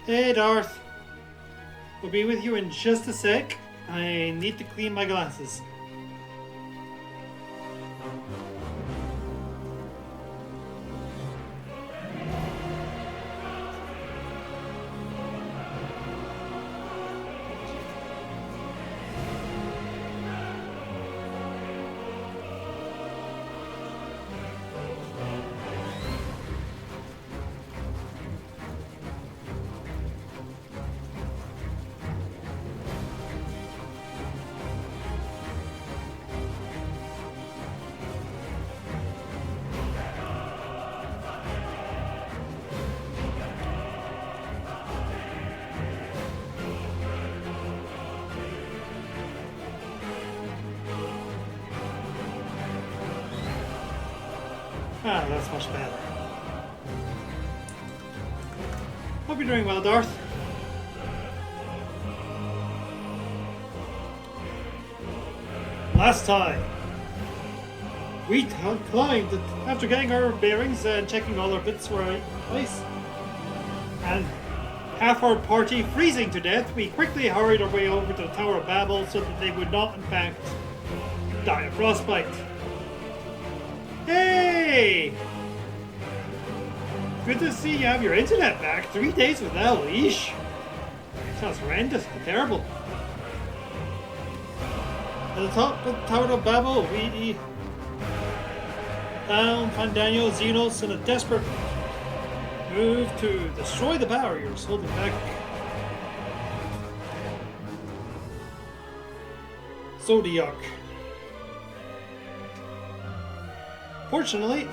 Hey Darth, we'll be with you in just a sec. I need to clean my glasses. Ah, that's much better. Hope you're doing well, Darth. Last time, we climbed after getting our bearings and checking all our bits were in place. And half our party freezing to death, we quickly hurried our way over to the Tower of Babel so that they would not, in fact, die of frostbite. Hey! Good to see you have your internet back. 3 days without leash. Sounds horrendous and terrible. At the top of the Tower of Babel, we found Fandanio Xenos in a desperate move to destroy the barriers holding back Zodiac. Fortunately,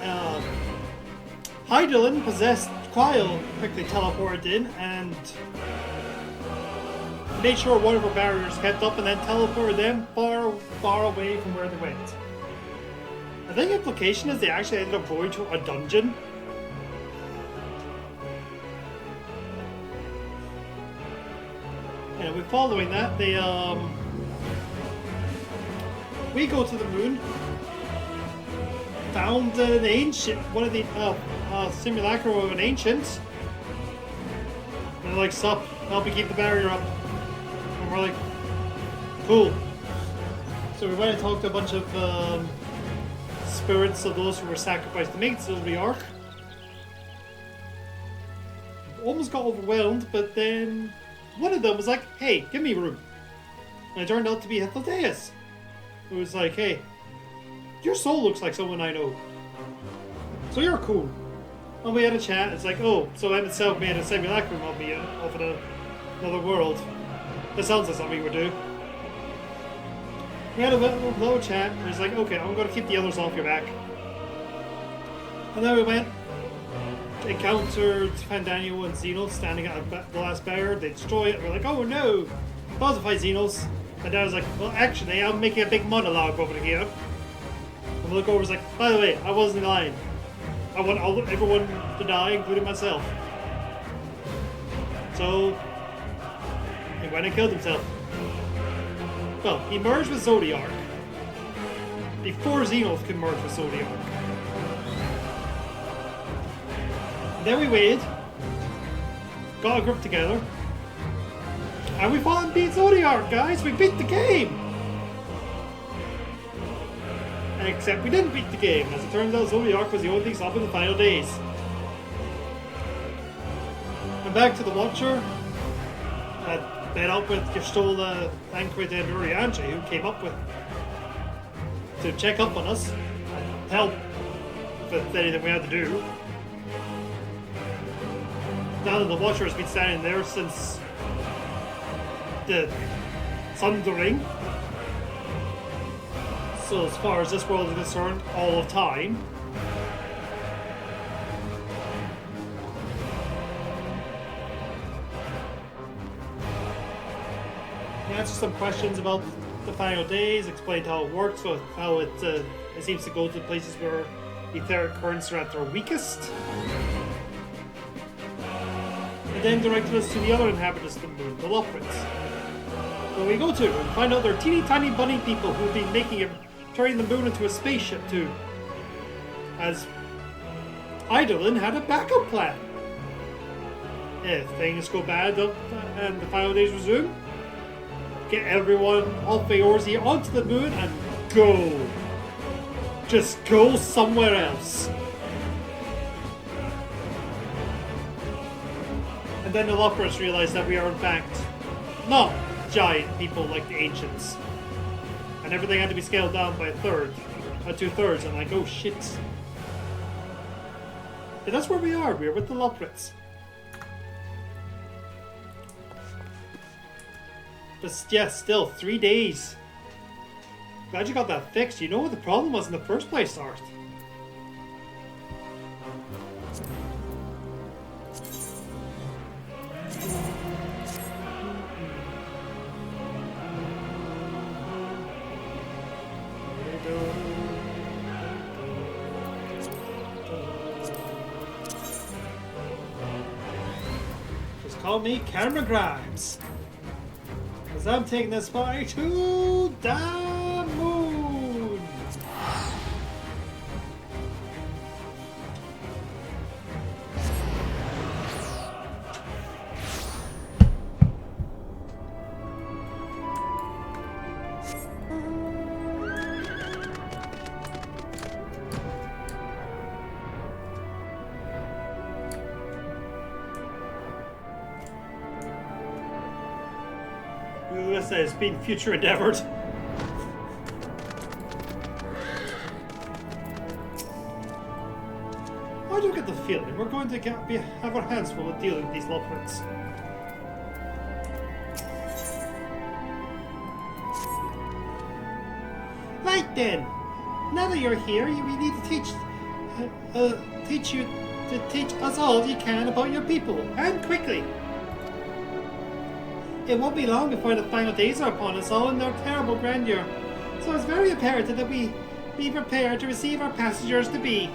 Heidelin possessed Kyle quickly teleported in and made sure one of our barriers kept up and then teleported them far, far away from where they went. I think the implication is they actually ended up going to a dungeon. And we're following that. They we go to the moon. Found an ancient, one of the simulacra of an ancient. And they're like, stop, help me keep the barrier up. And we're like, cool. So we went and talked to a bunch of spirits of those who were sacrificed to make the Silvery Ark. Almost got overwhelmed, but then one of them was like, hey, give me room. And it turned out to be Hithildeus. It was like, hey, your soul looks like someone I know. So you're cool. And we had a chat. It's like, oh, so M itself made a simulacrum of me off of another world. That sounds like something we would do. We had a little chat. And it's like, okay, I'm going to keep the others off your back. And then we went, encountered Fandanio and Xenos standing at the last barrier. They destroy it. We're like, oh no, about to fight Xenos. And Dad was like, well, actually, I'm making a big monologue over here. And we look over, was like, by the way, I wasn't lying. I want everyone to die, including myself. So he went and killed himself. Well, he merged with Zodiac before Xenos could merge with Zodiac. And then we waited, got a group together, and we fought and beat Zodiac, guys! We beat the game! Except we didn't beat the game. As it turns out, Zodiac was the only thing stopping the final days. And back to the Watcher. I met up with Gistola, Thancred, and Urianche, who came up with to check up on us and help with anything we had to do. Now that the Watcher has been standing there since the Sundering. So as far as this world is concerned, all of time. He answered some questions about the final days, explained how it works, how it seems to go to places where etheric currents are at their weakest. And then directed us to the other inhabitants of the moon, the Loprits. So we go to and find out they're teeny tiny bunny people who've been turning the moon into a spaceship too. As Eidolon had a backup plan. If things go bad and the final days resume, get everyone off Eorzea onto the moon and go. Just go somewhere else. And then the Loppers realize that we are in fact not giant people like the ancients. And everything had to be scaled down by 2/3. I'm like, oh shit. But that's where we are. We're with the Loppers. But yeah, still 3 days. Glad you got that fixed. You know what the problem was in the first place, Art. Just call me Camera Grimes. Because I'm taking this spy to the moon. This has been future endeavored. I do get the feeling we're going to have our hands full with dealing with these Loppers. Right then, now that you're here, we need to teach us all you can about your people, and quickly. It won't be long before the final days are upon us all in their terrible grandeur, so it's very imperative that we be prepared to receive our passengers to be.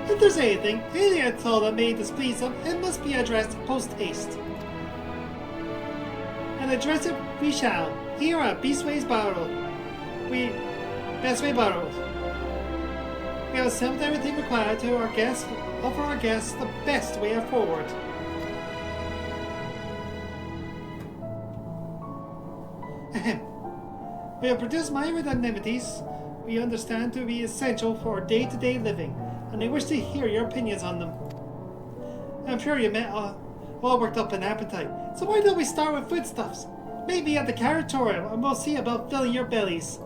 If there's anything at all that may displease them, it must be addressed post-haste. And address it we shall, here at Bestway Barrow. We have assembled everything required to offer our guests the best way forward. We have produced minor indemnities we understand to be essential for day-to-day living, and I wish to hear your opinions on them. I'm sure you met all worked up an appetite, so why don't we start with foodstuffs? Maybe at the caratorium, and we'll see about filling your bellies.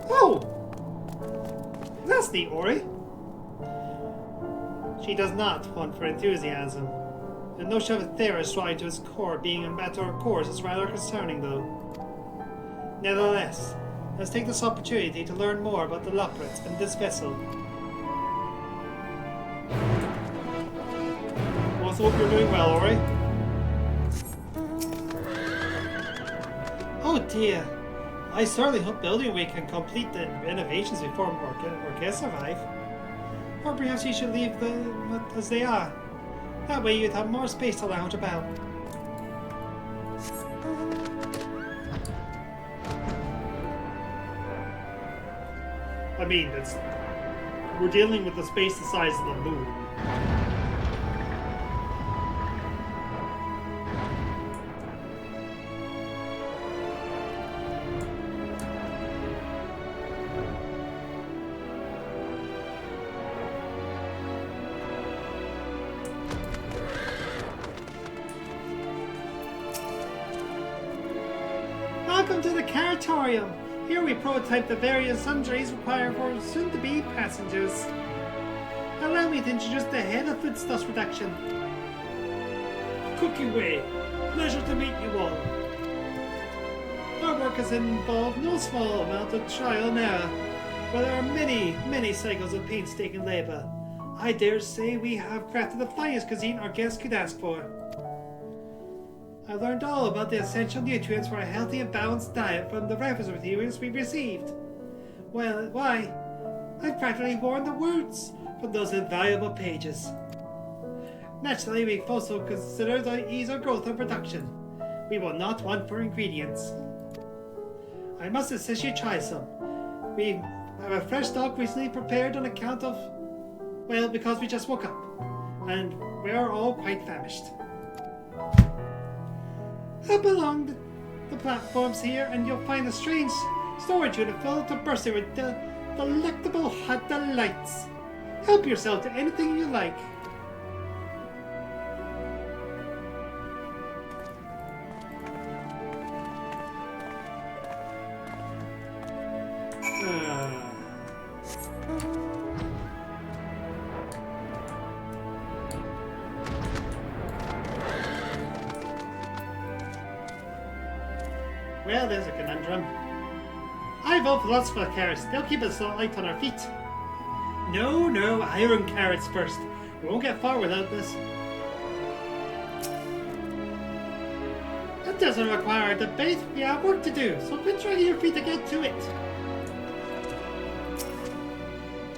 Oh! That's neat, Ori. She does not want for enthusiasm. The notion of a theorist trying to its core being a matter of course is rather concerning, though. Nevertheless, let's take this opportunity to learn more about the Loppers and this vessel. Also hope you're doing well, Ori. Oh dear. I certainly hope Building Week can complete the renovations before our guests arrive. Or perhaps you should leave them as they are. That way you'd have more space to lounge about. I mean, we're dealing with the space the size of the moon. Welcome to the caratorium. Here we prototype the various sundries required for soon-to-be passengers. Allow me to introduce the head of foodstuffs production. Cookie Way. Pleasure to meet you all. Our work has involved no small amount of trial and error, but there are many, many cycles of painstaking labor. I dare say we have crafted the finest cuisine our guests could ask for. I learned all about the essential nutrients for a healthy and balanced diet from the reference materials we received. Well, why, I've practically worn the words from those invaluable pages. Naturally, we also consider the ease of growth and production. We will not want for ingredients. I must insist you try some. We have a fresh stock recently prepared on account of, well, because we just woke up. And we are all quite famished. Up along the platforms here and you'll find a strange storage unit filled to bursting with delectable hot delights. Help yourself to anything you like. Well, there's a conundrum. I vote for lots of carrots. They'll keep us light on our feet. No, iron carrots first. We won't get far without this. That doesn't require a debate. We have work to do, so quit dragging your feet to get to it.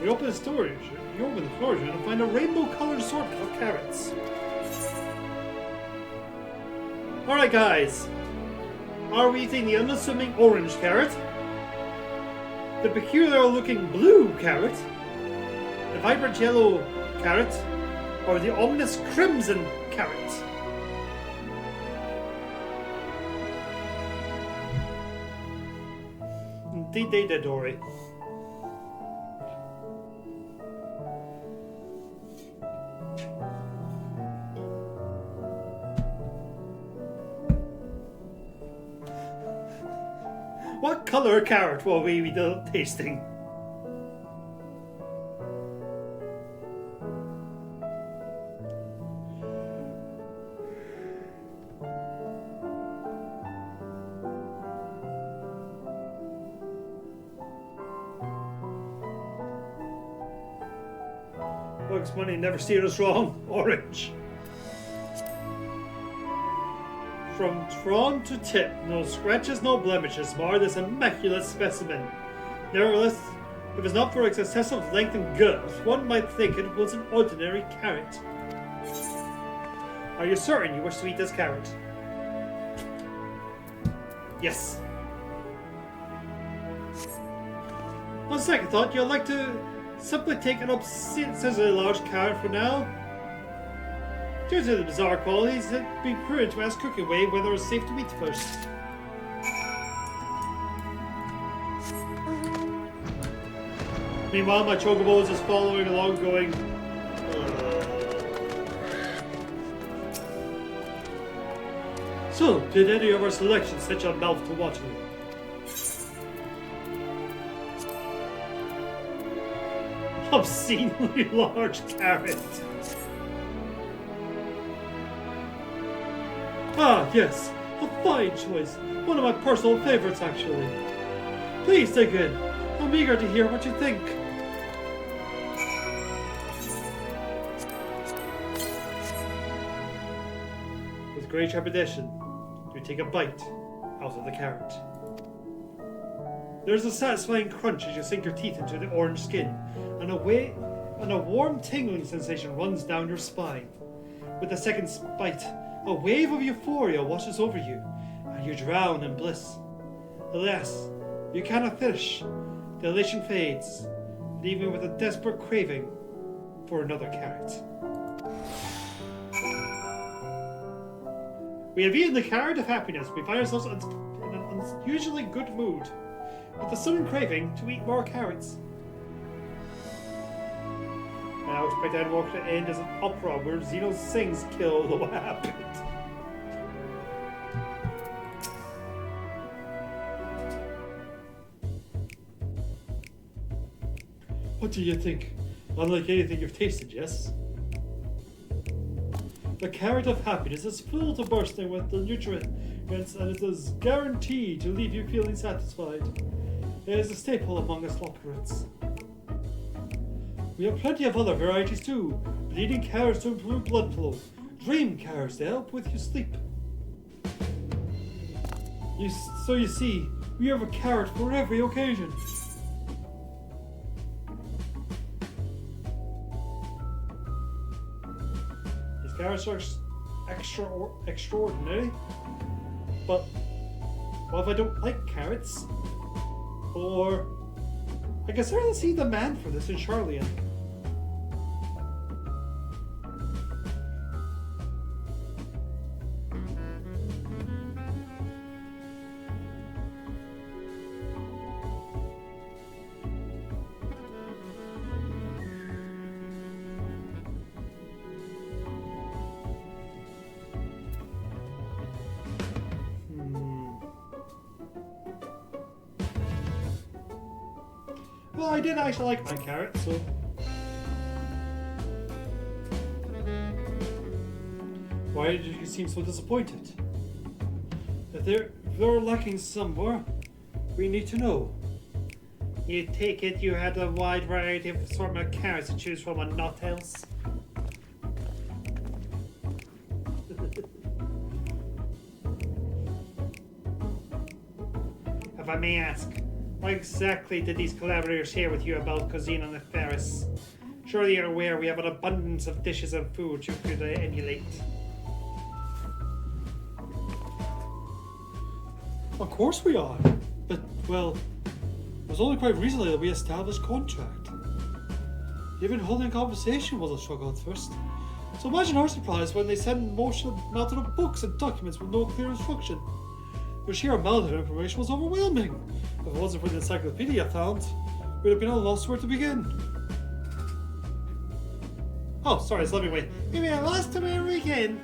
You open the storage unit and find a rainbow-colored assortment of carrots. Alright guys, are we eating the unassuming orange carrot? The peculiar-looking blue carrot? The vibrant yellow carrot? Or the ominous crimson carrot? Indeed they did, Dory. What color carrot will we be tasting? Bugs Bunny never steered us wrong. Orange. From frond to tip, no scratches, no blemishes mar this immaculate specimen. Nevertheless, if it's not for its excessive length and girth, one might think it was an ordinary carrot. Are you certain you wish to eat this carrot? Yes. On second thought, you'd like to simply take an obscenely large carrot for now? Due to the bizarre qualities, it'd be prudent to ask Cookie Wave whether it's safe to eat first. Meanwhile, my Chocobo is just following along going... So, did any of our selections set your mouth to water? Obscenely large carrot. Ah, yes, a fine choice. One of my personal favorites, actually. Please dig in. I'm eager to hear what you think. With great trepidation, you take a bite out of the carrot. There's a satisfying crunch as you sink your teeth into the orange skin, and a warm tingling sensation runs down your spine. With the second bite, a wave of euphoria washes over you, and you drown in bliss. Alas, you cannot finish. The elation fades, leaving with a desperate craving for another carrot. We have eaten the carrot of happiness. We find ourselves in an unusually good mood, with a sudden craving to eat more carrots. I would expect that walk to end as an opera where Zeno sings "Kill the What Happened." What do you think? Unlike anything you've tasted, yes? The carrot of happiness is full to bursting with the nutrients, and it is guaranteed to leave you feeling satisfied. It is a staple among us lockerates. We have plenty of other varieties too. Bleeding carrots to improve blood flow. Dream carrots to help with your sleep. So you see, we have a carrot for every occasion. His Carrots are extraordinary. But what if I don't like carrots? Or I can certainly see the demand for this in Charlian. Well, I did actually like my carrots, so. Why did you seem so disappointed? If they're lacking somewhere, we need to know. You take it you had a wide variety of assortment of carrots to choose from and not else? If I may ask, what exactly did these collaborators share with you about cuisine on the Ferris? Surely you're aware we have an abundance of dishes and food you could emulate. Of course we are. But, well, it was only quite recently that we established contact. Even holding a conversation was a struggle at first. So imagine our surprise when they sent in motion a mountain of books and documents with no clear instruction. The sheer amount of information was overwhelming. If it wasn't for the encyclopedia I found, we'd have been at a loss where to begin. Oh, sorry, it's lovely way. Maybe I lost to where we begin.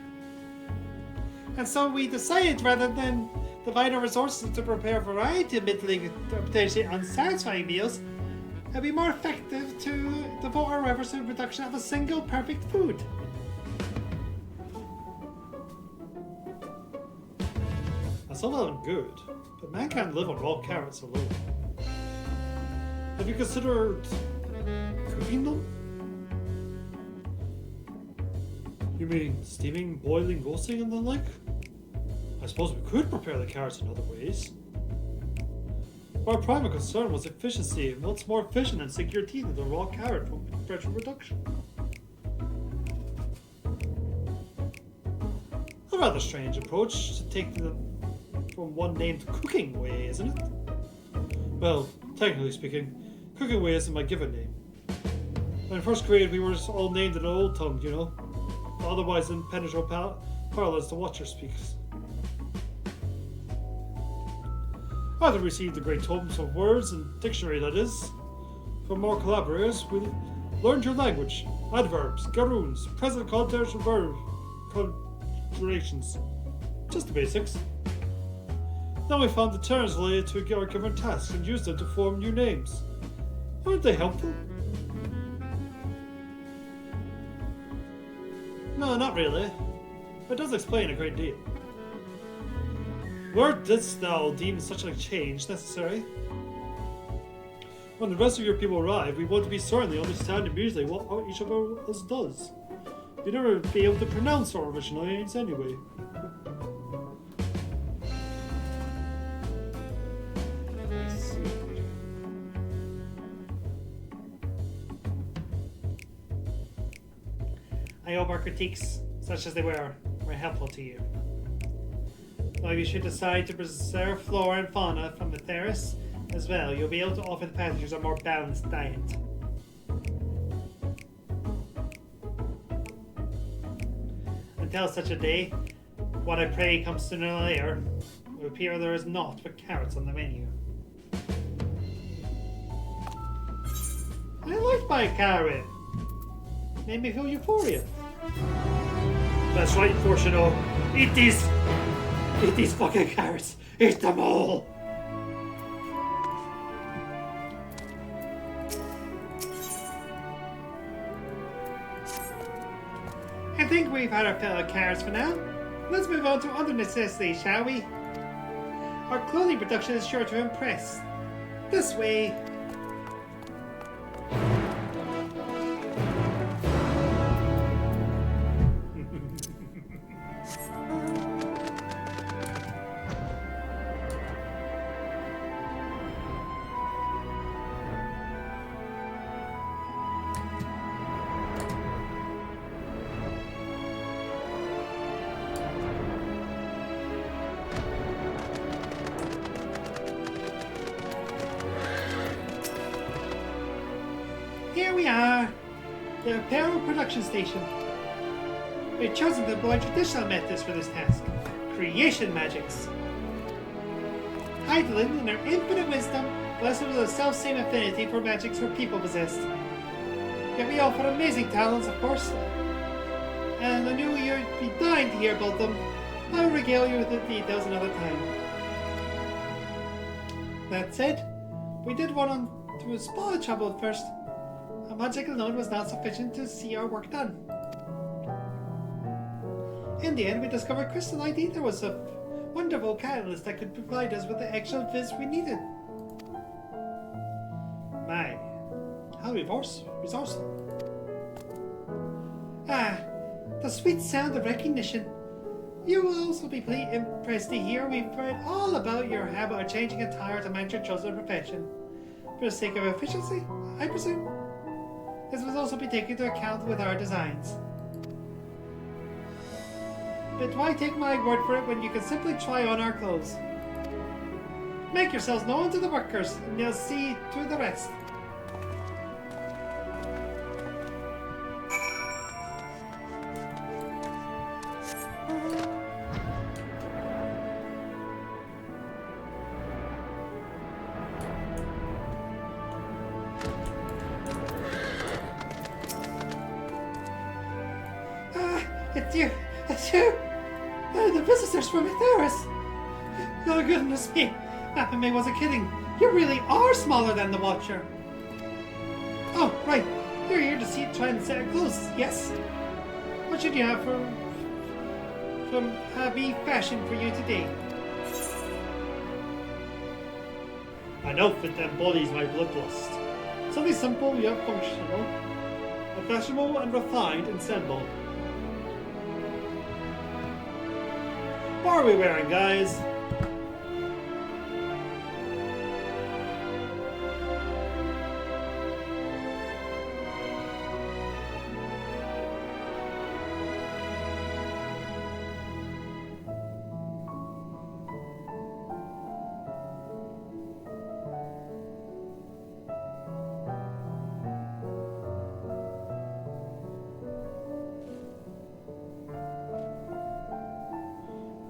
And so we decided, rather than divide our resources to prepare a variety of middling or potentially unsatisfying meals, it'd be more effective to devote our efforts to the production of a single perfect food. That's all well and good, but man can't live on raw carrots alone. Have you considered cooking them? You mean steaming, boiling, roasting, and the like? I suppose we could prepare the carrots in other ways. Our primary concern was efficiency, and what's more efficient than sinking your teeth into a raw carrot from fresh production? A rather strange approach to take from one name to cooking way, isn't it? Well, technically speaking, cooking way isn't my given name. When I first created, we were all named in an old tongue, you know? Otherwise impenetrable parallels to Watcher speaks. After we received the great tomes of words and dictionary, that is, from our collaborators, we learned your language, adverbs, garoons, present context, and verb conjugations. Just the basics. Then we found the terms related to our given tasks and used them to form new names. Aren't they helpful? No, not really. It does explain a great deal. Where didst thou deem such a change necessary? When the rest of your people arrive, we want to be certain they understand immediately what each of us does. You'd never be able to pronounce our original names anyway. I see. I hope our critiques, such as they were helpful to you. While you should decide to preserve flora and fauna from the Theris as well, you'll be able to offer the passengers a more balanced diet. Until such a day, what I pray comes sooner or later, it will appear there is naught but carrots on the menu. I liked my carrot. Made me feel euphoria. That's right, Fortuno. Eat these fucking carrots. Eat them all. I think we've had our fill of carrots for now. Let's move on to other necessities, shall we? Our clothing production is sure to impress. This way. we are, the Apparel Production Station. We've chosen to employ traditional methods for this task, creation magics. Heidelin, in her infinite wisdom, blessed with a self-same affinity for magics her people possessed. Yet we offer amazing talents, of course, and I knew you'd be dying to hear about them. I will regale you with the details another time. That said, we did run into a small trouble at first. A magic alone was not sufficient to see our work done. In the end, we discovered crystalline ether was a wonderful catalyst that could provide us with the extra fizz we needed. My, how resourceful. Ah, the sweet sound of recognition. You will also be impressed to hear we've read all about your habit of changing attire to match your chosen profession. For the sake of efficiency, I presume. This must also be taken into account with our designs. But why take my word for it when you can simply try on our clothes? Make yourselves known to the workers, and they'll see to the rest. It's you! The visitors from Aetheris! Oh goodness me! Apame wasn't kidding. You really are smaller than the Watcher. Oh, right. You're here to try and set clothes, yes? What should you have from Habi Fashion for you today? An outfit that embodies my bloodlust. Something simple yet functional. A fashionable and refined ensemble. What are we wearing, guys?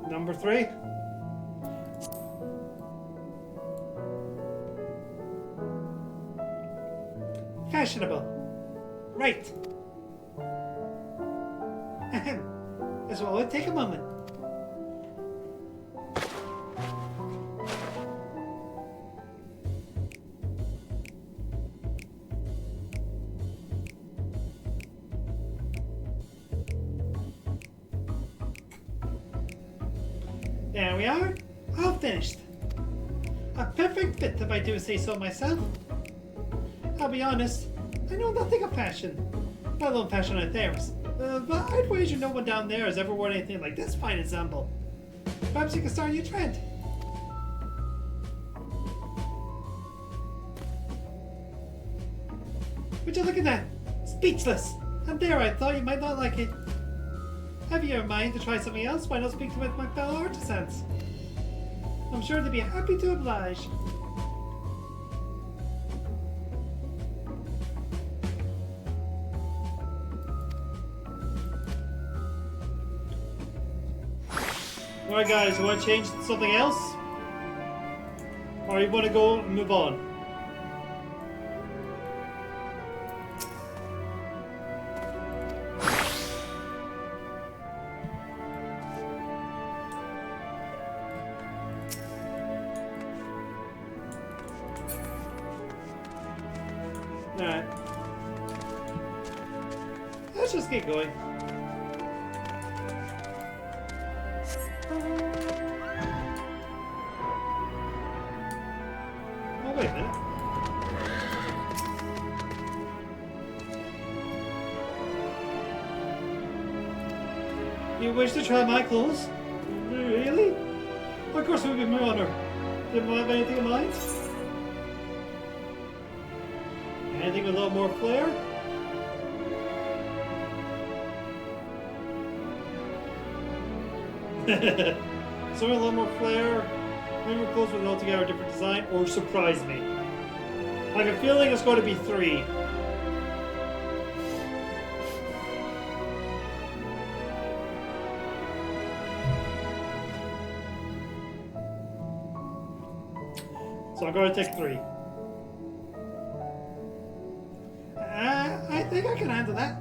Number 3. Fashionable. Right. This will only take a moment. There we are, all finished. A perfect fit if I do say so myself. I'll be honest, I know nothing of fashion, let alone fashion on Aetheris. But I'd wager no one down there has ever worn anything like this fine ensemble. Perhaps you can start a new trend. Would you look at that? Speechless! And there, I thought you might not like it. Have you in mind to try something else? Why not speak with my fellow artisans? I'm sure they'd be happy to oblige. Alright guys, you want to change to something else? Or you want to go and move on? Alright. Let's just get going. Oh, wait a minute. You wish to try my clothes? Really? Of course it would be my honor. Didn't have anything in mind? Anything with a little more flair? Something with a little more flair, maybe we're close with an altogether different design, or surprise me. I have a feeling it's going to be 3. So I'm going to take 3. I think I can handle that.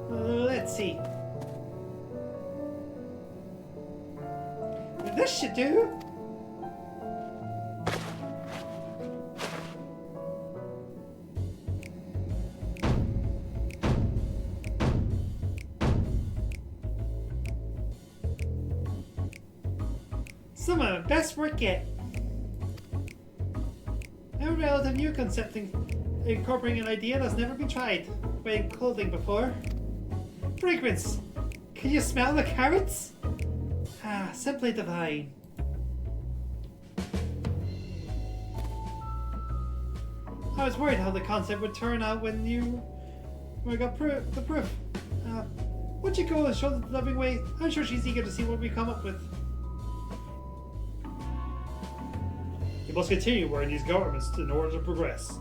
Let's see. This should do. Some of the best work yet. A relative new concept incorporating an idea that's never been tried wearing clothing before. Fragrance. Can you smell the carrots? Ah, simply divine. I was worried how the concept would turn out when I got the proof. Once you go and show the loving way, I'm sure she's eager to see what we come up with. You must continue wearing these garments in order to progress.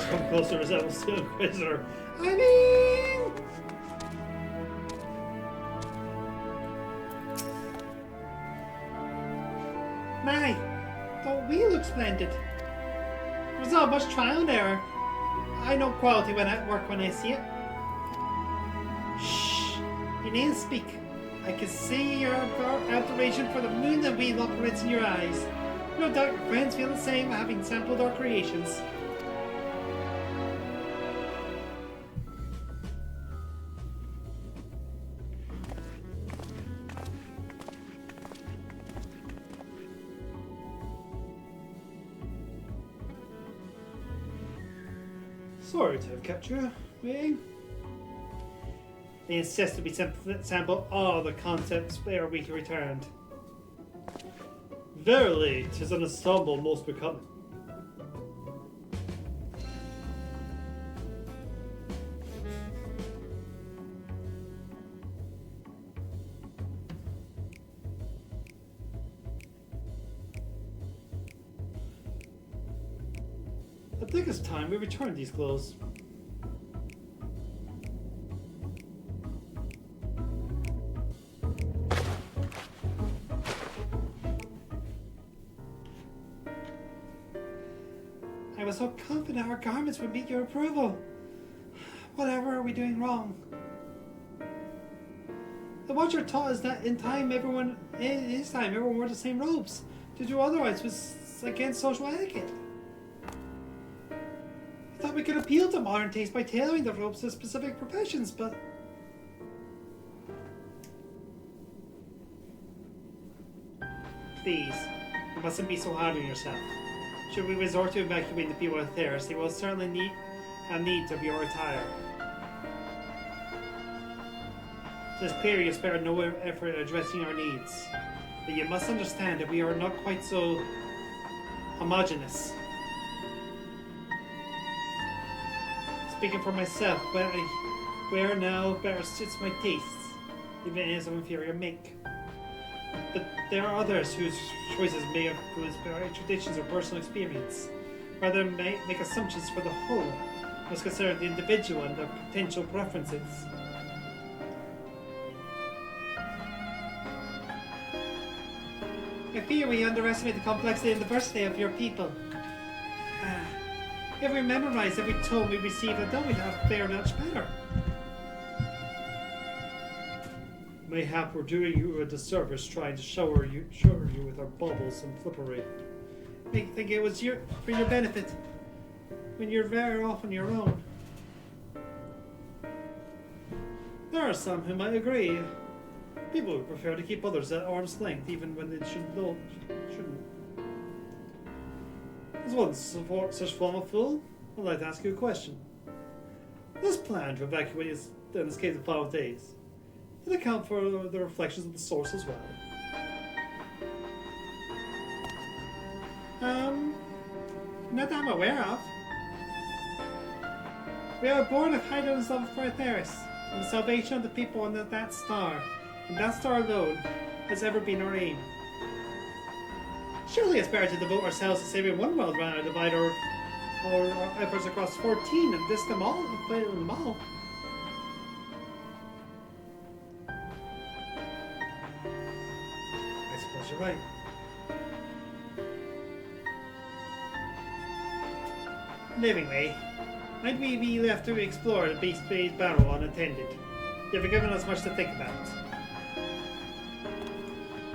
Come closer resembles to Inquisitor. I mean... My, don't we look splendid? There's not much trial and error. I know quality when I work when I see it. Shh, you needn't speak. I can see your adoration for the moon and wheel operates in your eyes. No doubt your friends feel the same having sampled our creations. Sorry to have kept you waiting. They insist we sample all the concepts ere we returned. Verily, 'tis an ensemble most becoming. I think it's time we return these clothes. I was so confident our garments would meet your approval. Whatever are we doing wrong? The Watcher taught us that in his time everyone wore the same robes. To do otherwise was against social etiquette. I thought we could appeal to modern taste by tailoring the robes to specific professions, but... Please, you mustn't be so hard on yourself. Should we resort to evacuating the people with theirs, they will certainly have need of your attire. It is clear you spared no effort at addressing our needs, but you must understand that we are not quite so homogeneous. Speaking for myself, what I wear now better suits my tastes, even as of inferior make. But there are others whose choices may have influenced by our traditions or personal experience. Rather than make assumptions for the whole, we must consider the individual and their potential preferences. I fear we underestimate the complexity and diversity of your people. If we memorize every tome we receive, then we'd have fared much better. Mayhap we're doing you a disservice trying to shower you with our bubbles and flippery. Make think it was for your benefit, when you're very often your own. There are some who might agree. People would prefer to keep others at arm's length, even when they shouldn't. As one such form of fool, I'd like to ask you a question. This plan to evacuate is in this case of 5 days. Did it account for the reflections of the source as well? Not that I'm aware of. We are born of Hydra's love for Atheris, and the salvation of the people under that star, and that star alone, has ever been our aim. Surely it's better to devote ourselves to saving one world rather than divide our efforts across 14 and diss them all and fail them all. I suppose you're right. Anyway, might we be left to explore the Beast Bay's barrel unattended? You've given us much to think about.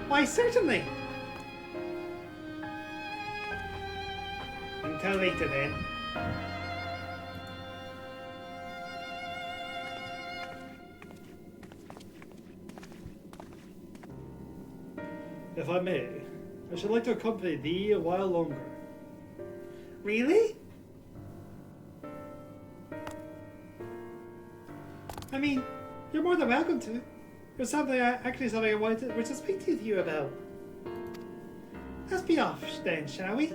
Why, certainly! Until later then. If I may, I should like to accompany thee a while longer. Really? I mean, you're more than welcome to. There's something I wanted to speak to you about. Let's be off then, shall we?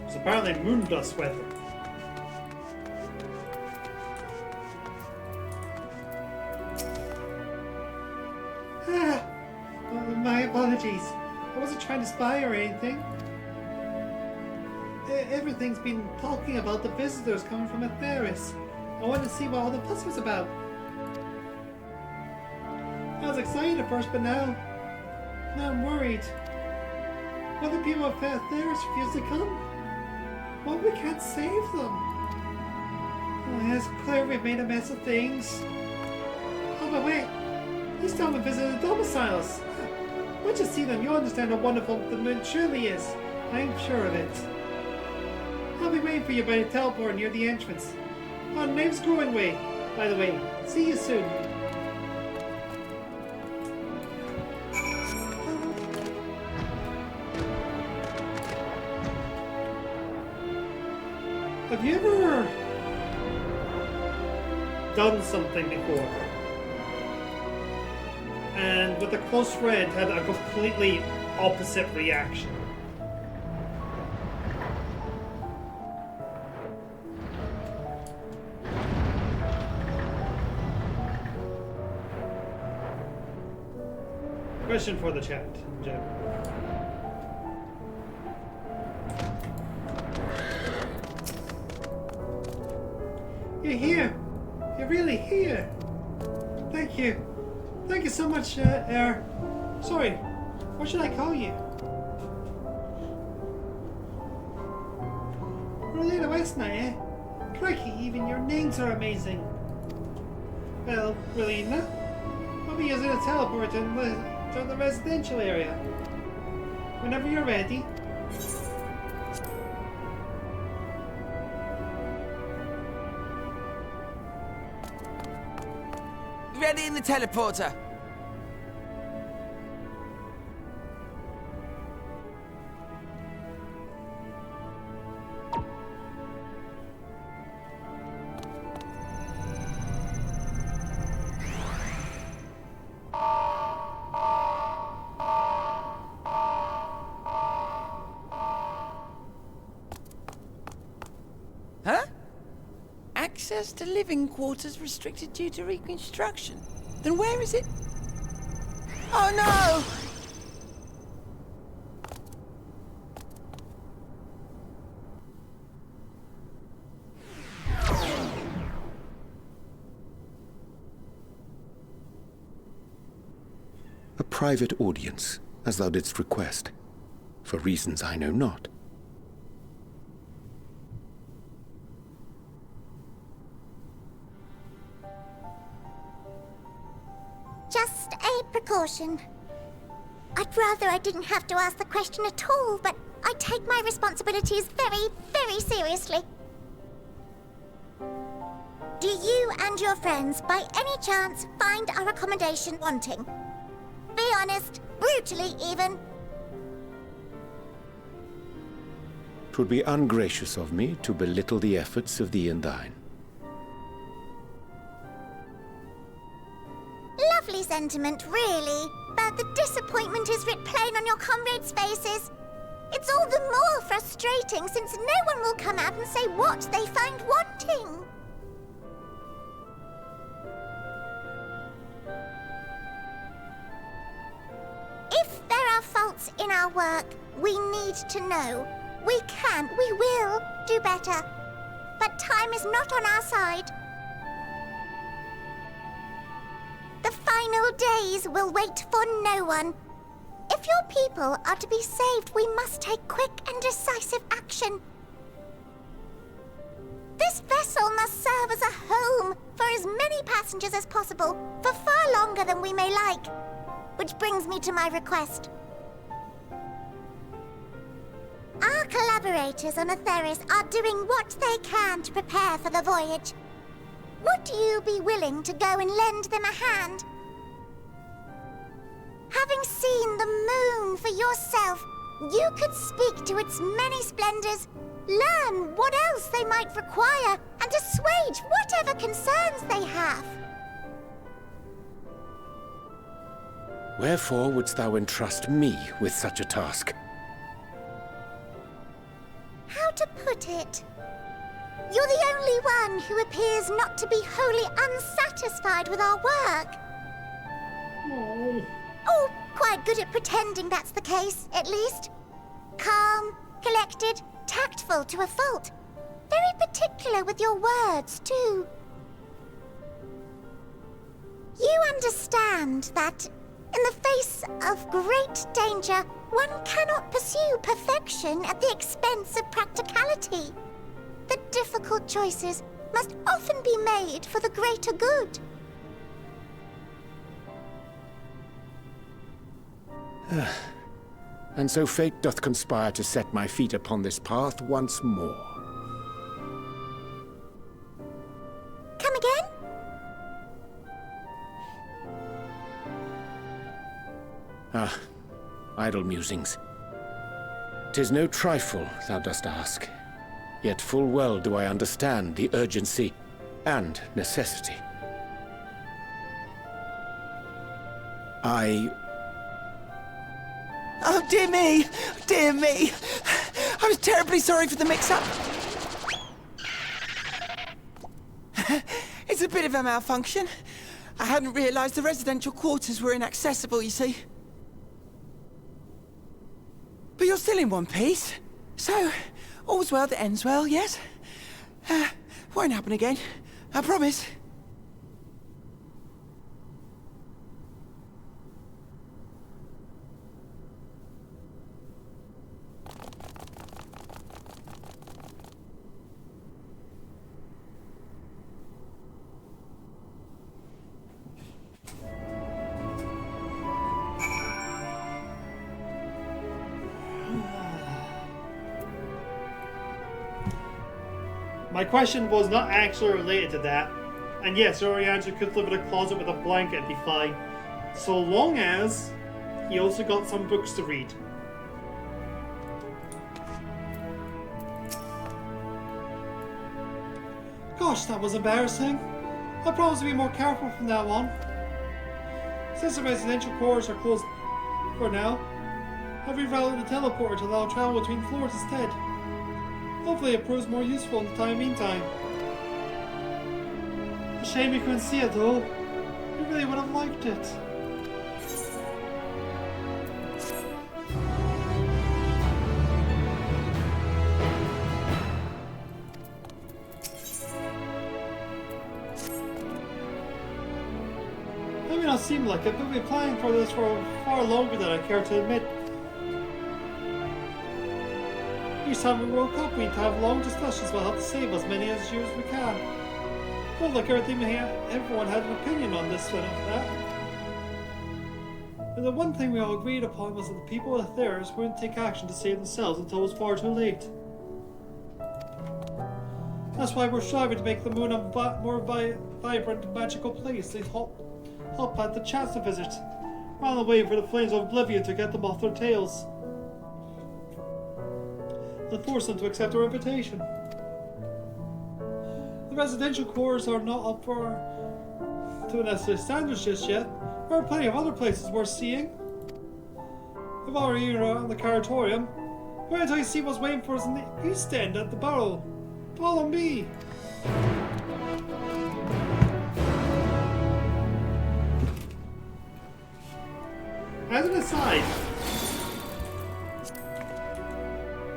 It's apparently moon dust weather. My apologies. I wasn't trying to spy or anything. Everything's been talking about the visitors coming from Atheris. I wanted to see what all the fuss was about. I was excited at first, but now I'm worried. What the people of Atheris refuse to come? Well, we can't save them. Oh, it's clear we've made a mess of things. Oh, but wait. You still haven't visited the domiciles. Once you see them, you'll understand how wonderful the moon truly is. I'm sure of it. I'll be waiting for you by the teleport near the entrance. Oh, name's Growingway, by the way. See you soon. Have you ever done something before and with a close friend had a completely opposite reaction? Question for the chat in general. You're here. You're really here. Thank you. Thank you so much, Sorry, what should I call you? Rolena Westnight, eh? Crikey, even your names are amazing. Well, Rolena, I'll be using a teleport to the residential area. Whenever you're ready. Ready in the teleporter. Huh? Access to living quarters restricted due to reconstruction. Then where is it? Oh no! A private audience, as thou didst request, for reasons I know not. Just a precaution. I'd rather I didn't have to ask the question at all, but I take my responsibilities very, very seriously. Do you and your friends, by any chance, find our accommodation wanting? Be honest, brutally even. 'Twould be ungracious of me to belittle the efforts of thee and thine. Lovely sentiment, really. But the disappointment is writ plain on your comrades' faces. It's all the more frustrating since no one will come out and say what they find wanting. If there are faults in our work, we need to know. We can, we will do better. But time is not on our side. The final days will wait for no one. If your people are to be saved, we must take quick and decisive action. This vessel must serve as a home for as many passengers as possible, for far longer than we may like. Which brings me to my request. Our collaborators on Atheris are doing what they can to prepare for the voyage. Would you be willing to go and lend them a hand? Having seen the moon for yourself, you could speak to its many splendors, learn what else they might require, and assuage whatever concerns they have. Wherefore wouldst thou entrust me with such a task? How to put it? You're the only one who appears not to be wholly unsatisfied with our work. Oh. Oh, quite good at pretending that's the case, at least. Calm, collected, tactful to a fault. Very particular with your words, too. You understand that, in the face of great danger, one cannot pursue perfection at the expense of practicality. The difficult choices must often be made for the greater good. And so fate doth conspire to set my feet upon this path once more. Come again? Idle musings. 'Tis no trifle thou dost ask, yet full well do I understand the urgency and necessity. Oh, dear me! Dear me! I was terribly sorry for the mix-up. It's a bit of a malfunction. I hadn't realised the residential quarters were inaccessible, you see. But you're still in one piece. So, all's well that ends well, yes? Won't happen again. I promise. My question was not actually related to that. And yes, your answer could live in a closet with a blanket and be fine. So long as he also got some books to read. Gosh, that was embarrassing. I promise to be more careful from now on. Since the residential quarters are closed for now, I've rerouted the teleporter to allow travel between floors instead. Hopefully it proves more useful in the meantime. A shame you couldn't see it though. You really would have liked it. It may not seem like it, but we've been planning for this for far longer than I care to admit. Each time we woke up, we'd have long discussions about how to save as many as you as we can. Felt like everyone had an opinion on this and that. And the one thing we all agreed upon was that the people of Atheris wouldn't take action to save themselves until it was far too late. That's why we're striving to make the moon a more vibrant and magical place they'd help had the chance to visit, rather than wait for the flames of oblivion to get them off their tails. and force them to accept our invitation. The residential quarters are not up to necessary standards just yet. There are plenty of other places worth seeing. I've already been around the Caratorium. Wait until you see what's waiting for us in the East End at the Borough. Follow me. As an aside,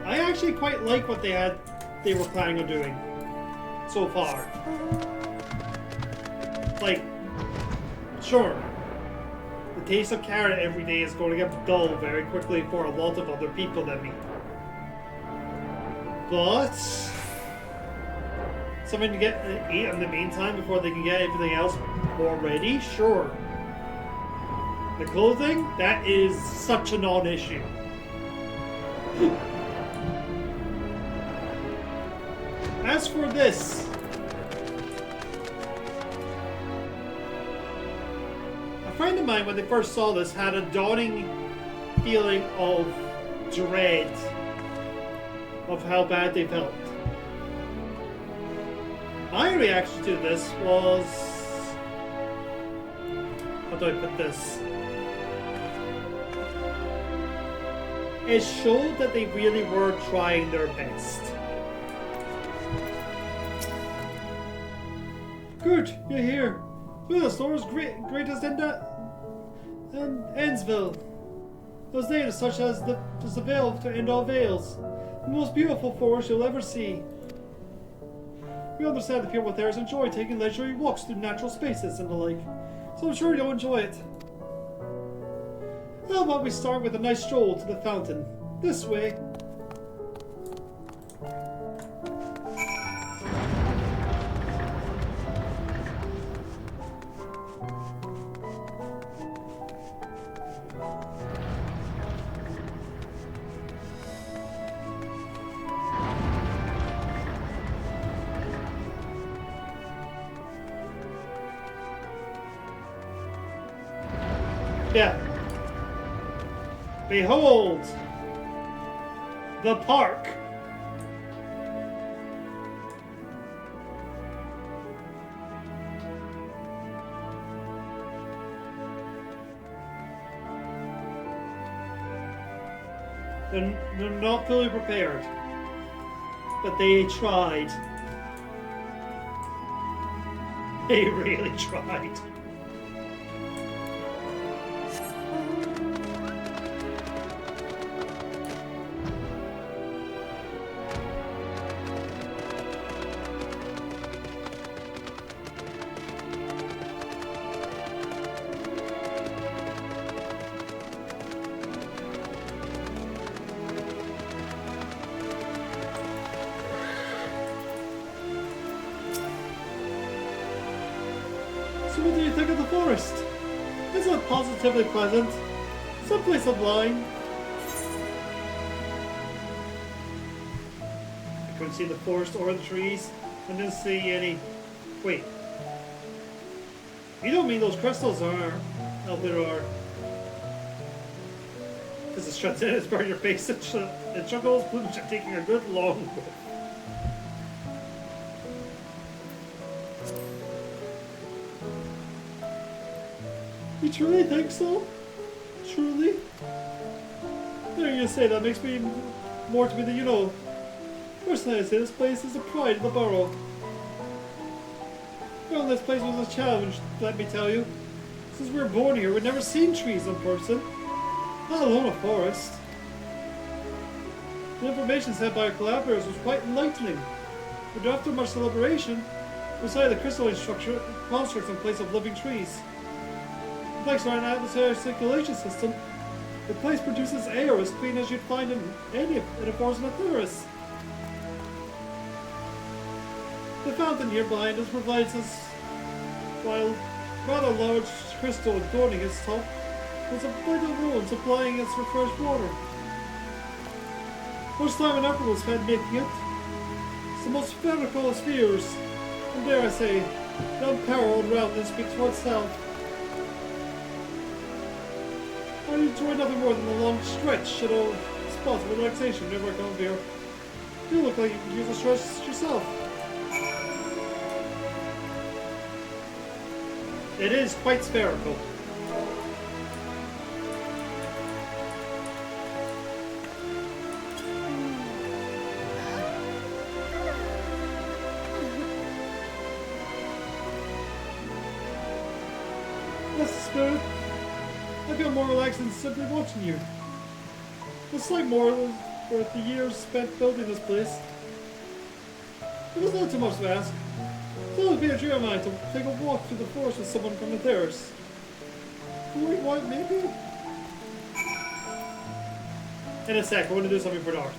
I actually quite like what they were planning on doing so far. Like, sure, the taste of carrot every day is going to get dull very quickly for a lot of other people than me. But something to get eat in the meantime before they can get everything else more ready, sure. The clothing, that is such a non-issue. As for this, a friend of mine, when they first saw this, had a dawning feeling of dread of how bad they felt. My reaction to this was... how do I put this? It showed that they really were trying their best. Good, you're here. Well, the store is greatest in Ennsville. Those names such as the veil to end all veils. The most beautiful forest you'll ever see. We understand that people there enjoy taking leisurely walks through natural spaces and the like, so I'm sure you'll enjoy it. How about we start with a nice stroll to the fountain? This way. Yeah. Behold, the park. They're not fully prepared, but they tried. They really tried. So what do you think of the forest? It's not positively pleasant. Someplace sublime. I couldn't see the forest or the trees. I didn't see any... Wait. You don't mean those crystals are... out there are... As it struts in, it's burning your face and chuckles, which are taking a good long whiff. You truly think so? Truly? Hearing you say that makes me more to me than you know. Personally, I say this place is the pride of the borough. Well, this place was a challenge, let me tell you. Since we were born here, we'd never seen trees in person, let alone a forest. The information sent by our collaborators was quite enlightening. But after much deliberation, we decided the crystalline constructs in place of living trees. Thanks to our atmospheric circulation system, the place produces air as clean as you'd find in a forest in a terrace. The fountain here behind us provides us, while rather large crystal adorning its top, with a vital role in supplying us with fresh water. Much time and effort was spent making it. It's the most spherical of spheres, and dare I say, the unparalleled roundness speaks for itself. I enjoy nothing more than the long stretch of spots of relaxation whenever I come here. You look like you could use a stretch yourself. It is quite spherical. That's the spirit. I feel more relaxed than simply watching you. It's like more worth the years spent building this place. It was not too much to ask. It would be a dream of mine to take a walk through the forest with someone from the terrace. Wait, what? Maybe? In a sec, I want to do something for Darth.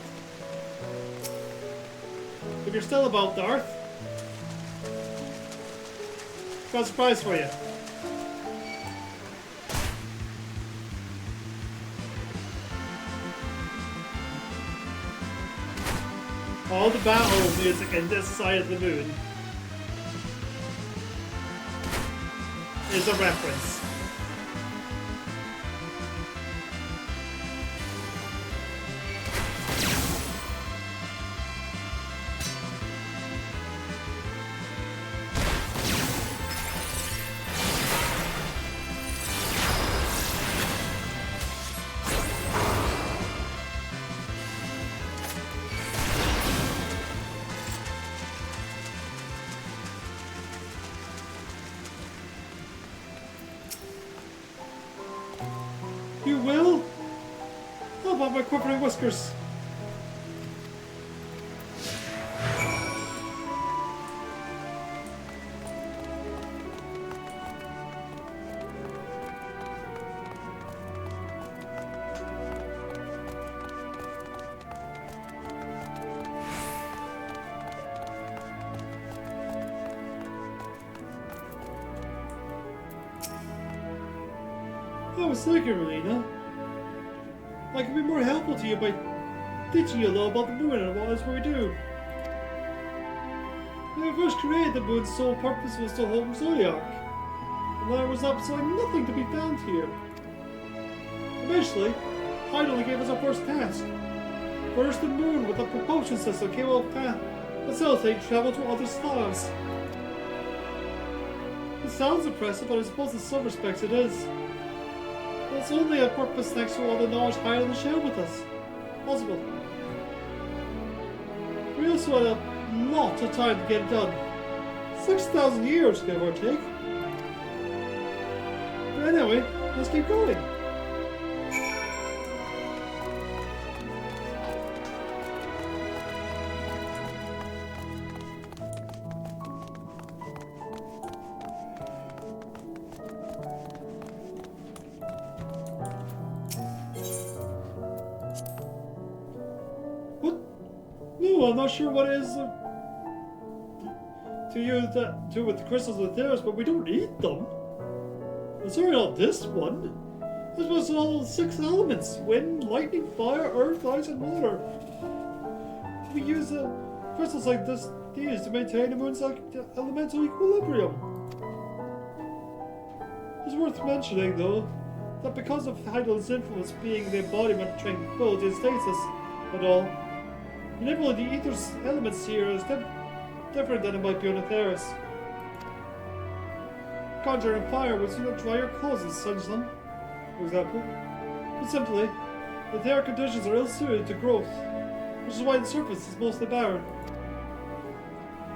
If you're still about Darth, got a surprise for you. All the battle music in this side of the moon is a reference. You will? How about my quivering whiskers? I was thinking, Relina, I could be more helpful to you by teaching you a little about the moon and what it is we do. When I first created the moon's sole purpose was to hold Zodiac, and there was absolutely nothing to be found here. Eventually, Hydaelyn gave us our first task. First, the moon with a propulsion system came out path, facilitate travel to other stars. It sounds impressive, but I suppose in some respects it is. It's only a purpose thanks to all the knowledge Hydaelyn shared with us. Possible. We also had a lot of time to get it done. 6,000 years, give or take. But anyway, let's keep going. No, I'm not sure what it is to use that do with the crystals of theirs, but we don't eat them. I'm sorry, not this one. This was all 6 elements: wind, lightning, fire, earth, ice, and water. We use crystals like these to maintain the moon's elemental equilibrium. It's worth mentioning, though, that because of Hydaelyn's influence being the embodiment of tranquility and stasis and all, manipulating the ether's elements here is different than it might be on Atheris. Conjuring fire would soon dry your clothes in sunshine, for example. But simply, the air conditions are ill-suited to growth, which is why the surface is mostly barren.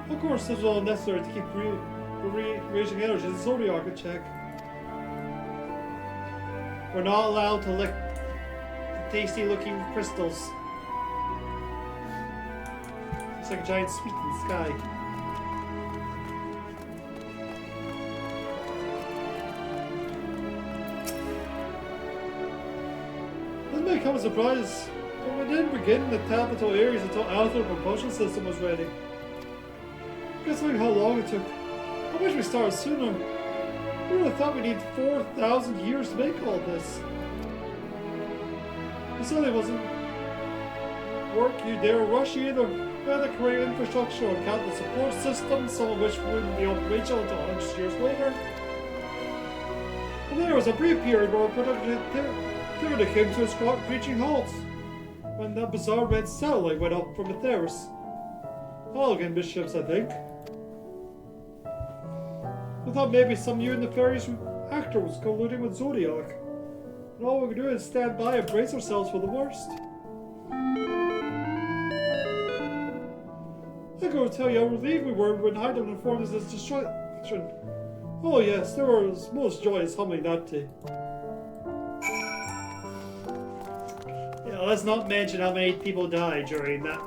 Of course, this is all necessary to keep raging energy in the Zodiac in check. We're not allowed to lick the tasty-looking crystals. It's like a giant sweet in the sky. This may come as a surprise, but we didn't begin the Tabato Ares until after the propulsion system was ready. Considering how long it took, I wish we started sooner. We would have thought we'd need 4,000 years to make all this. You said it wasn't work you dare rush either. We had to create infrastructure and countless support systems, some of which wouldn't be operational until 100 years later. And there was a brief period where our production activity came to a screeching halt. when that bizarre red satellite went up from Atheros. All again mischiefs, I think. I thought maybe some new nefarious actor was colluding with Zodiac. And all we can do is stand by and brace ourselves for the worst. I gotta tell you how relieved we were when Hyden informed us of his destruction. Oh yes, there was most joyous humming that day. Yeah, let's not mention how many people died during that.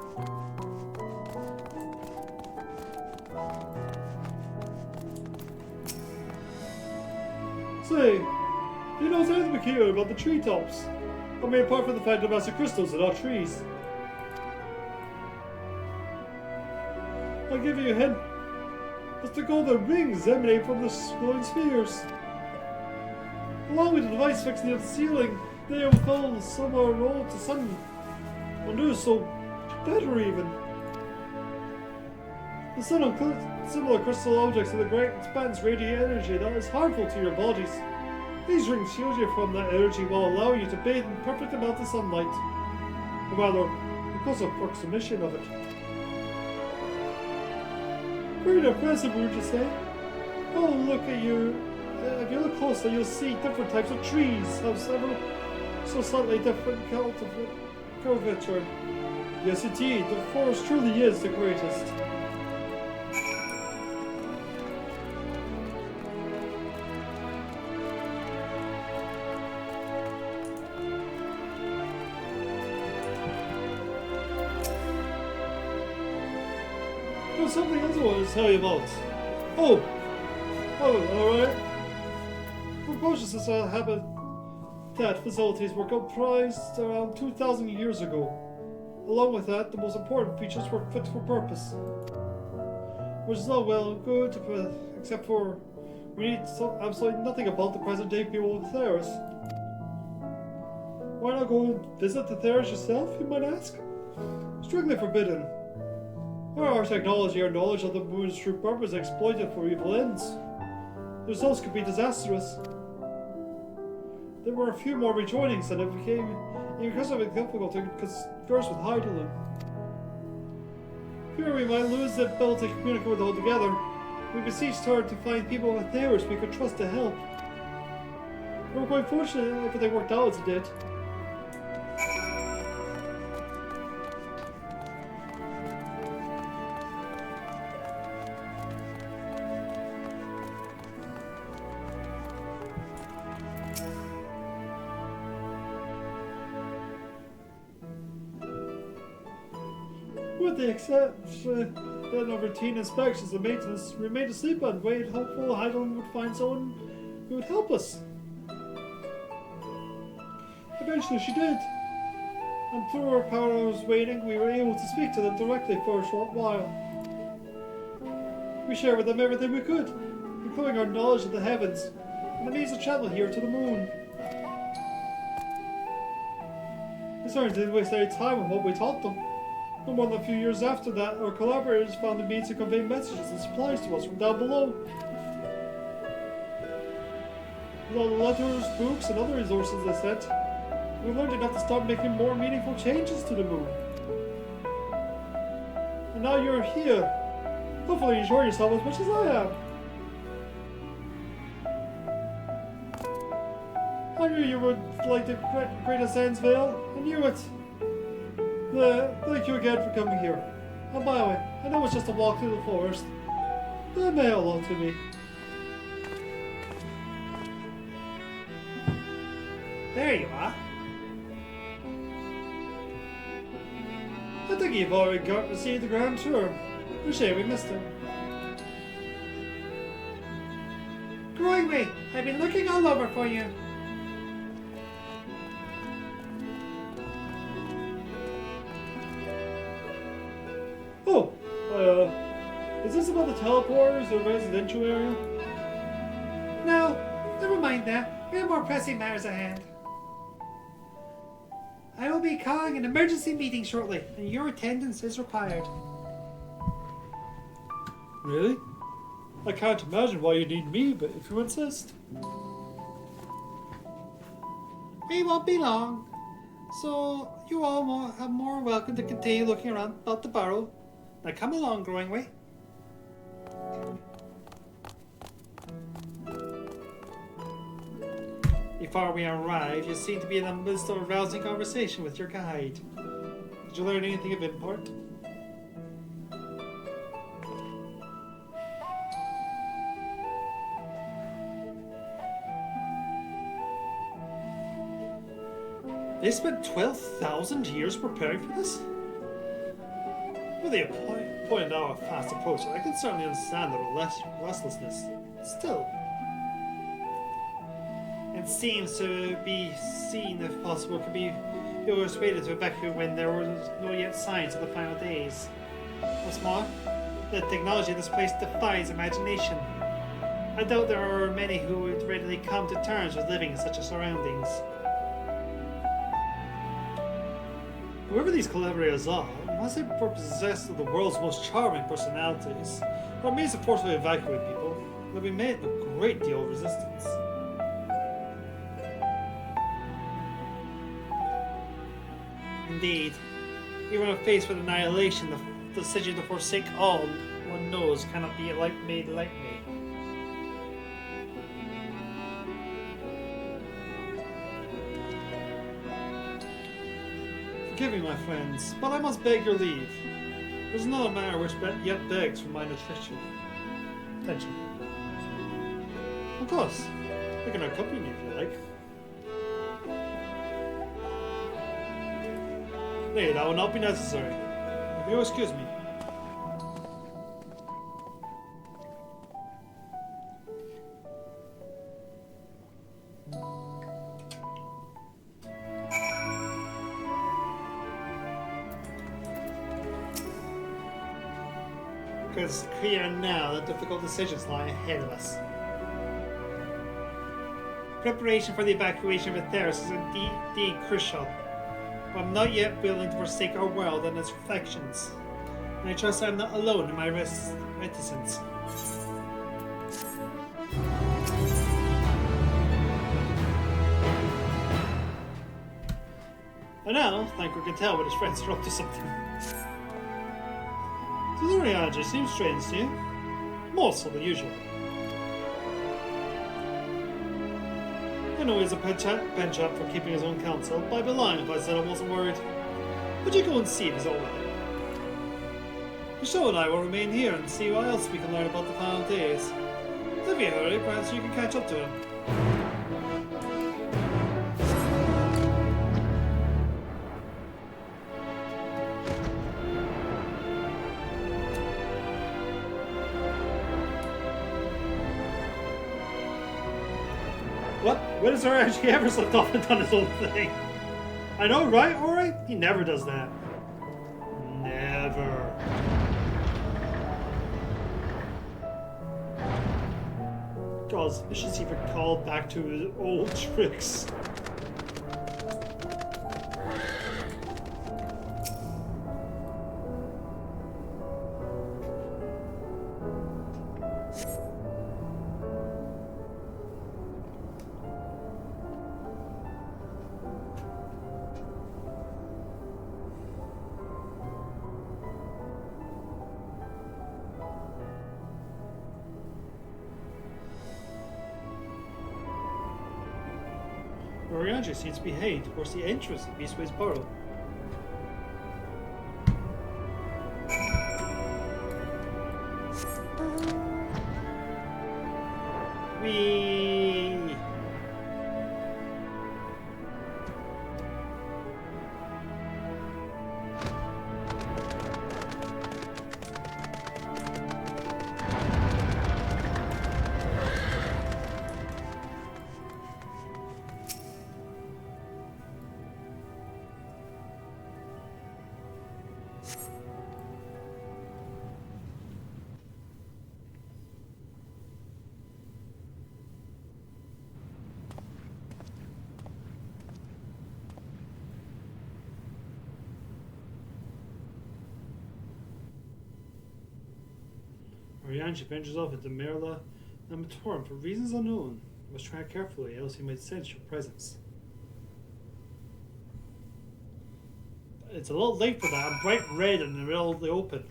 Say, do you know anything peculiar about the treetops? I mean, apart from the fact that massive crystals are not trees. I'll give you a hint. It's the golden rings emanate from the glowing spheres. Along with the device fixed near the ceiling, they will somehow roll to sun. And do so better even. The sun and similar crystal objects in the great expanse radiate energy that is harmful to your bodies. These rings shield you from that energy while allowing you to bathe in perfect amount of sunlight. Or rather, because of Quirk's emission of it. Very impressive, would you say? Oh, look at you. If you look closer, you'll see different types of trees have several so slightly different curvature. Yes, indeed, the forest truly is the greatest. There's something else I want to tell you about. Oh, alright. Precocious habitat facilities were comprised around 2,000 years ago. Along with that, the most important features were fit for purpose. Which is all well and good, except for we need absolutely nothing about the present day people of Theros. Why not go and visit the Theros yourself, you might ask? Strictly forbidden. Our technology or knowledge of the moon's true purpose is exploited for evil ends. The results could be disastrous. There were a few more rejoinings and it became increasingly difficult to converse with Heidelin. Fear we might lose the ability to communicate with altogether. We beseeched her to find people with theirs we could trust to help. We were quite fortunate if everything worked out as it did. With the exception of routine inspections and maintenance, we remained asleep and waited hopeful Heidelin would find someone who would help us. Eventually she did. And through our power hours waiting, we were able to speak to them directly for a short while. We shared with them everything we could, including our knowledge of the heavens, and the means of travel here to the moon. We certainly didn't waste any time on what we taught them. No more than a few years after that, our collaborators found the means to convey messages and supplies to us from down below. With all the letters, books, and other resources they sent, we learned enough to start making more meaningful changes to the moon. And now you're here, hopefully enjoying yourself as much as I am. I knew you would like the great Sandsvale. I knew it. Thank you again for coming here. And by the way, I know it's just a walk through the forest, but it meant a lot to me. There you are. I think you've already got to see the grand tour. A shame we missed it. Growing way, I've been looking all over for you. Is this about the teleporters or residential area? No, never mind that. We have more pressing matters at hand. I will be calling an emergency meeting shortly, and your attendance is required. Really? I can't imagine why you need me, but if you insist. We won't be long. So, You all are more welcome to continue looking around about the barrow. Now come along, Growingway. Before we arrived, you seemed to be in the midst of a rousing conversation with your guide. Did you learn anything of import? They spent 12,000 years preparing for this? Well, they pointed out a fast approach, and I can certainly understand their restlessness. Still, it seems to be seen, if possible, could be persuaded to evacuate when there were no yet signs of the final days. What's more, the technology of this place defies imagination. I doubt there are many who would readily come to terms with living in such a surroundings. Whoever these collaborators are, unless they were possessed of the world's most charming personalities, or means to forcibly evacuate people, they'll be met with a great deal of resistance. Indeed, even when faced with annihilation, the decision to forsake all one knows cannot be made lightly. Forgive me, my friends, but I must beg your leave. There's another matter which yet begs for my attention. Of course, I can accompany you if you like. Nay, that will not be necessary. If you'll excuse me. Because it's clear now that difficult decisions lie ahead of us. Preparation for the evacuation of Atheros is indeed crucial, but I'm not yet willing to forsake our world and its reflections, and I trust I'm not alone in my reticence. And now, Thanker can tell when his friends are up to something. So the reality seems strange to you. More so than usual. I know he's a bench up for keeping his own counsel, but I'd be lying if I said I wasn't worried. Would you go and see if he's alright? Michelle and I will remain here and see what else we can learn about the final days. If you hurry, perhaps you can catch up to him. What? When has actually ever slipped off and done his own thing? I know, right? Alright? He never does that. Never. God, Mission's even called back to his old tricks. Orianji seems to be heading towards the entrance of Beastway's Burrow. Whee! Orianji ventures off into Merla and Matoran for reasons unknown. You must tread carefully, else he might sense your presence. It's a little late for that. I'm bright red in the middle of the open.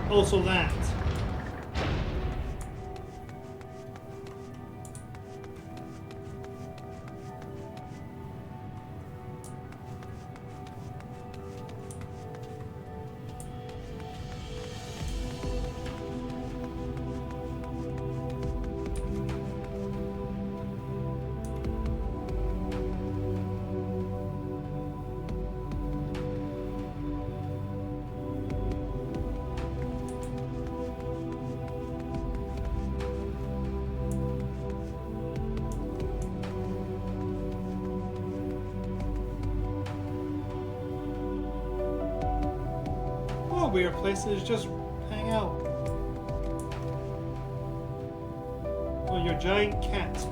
Also that. Weird places just hang out. Oh, your giant cat.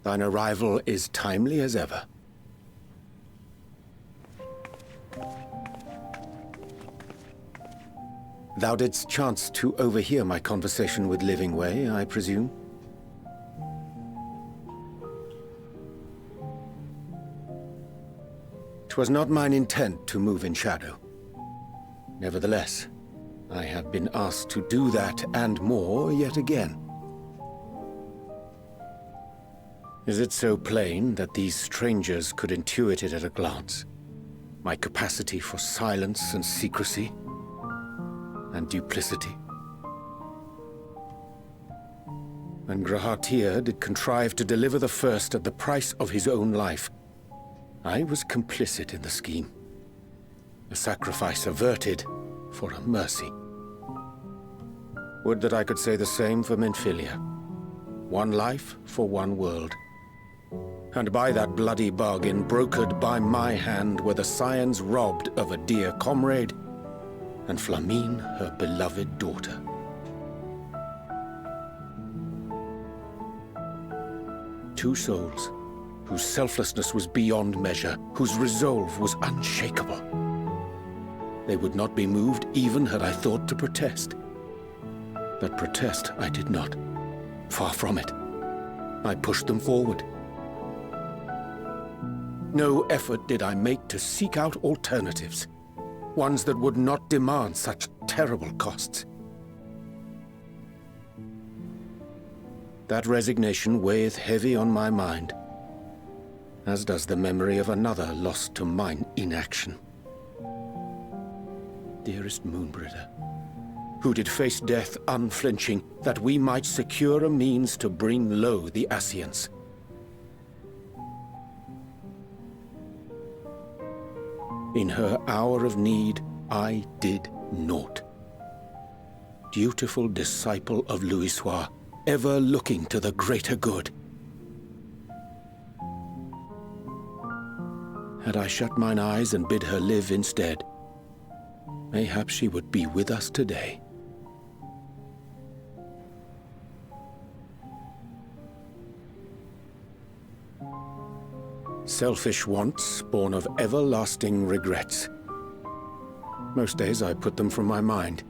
Thine arrival is timely as ever. Thou didst chance to overhear my conversation with Living Way, I presume? 'Twas not mine intent to move in shadow. Nevertheless, I have been asked to do that and more yet again. Is it so plain that these strangers could intuit it at a glance? My capacity for silence and secrecy and duplicity? When Grahatir did contrive to deliver the first at the price of his own life, I was complicit in the scheme. A sacrifice averted for a mercy. Would that I could say the same for Menphilia. One life for one world. And by that bloody bargain, brokered by my hand, were the scions robbed of a dear comrade, and Flamine her beloved daughter. Two souls, whose selflessness was beyond measure, whose resolve was unshakable. They would not be moved even had I thought to protest. But protest I did not. Far from it. I pushed them forward. No effort did I make to seek out alternatives, ones that would not demand such terrible costs. That resignation weigheth heavy on my mind, as does the memory of another lost to mine inaction. Dearest Moonbritter, who did face death unflinching, that we might secure a means to bring low the Ascians. In her hour of need, I did naught. Dutiful disciple of Louisoix, ever looking to the greater good. Had I shut mine eyes and bid her live instead, mayhap she would be with us today. Selfish wants born of everlasting regrets. Most days I put them from my mind,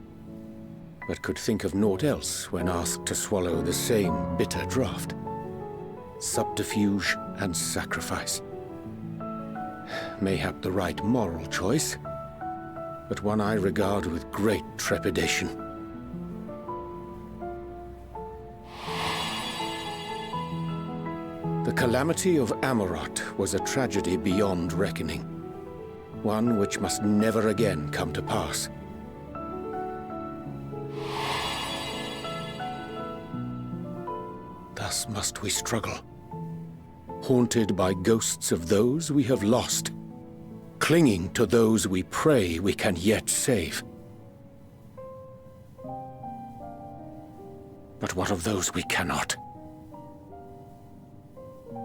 but could think of naught else when asked to swallow the same bitter draught. Subterfuge and sacrifice. Mayhap the right moral choice, but one I regard with great trepidation. The calamity of Amarot was a tragedy beyond reckoning, one which must never again come to pass. Thus must we struggle, haunted by ghosts of those we have lost, clinging to those we pray we can yet save. But what of those we cannot?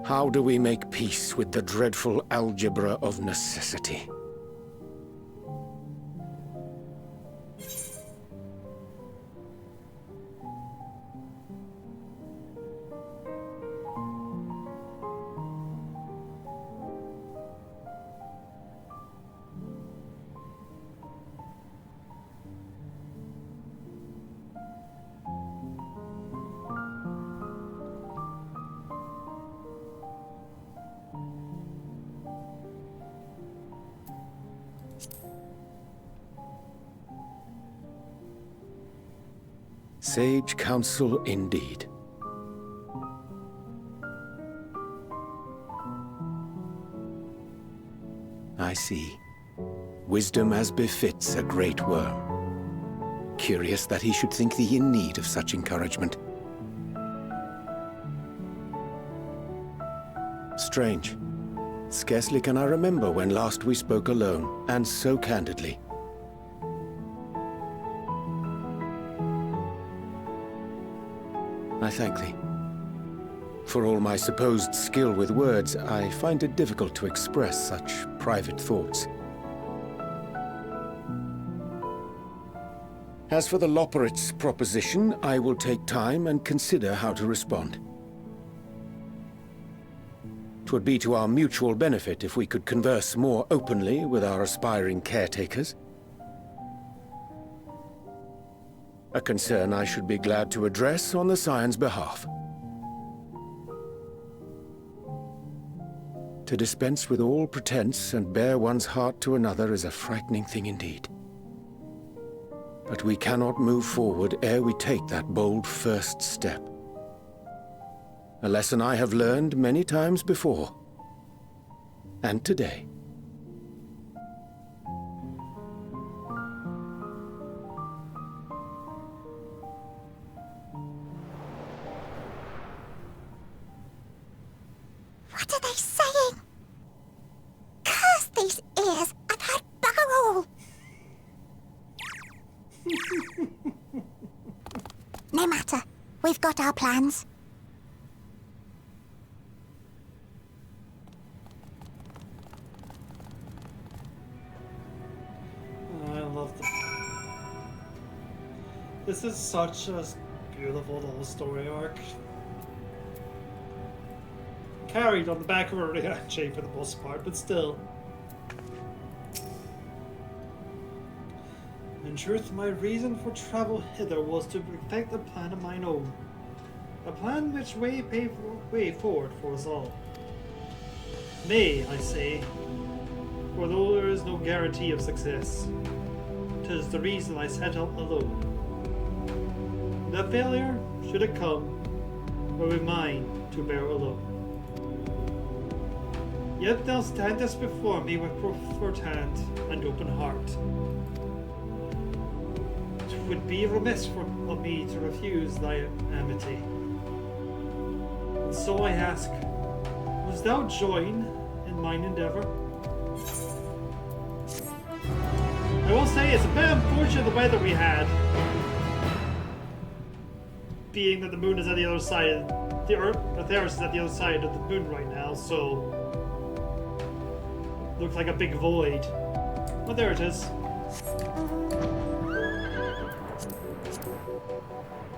How do we make peace with the dreadful algebra of necessity? Sage counsel indeed. I see. Wisdom as befits a great worm. Curious that he should think thee in need of such encouragement. Strange. Scarcely can I remember when last we spoke alone, and so candidly. I thank thee. For all my supposed skill with words, I find it difficult to express such private thoughts. As for the Loporrit's proposition, I will take time and consider how to respond. 'Twould be to our mutual benefit if we could converse more openly with our aspiring caretakers. A concern I should be glad to address on the Scion's behalf. To dispense with all pretense and bare one's heart to another is a frightening thing indeed. But we cannot move forward ere we take that bold first step. A lesson I have learned many times before. And today. What are they saying? Curse these ears! I've heard bugger all! No matter. We've got our plans. I love the... This is such a beautiful little story arc. Carried on the back of a Riache for the most part, but still. In truth, my reason for travel hither was to perfect a plan of mine own. A plan which may pave way forward for us all. May, I say, for though there is no guarantee of success, 'tis the reason I set out alone. The failure, should it come, will be mine to bear alone. Yet thou standest before me with proffered hand and open heart. 'Twould be remiss of me to refuse thy amity. And so I ask, wouldst thou join in mine endeavor? I will say it's a bit unfortunate the weather we had, being that the moon is at the other side, the Earth is at the other side of the moon right now, so looks like a big void. Oh, there it is.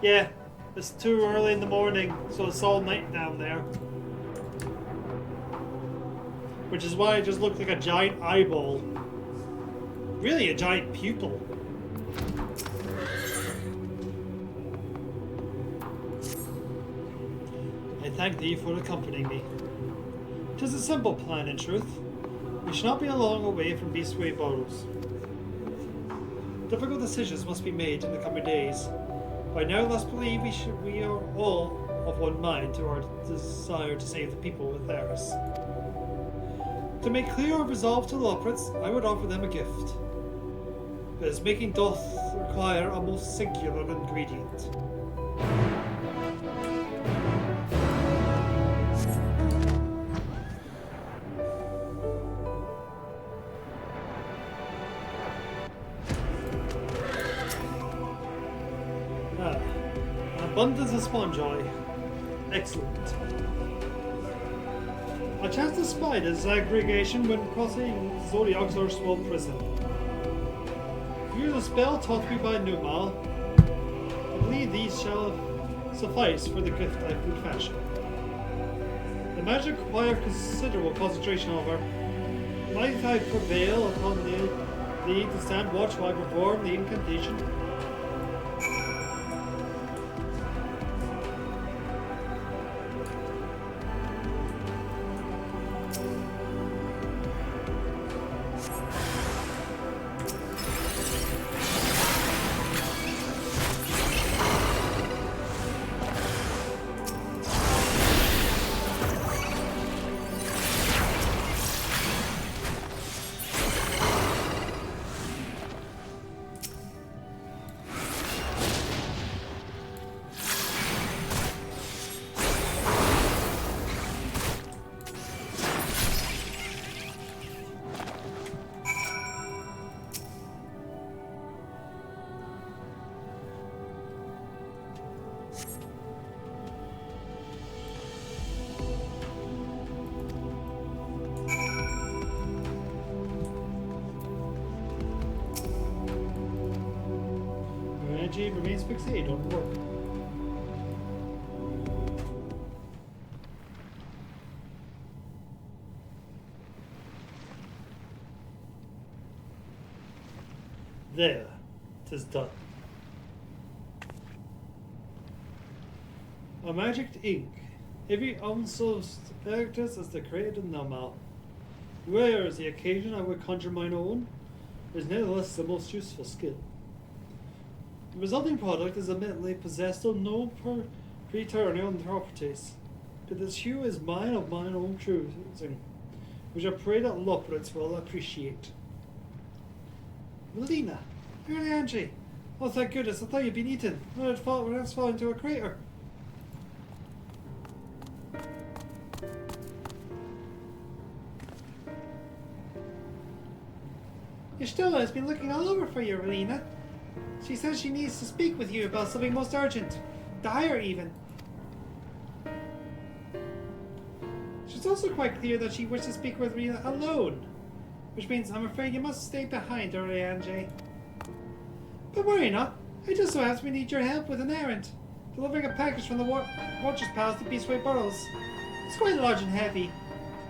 Yeah, it's too early in the morning, so it's all night down there. Which is why it just looked like a giant eyeball. Really, a giant pupil. I thank thee for accompanying me. 'Tis a simple plan, in truth. We shall not be long away from Beastway Burrows. Difficult decisions must be made in the coming days. By now, let's believe we are all of one mind to our desire to save the people with theirs. To make clear our resolve to Loprits, I would offer them a gift. As making doth require a most singular ingredient. Abundance of spongi. Excellent. I chanced to spy this aggregation when crossing Zodiac's erstwhile prison. Through the spell taught me by Numal, I believe these shall suffice for the gift I would fashion. The magic required considerable concentration, however. Might I prevail upon thee to stand watch while I perform the incantation? Energy remains fixated on work. There, 'tis done. A magic ink. Every ounce of characters is the created in Namal. Rare is the occasion I would conjure mine own, is nevertheless the most useful skill. The resulting product is admittedly possessed of no preternial properties, but this hue is mine of mine own choosing, which I pray that Loprits will appreciate. Melina, early Angie. Oh, thank goodness, I thought you'd been eaten. I had fallen into a crater. Your Stella has been looking all over for you, Relina. She says she needs to speak with you about something most urgent. Dire, even. She's also quite clear that she wishes to speak with Relina alone. Which means I'm afraid you must stay behind, early Angie. But worry not. I just so happen we need your help with an errand. Delivering a package from the Watcher's Palace to Beastway Burrows. It's quite large and heavy.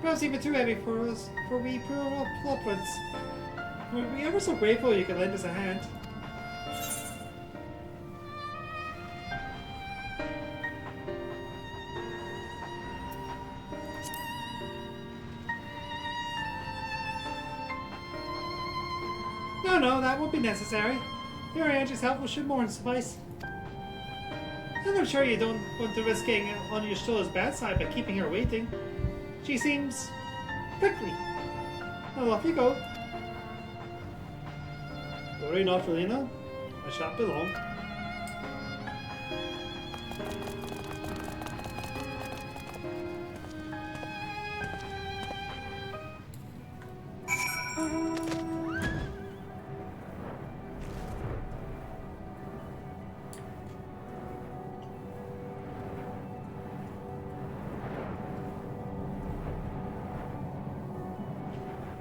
Perhaps even too heavy for us, for we poor Loprits. We'd be ever so grateful you could lend us a hand. No, that won't be necessary. Your Angie's help should more than suffice. And I'm sure you don't want to risk getting on your Stella's bad side by keeping her waiting. She seems prickly. Well, off you go. Worry not, Relina. I shan't be long.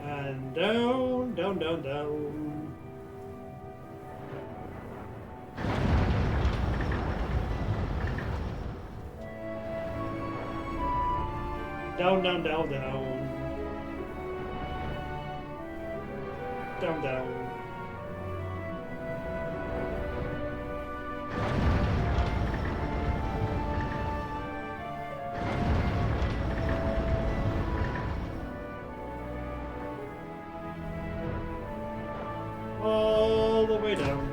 And down, down, down, down. Down, down, down, down. Down, down. All the way down.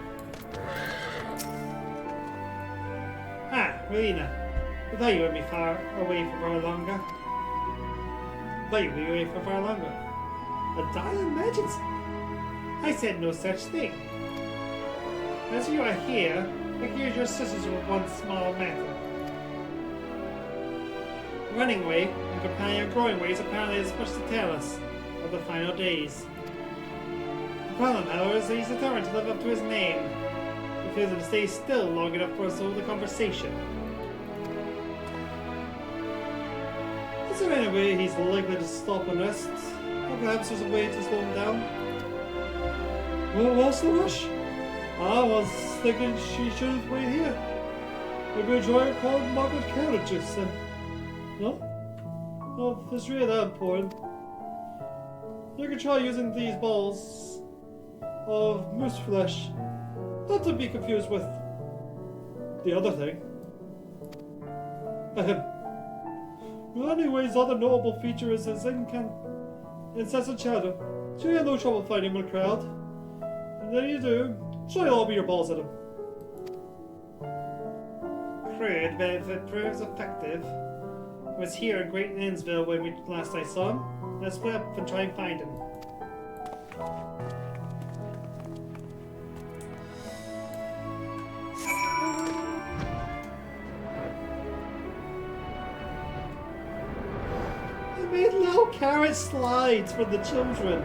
Ah, Marina. I thought you would be far away for far longer. I thought you'd be away for far longer. A dire emergency? I said no such thing. As you are here, I hear your sisters with one small matter. Running away and companion growing ways apparently has much to tell us of the final days. The problem, however, is that he's determined to live up to his name. He feels to stay still long enough for us to hold a conversation. Is there any way he's likely to stop and rest? Or perhaps there's a way to slow him down? Well, what's the rush? I was thinking she shouldn't wait here. Maybe a driver called Margaret carriages and... No? No, if it's really that important. You can try using these balls of moose flesh. Not to be confused with the other thing. Well, anyways, other notable feature is his incessant chatter. So you have no trouble finding him in a crowd. And then you do, try to lobby your balls at him. Crude, but if it proves effective. I was here in Great Innsville when last I saw him. Let's split up and try and find him. I made little carrot slides for the children.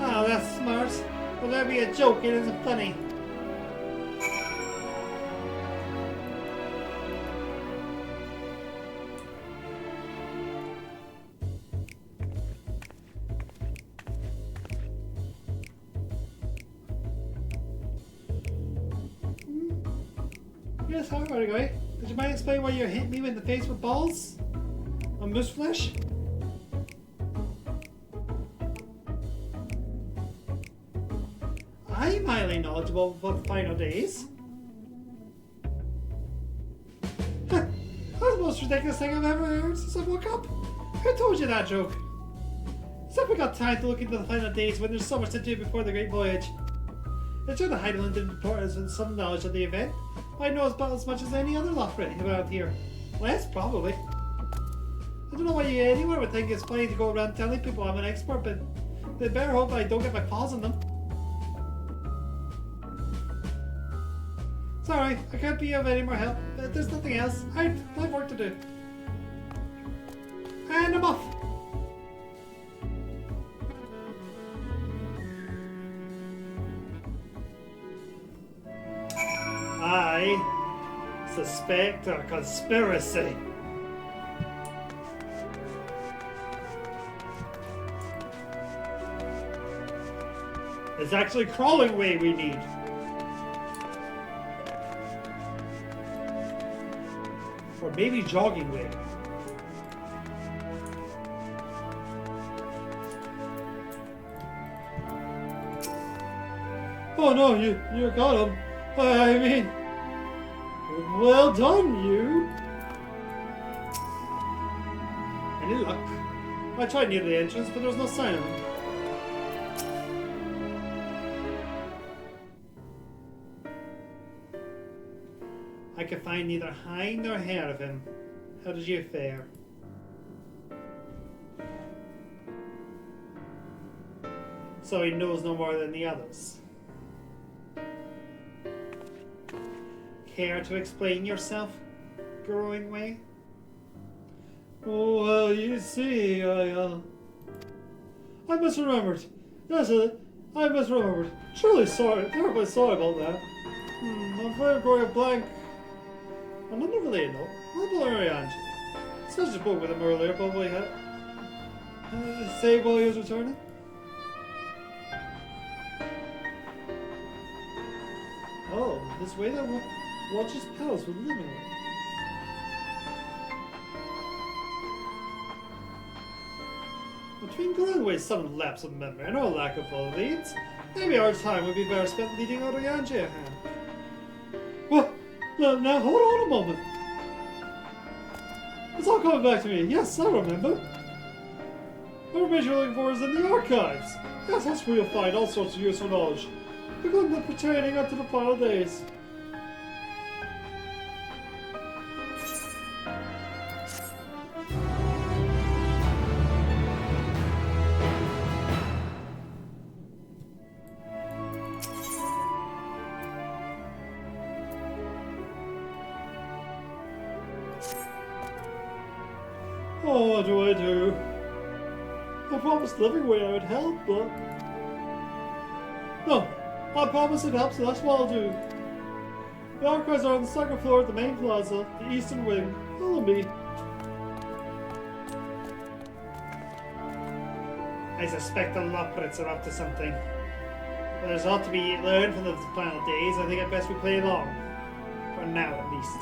Oh, that's smart. Well, that'd be a joke, it isn't funny. Yes, alright, guy. Did you mind explaining why you hit me in the face with balls? On moose flesh? I'm highly knowledgeable about the final days. That's the most ridiculous thing I've ever heard since I woke up. Who told you that joke? Except we got time to look into the final days when there's so much to do before the great voyage. It's sure the Heideland didn't report us with some knowledge of the event. I know about as much as any other lot around here. Less, probably. I don't know why anyone would think it's funny to go around telling people I'm an expert, but they better hope I don't get my paws on them. Sorry, I can't be of any more help. There's nothing else. I've work to do. And I'm off. I suspect a conspiracy. It's actually crawling way we need. Or maybe jogging way. Oh no, you got him. I mean, well done, you. Any luck? I tried near the entrance, but there was no sign of him. I could find neither hide nor hair of him. How did you fare? So he knows no more than the others. Care to explain yourself, growing way? Oh, well, you see, I must remember it. I misremembered. Truly sorry. Terribly sorry about that. I'm afraid I'm going a blank. I'm not really know. I'm blurry on. I just spoke with him earlier, but we had. Say while he was returning? Oh, this way that watches palace with living room. Between Grandway's sudden lapse of memory and our lack of all leads, maybe our time would be better spent leading Orianji a hand. Well, now hold on a moment. It's all coming back to me. Yes, I remember. Information you're looking for is in the archives. Yes, that's where you'll find all sorts of useful knowledge, including the pertaining up to the final days. Oh, what do I do? I promised Livingway I would help, but... No, I promise it helps, so that's what I'll do. The archives are on the second floor of the main plaza, the eastern wing. Follow me. I suspect the Loprits are up to something. But there's a lot to be learned from the final days. I think I best we play along. For now, at least.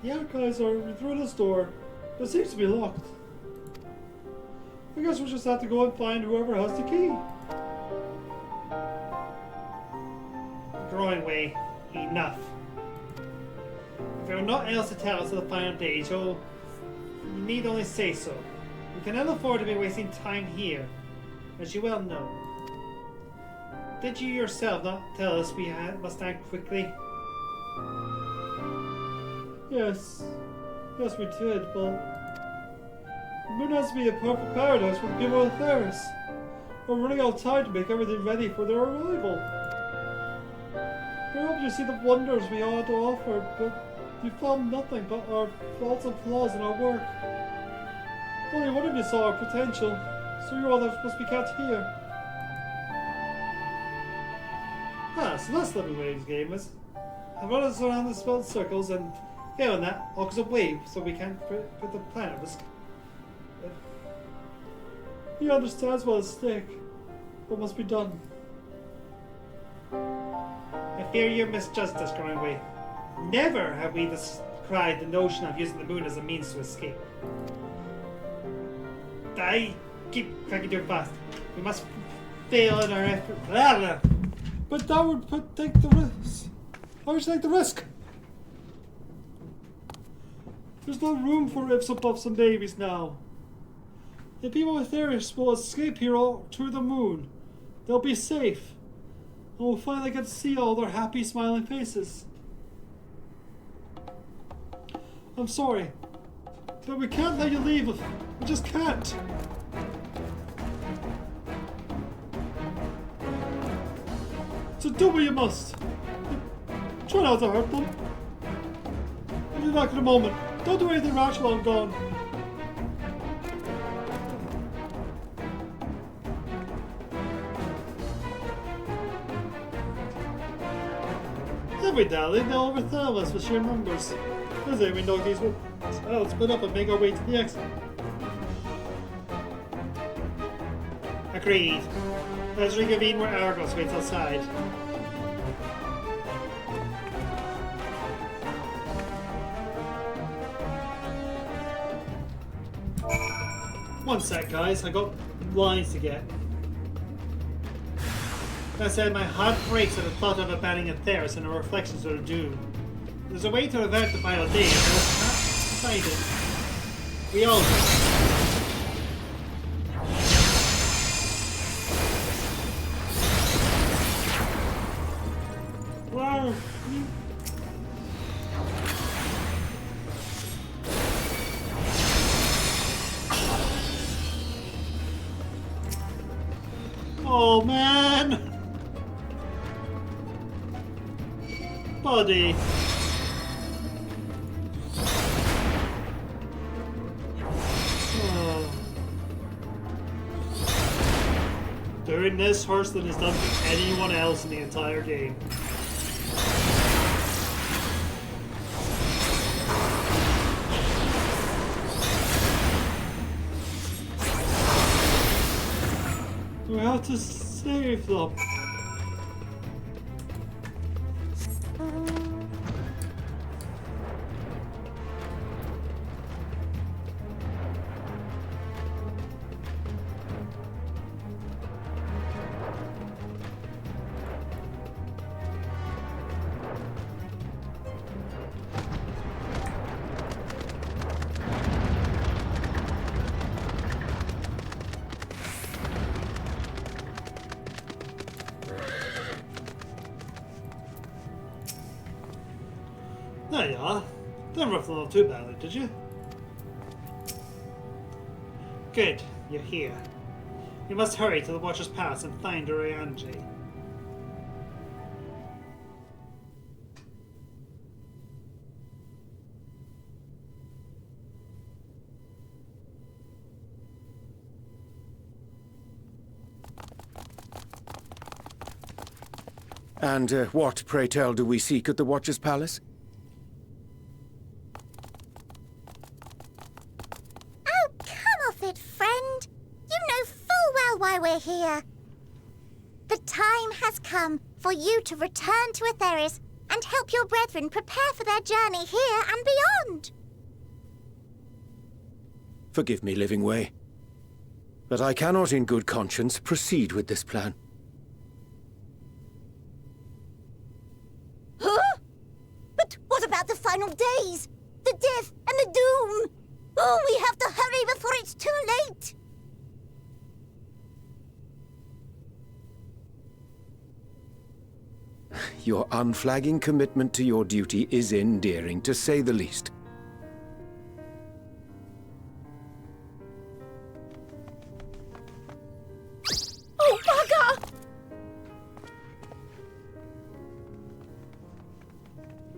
The archives are through this door, but it seems to be locked. I guess we'll just have to go and find whoever has the key. Growing enough. If there are not else to tell us of the final days, you need only say so. We cannot afford to be wasting time here, as you well know. Did you yourself not tell us we must act quickly? Yes, we did, but the moon has to be a perfect paradise for the people of Theris. We're running out of time to make everything ready for their arrival. We hope you see the wonders we had to offer, but you found nothing but our faults and flaws in our work. Only one of you saw our potential, so you others must be kept here. Ah, so that's Livingway's game is. I've run us around the spelled circles and failing that, all because of wave, so we can't put the planet at risk. He understands what's at stake. What must be done? I fear you misjudged us, Grindway. Never have we decried the notion of using the moon as a means to escape. I keep cracking too fast. We must fail in our effort. But that would take the risk. Why would you take the risk? There's no room for ifs and buffs and babies now. The people with Theris will escape here to the moon. They'll be safe. And we'll finally get to see all their happy, smiling faces. I'm sorry, but we can't let you leave. We just can't. So do what you must. Try not to hurt them. I'll be back in a moment. Don't do anything rash while I'm gone. If we dally, they'll overthrow us with sheer numbers. As we know these will split up and make our way to the exit. Agreed. Let's reconvene where Argos waits outside. One sec, guys. I got lines to get. That said, my heart breaks at the thought of abandoning Atheris and the reflections of her doom. There's a way to avert the final day, but let's not find it. We all do. Wow. Oh man! Buddy! Oh. Doing this worse than is done to anyone else in the entire game. We have to save them. There you are. Didn't ruffle them too badly, did you? Good, you're here. You must hurry to the Watcher's Palace and find Urianji. And what, pray tell, do we seek at the Watcher's Palace? Oh, come off it, friend. You know full well why we're here. The time has come for you to return to Atheris and help your brethren prepare for their journey here and beyond. Forgive me, Living Way, but I cannot in good conscience proceed with this plan. Huh? But what about the final days? The death and the doom? Oh, we have to hurry before it's too late. Your unflagging commitment to your duty is endearing, to say the least. Oh, bugger!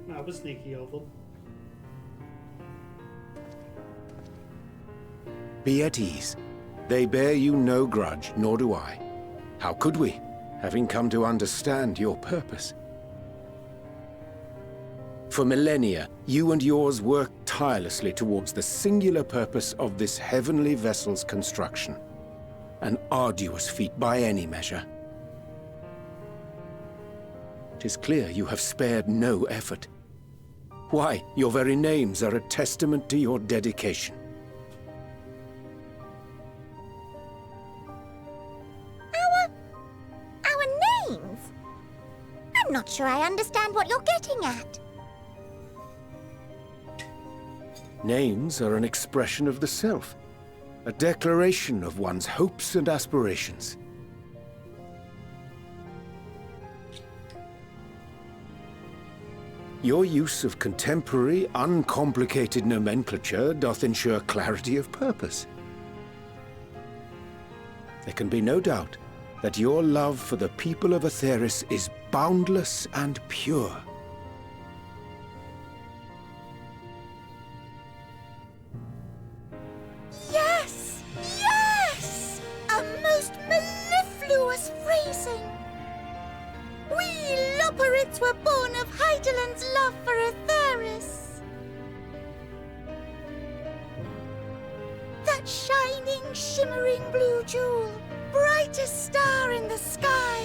That was sneaky of them. Be at ease. They bear you no grudge, nor do I. How could we, having come to understand your purpose? For millennia, you and yours worked tirelessly towards the singular purpose of this heavenly vessel's construction. An arduous feat by any measure. 'Tis clear you have spared no effort. Why, your very names are a testament to your dedication. Our names? I'm not sure I understand what you're getting at. Names are an expression of the self, a declaration of one's hopes and aspirations. Your use of contemporary, uncomplicated nomenclature doth ensure clarity of purpose. There can be no doubt that your love for the people of Atheris is boundless and pure. Yes! Yes! A most mellifluous phrasing! We Loperids were born of Hydaland's love for Atheris. That shining, shimmering blue jewel, brightest star in the sky,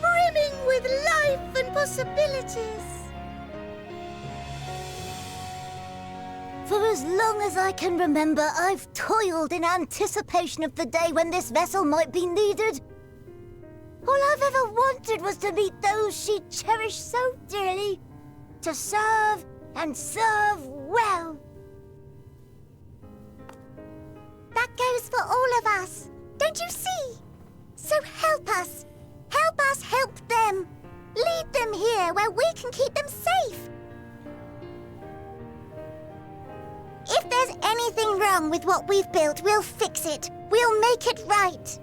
brimming with life and possibilities. For as long as I can remember, I've toiled in anticipation of the day when this vessel might be needed. All I've ever wanted was to meet those she cherished so dearly. To serve and serve well. That goes for all of us. Don't you see? So help us. Help us help them. Lead them here where we can keep them safe. If there's anything wrong with what we've built, we'll fix it. We'll make it right.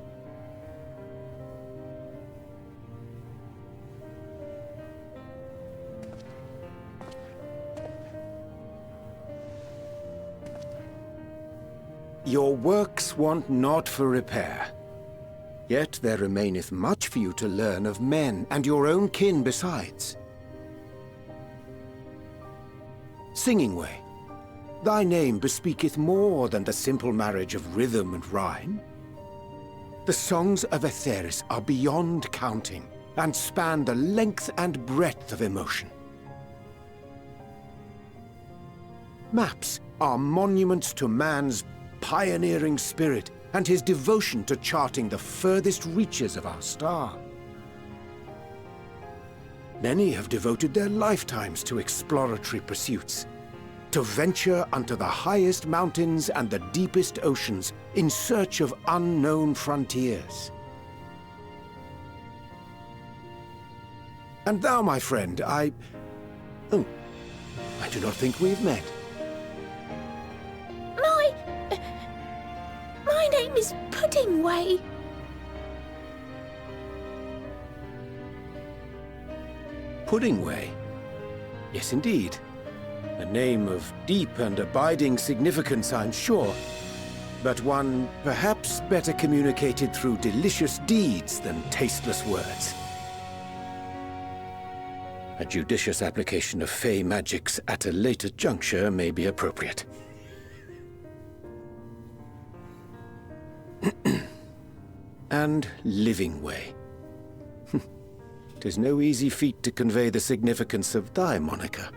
Your works want not for repair. Yet there remaineth much for you to learn of men and your own kin besides. Singing Way, thy name bespeaketh more than the simple marriage of rhythm and rhyme. The songs of Aetheris are beyond counting, and span the length and breadth of emotion. Maps are monuments to man's pioneering spirit and his devotion to charting the furthest reaches of our star. Many have devoted their lifetimes to exploratory pursuits, to venture unto the highest mountains and the deepest oceans in search of unknown frontiers. And thou, my friend, I do not think we've met. My name is Puddingway. Puddingway? Yes, indeed. A name of deep and abiding significance, I'm sure, but one perhaps better communicated through delicious deeds than tasteless words. A judicious application of fey magics at a later juncture may be appropriate. And Living Way. 'Tis no easy feat to convey the significance of thy moniker.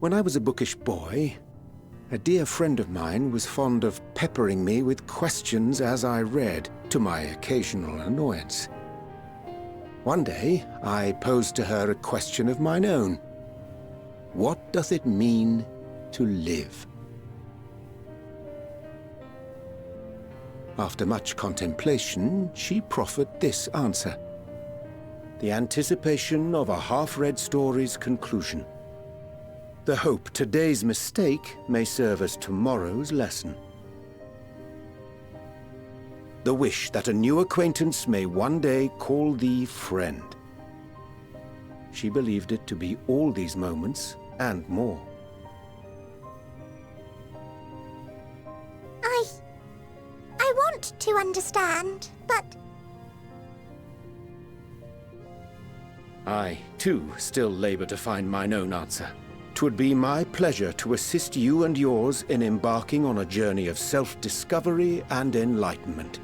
When I was a bookish boy, a dear friend of mine was fond of peppering me with questions as I read, to my occasional annoyance. One day, I posed to her a question of mine own. What doth it mean to live? After much contemplation, she proffered this answer. The anticipation of a half-read story's conclusion. The hope today's mistake may serve as tomorrow's lesson. The wish that a new acquaintance may one day call thee friend. She believed it to be all these moments and more. I want to understand, but... I, too, still labor to find mine own answer. 'Twould be my pleasure to assist you and yours in embarking on a journey of self-discovery and enlightenment.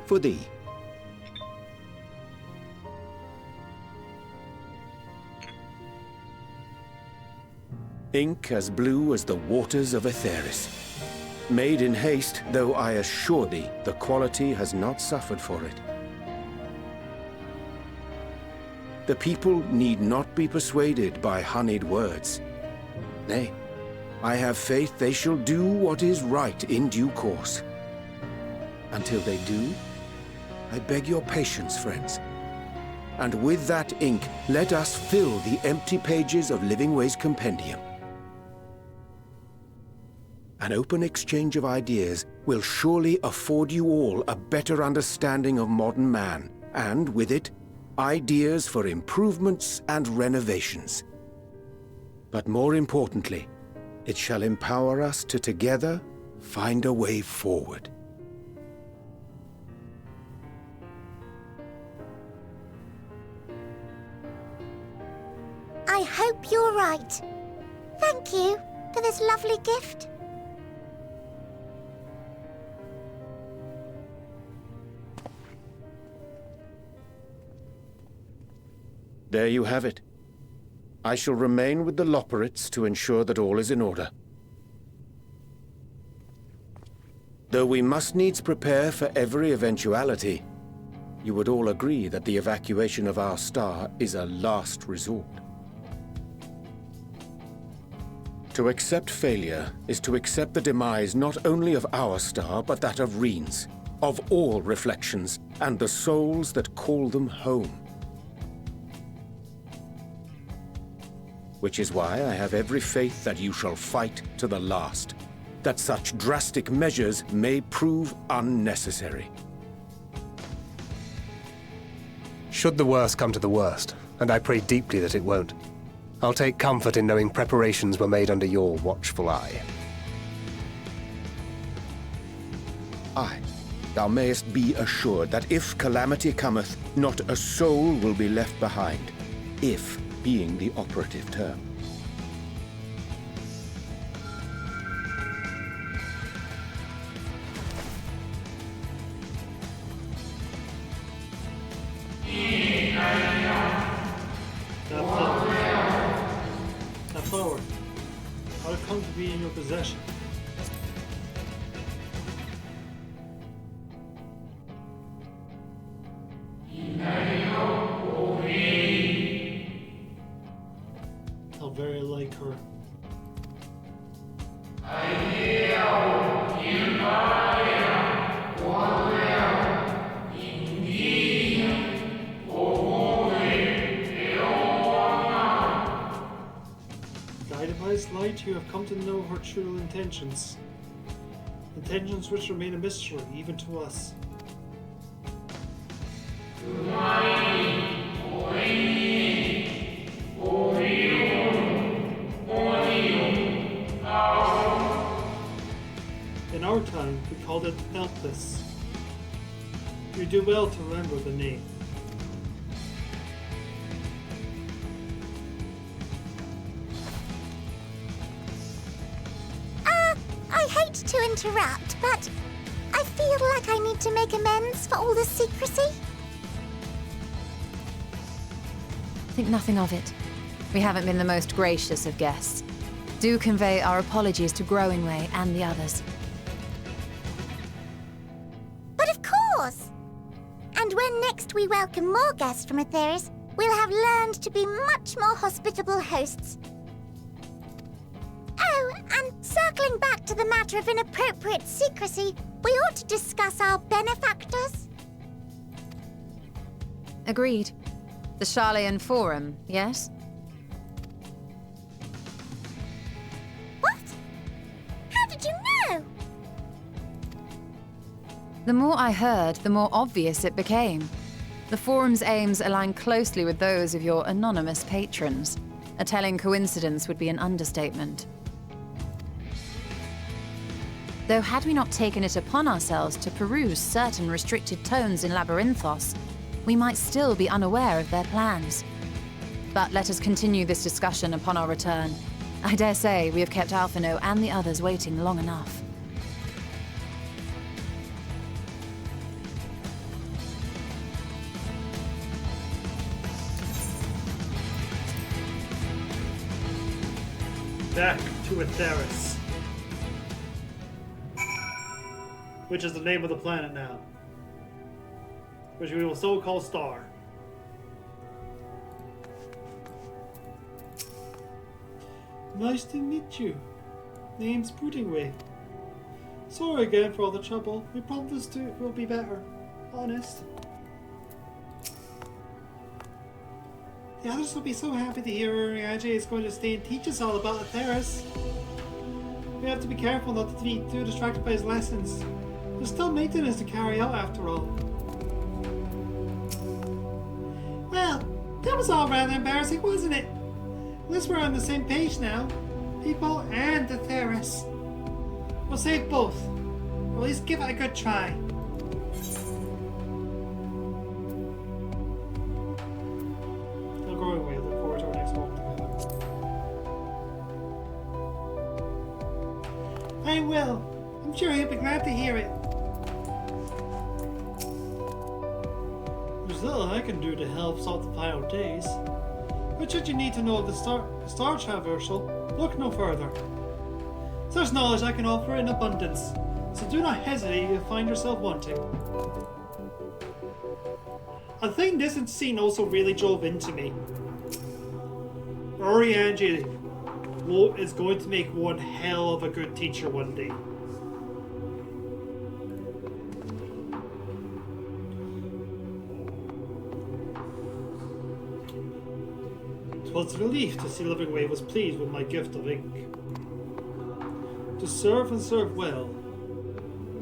For thee. Ink as blue as the waters of Aetheris. Made in haste, though I assure thee, the quality has not suffered for it. The people need not be persuaded by honeyed words. Nay, I have faith they shall do what is right in due course. Until they do, I beg your patience, friends. And with that ink, let us fill the empty pages of Living Way's compendium. An open exchange of ideas will surely afford you all a better understanding of modern man, and with it, ideas for improvements and renovations. But more importantly, it shall empower us to together find a way forward. I hope you're right. Thank you for this lovely gift. There you have it. I shall remain with the Loporrits to ensure that all is in order. Though we must needs prepare for every eventuality, you would all agree that the evacuation of our star is a last resort. To accept failure is to accept the demise not only of our star, but that of Reen's, of all reflections, and the souls that call them home. Which is why I have every faith that you shall fight to the last, that such drastic measures may prove unnecessary. Should the worst come to the worst, and I pray deeply that it won't, I'll take comfort in knowing preparations were made under your watchful eye. Aye, thou mayest be assured that if calamity cometh, not a soul will be left behind, if being the operative term. That flower, how it come to be in your possession? How very like her. Guided by his light, you have come to know her true intentions. Intentions which remain a mystery even to us. In our time, we called it Helpless. You do well to remember the name. I hate to interrupt, but I feel like I need to make amends for all the secrecy. Think nothing of it. We haven't been the most gracious of guests. Do convey our apologies to Growingway and the others. But of course! And when next we welcome more guests from Atheris, we'll have learned to be much more hospitable hosts. Oh, and circling back to the matter of inappropriate secrecy, we ought to discuss our benefactors. Agreed. The Charleyan Forum, yes? What? How did you know? The more I heard, the more obvious it became. The Forum's aims align closely with those of your anonymous patrons. A telling coincidence would be an understatement. Though had we not taken it upon ourselves to peruse certain restricted tones in Labyrinthos, we might still be unaware of their plans. But let us continue this discussion upon our return. I dare say we have kept Alphino and the others waiting long enough. Back to Atheris. Which is the name of the planet now. Which we will so call Star. Nice to meet you. Name's Puddingway. Sorry again for all the trouble. We promise we'll be better. Honest. The others will be so happy to hear Uriaje is going to stay and teach us all about Atheris. We have to be careful not to be too distracted by his lessons. There's still maintenance to carry out after all. Well, that was all rather embarrassing, wasn't it? At least we're on the same page now. People and Atheris. We'll save both. Or at least give it a good try. They'll go away. Look forward to our next walk together. I will. I'm sure he'll be glad to hear it. There's little I can do to help solve the final days. But should you need to know of the star traversal, look no further. Such knowledge I can offer in abundance. So do not hesitate if you find yourself wanting. I think this scene also really drove into me. Orianji is going to make one hell of a good teacher one day. It was a relief to see Living Wave was pleased with my gift of ink. To serve and serve well,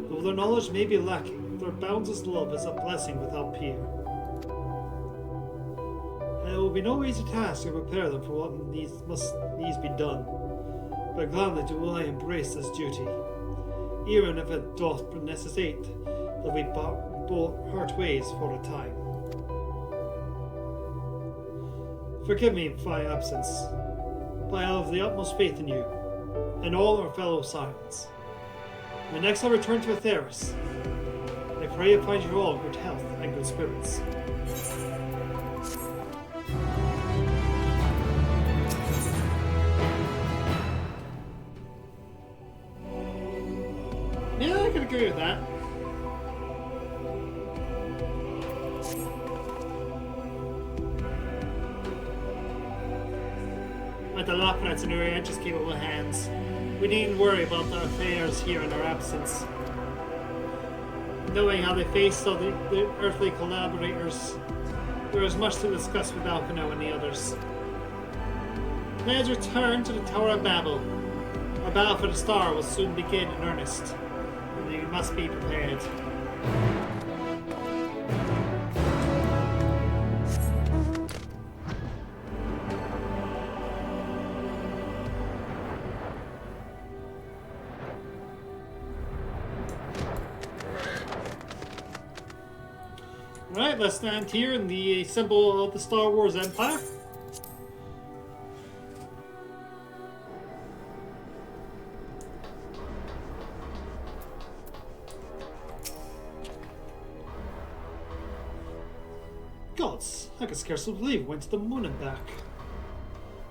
though their knowledge may be lacking, their boundless love is a blessing without peer. And it will be no easy task to prepare them for what must needs be done, but gladly do I embrace this duty, even if it doth necessitate that we both part ways for a time. Forgive me for my absence, but I have the utmost faith in you, and all our fellow Sirens. When next I return to Atheris, I pray I find you all good health and good spirits. Yeah, I can agree with that. Like the Lapinets and Urianja's capable hands, we needn't worry about their affairs here in our absence. Knowing how they faced all the earthly collaborators, there is much to discuss with Alcano and the others. Let us return to the Tower of Babel. Our battle for the star will soon begin in earnest, and you must be prepared. Alright, let's stand here in the symbol of the Star Wars Empire. Gods, I can scarcely believe we went to the moon and back.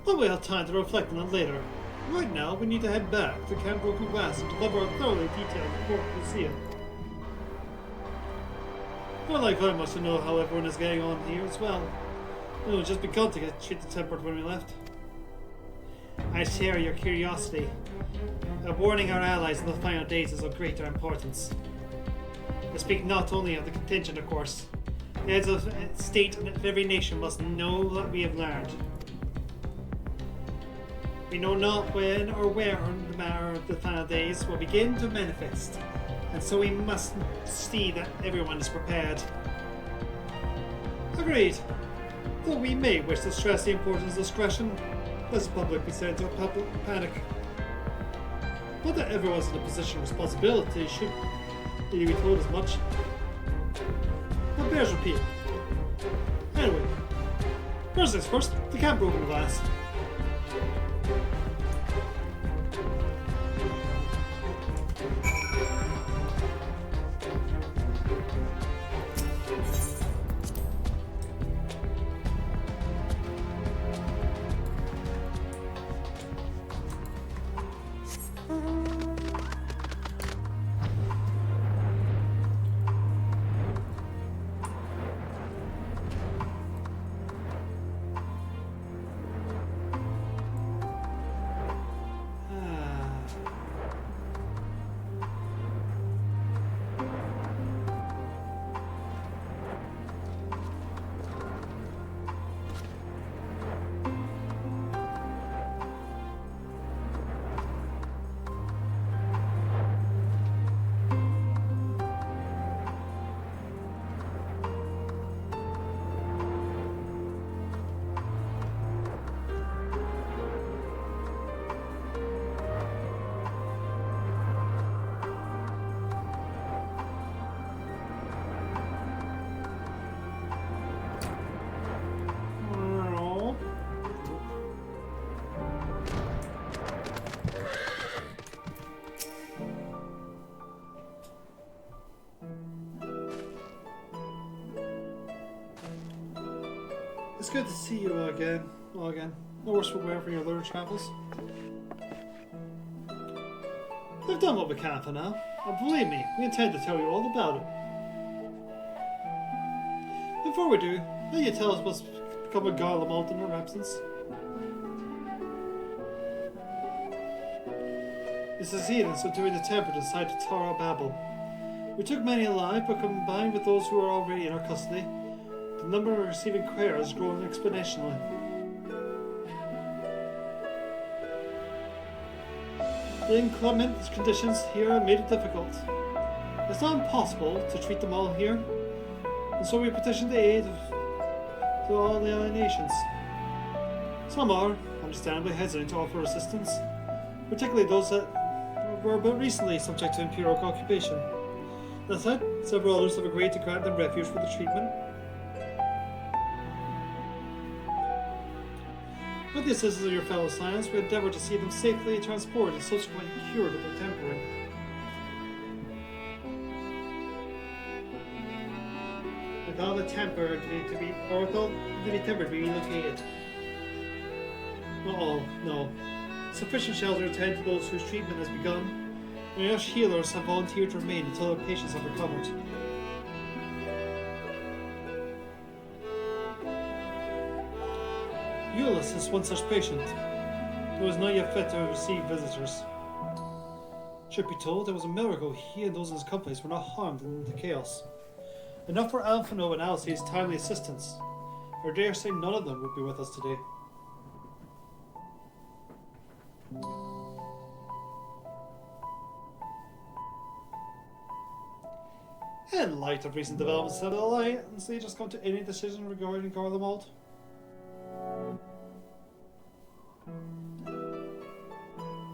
But we'll have time to reflect on it later. Right now, we need to head back to Camp Broken Glass and deliver a thoroughly detailed report to the museum. I'd like very much to know how everyone is getting on here as well. It would just begun to get shit-tempered when we left. I share your curiosity. Warning our allies in the final days is of greater importance. I speak not only of the contingent, of course. The heads of state and of every nation must know what we have learned. We know not when or where in the matter of the final days will begin to manifest, and so we must see that everyone is prepared. Agreed. Though we may wish to stress the importance of discretion, lest the public be sent into a public panic. Not that everyone's in a position of responsibility should be told as much. But bears repeat. Anyway, first things first, the Camp Broken Glass. It's good to see you again. Well, again, no worse for wear for your lunar travels. We've done what we can for now, and believe me, we intend to tell you all about it. Before we do, will you tell us what's become of Garlemald in her absence? We succeeded in subduing the temper inside the Tower of Babel. We took many alive, but combined with those who are already in our custody, the number of receiving care has grown exponentially. The inclement conditions here have made it difficult. It's not impossible to treat them all here, and so we petitioned the aid of all the allied nations. Some are, understandably, hesitant to offer assistance, particularly those that were but recently subject to imperial occupation. That said, several others have agreed to grant them refuge for the treatment. With the assistance of your fellow science, we endeavour to see them safely transported and subsequently cured of their tempering. With all the temper to be relocated. Not all, no. Sufficient shelter to attend to those whose treatment has begun. And our healers have volunteered to remain until their patients have recovered. Euless is one such patient, who is not yet fit to receive visitors. Should be told, it was a miracle he and those in his companies were not harmed in the chaos. Enough for Alphino and Alice's timely assistance, or dare say none of them would be with us today. In light of recent developments in the Alliance, they just come to any decision regarding Garlemald?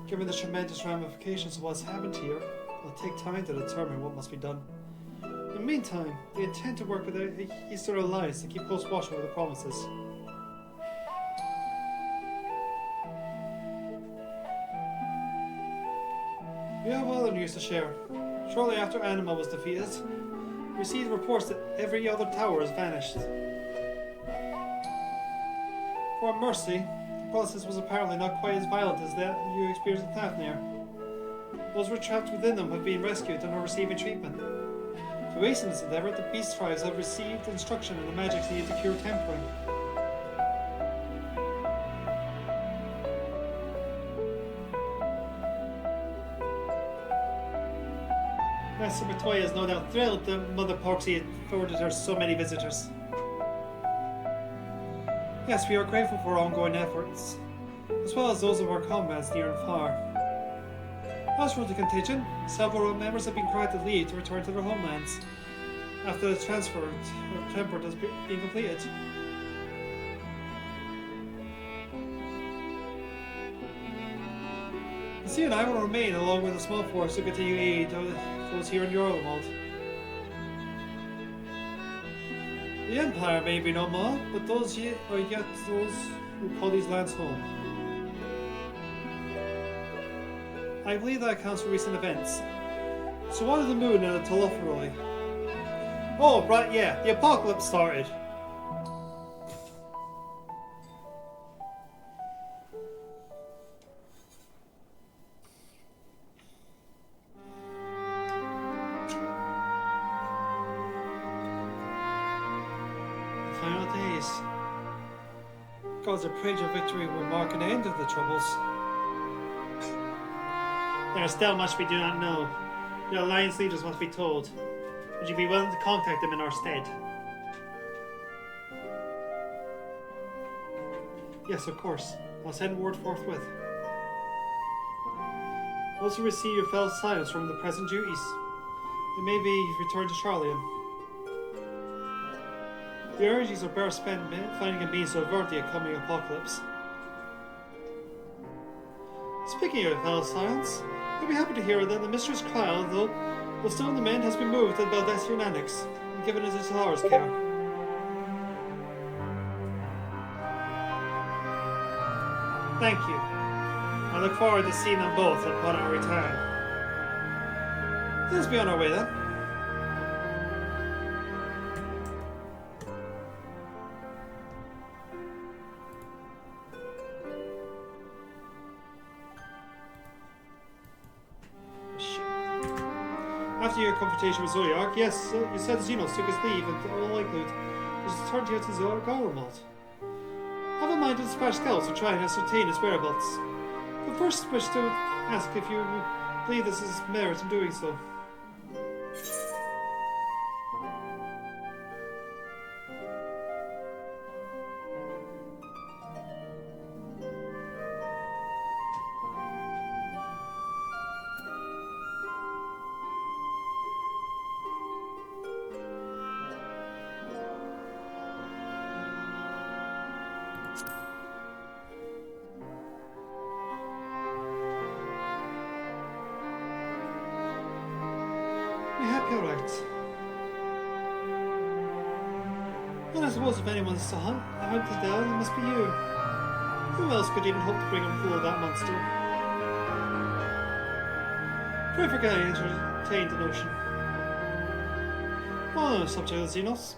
Given the tremendous ramifications of what's happened here, it'll take time to determine what must be done. In the meantime, they intend to work with the Eastern Alliance to keep close watch over the provinces. We have other news to share. Shortly after Anima was defeated, we received reports that every other tower has vanished. For our mercy, the process was apparently not quite as violent as that you experienced in Thavnir. Those who were trapped within them have been rescued and are receiving treatment. To hasten this endeavour, the beast tribes have received instruction in the magics needed to cure tempering. Master Matoya is no doubt thrilled that Mother Poxy afforded her so many visitors. Yes, we are grateful for her ongoing efforts, as well as those of our comrades near and far. As for the contingent, several members have been granted leave to return to their homelands after the transfer of temper has been completed. Lucia and I will remain along with a small force to continue aid to those here in Garlemald. The Empire may be no more, but those are yet those who call these lands home. I believe that accounts for recent events. So what of the moon and the Telophoroi? Oh, right, yeah, the apocalypse started. The final days. Gods are praying your victory will mark an end of the troubles. There is still much we do not know. The Alliance leaders must be told. Would you be willing to contact them in our stead? Yes, of course. I'll send word forthwith. Also receive your fellow silence from the present duties. It may be return to Charlian. The energies are better spent finding a means to avert the coming apocalypse. Speaking of fellow silence, I'd be happy to hear that the Mistress Kyle, though still in the mend, has been moved to the Baldessian Annex and given into Talar's care. Thank you. I look forward to seeing them both upon our return. Let's be on our way then. After your confrontation with Zoyark, yes, you said Xenos took his leave and all likelihood is turned here to Garlemald. Have in mind to dispatch scouts to try and ascertain his whereabouts. But first, wish to ask if you believe this is merit in doing so. You're right. And I suppose if anyone's to hunt it down, it must be you. Who else could even hope to bring him full of that monster? Pray for I entertained the notion. On the subject of Xenos,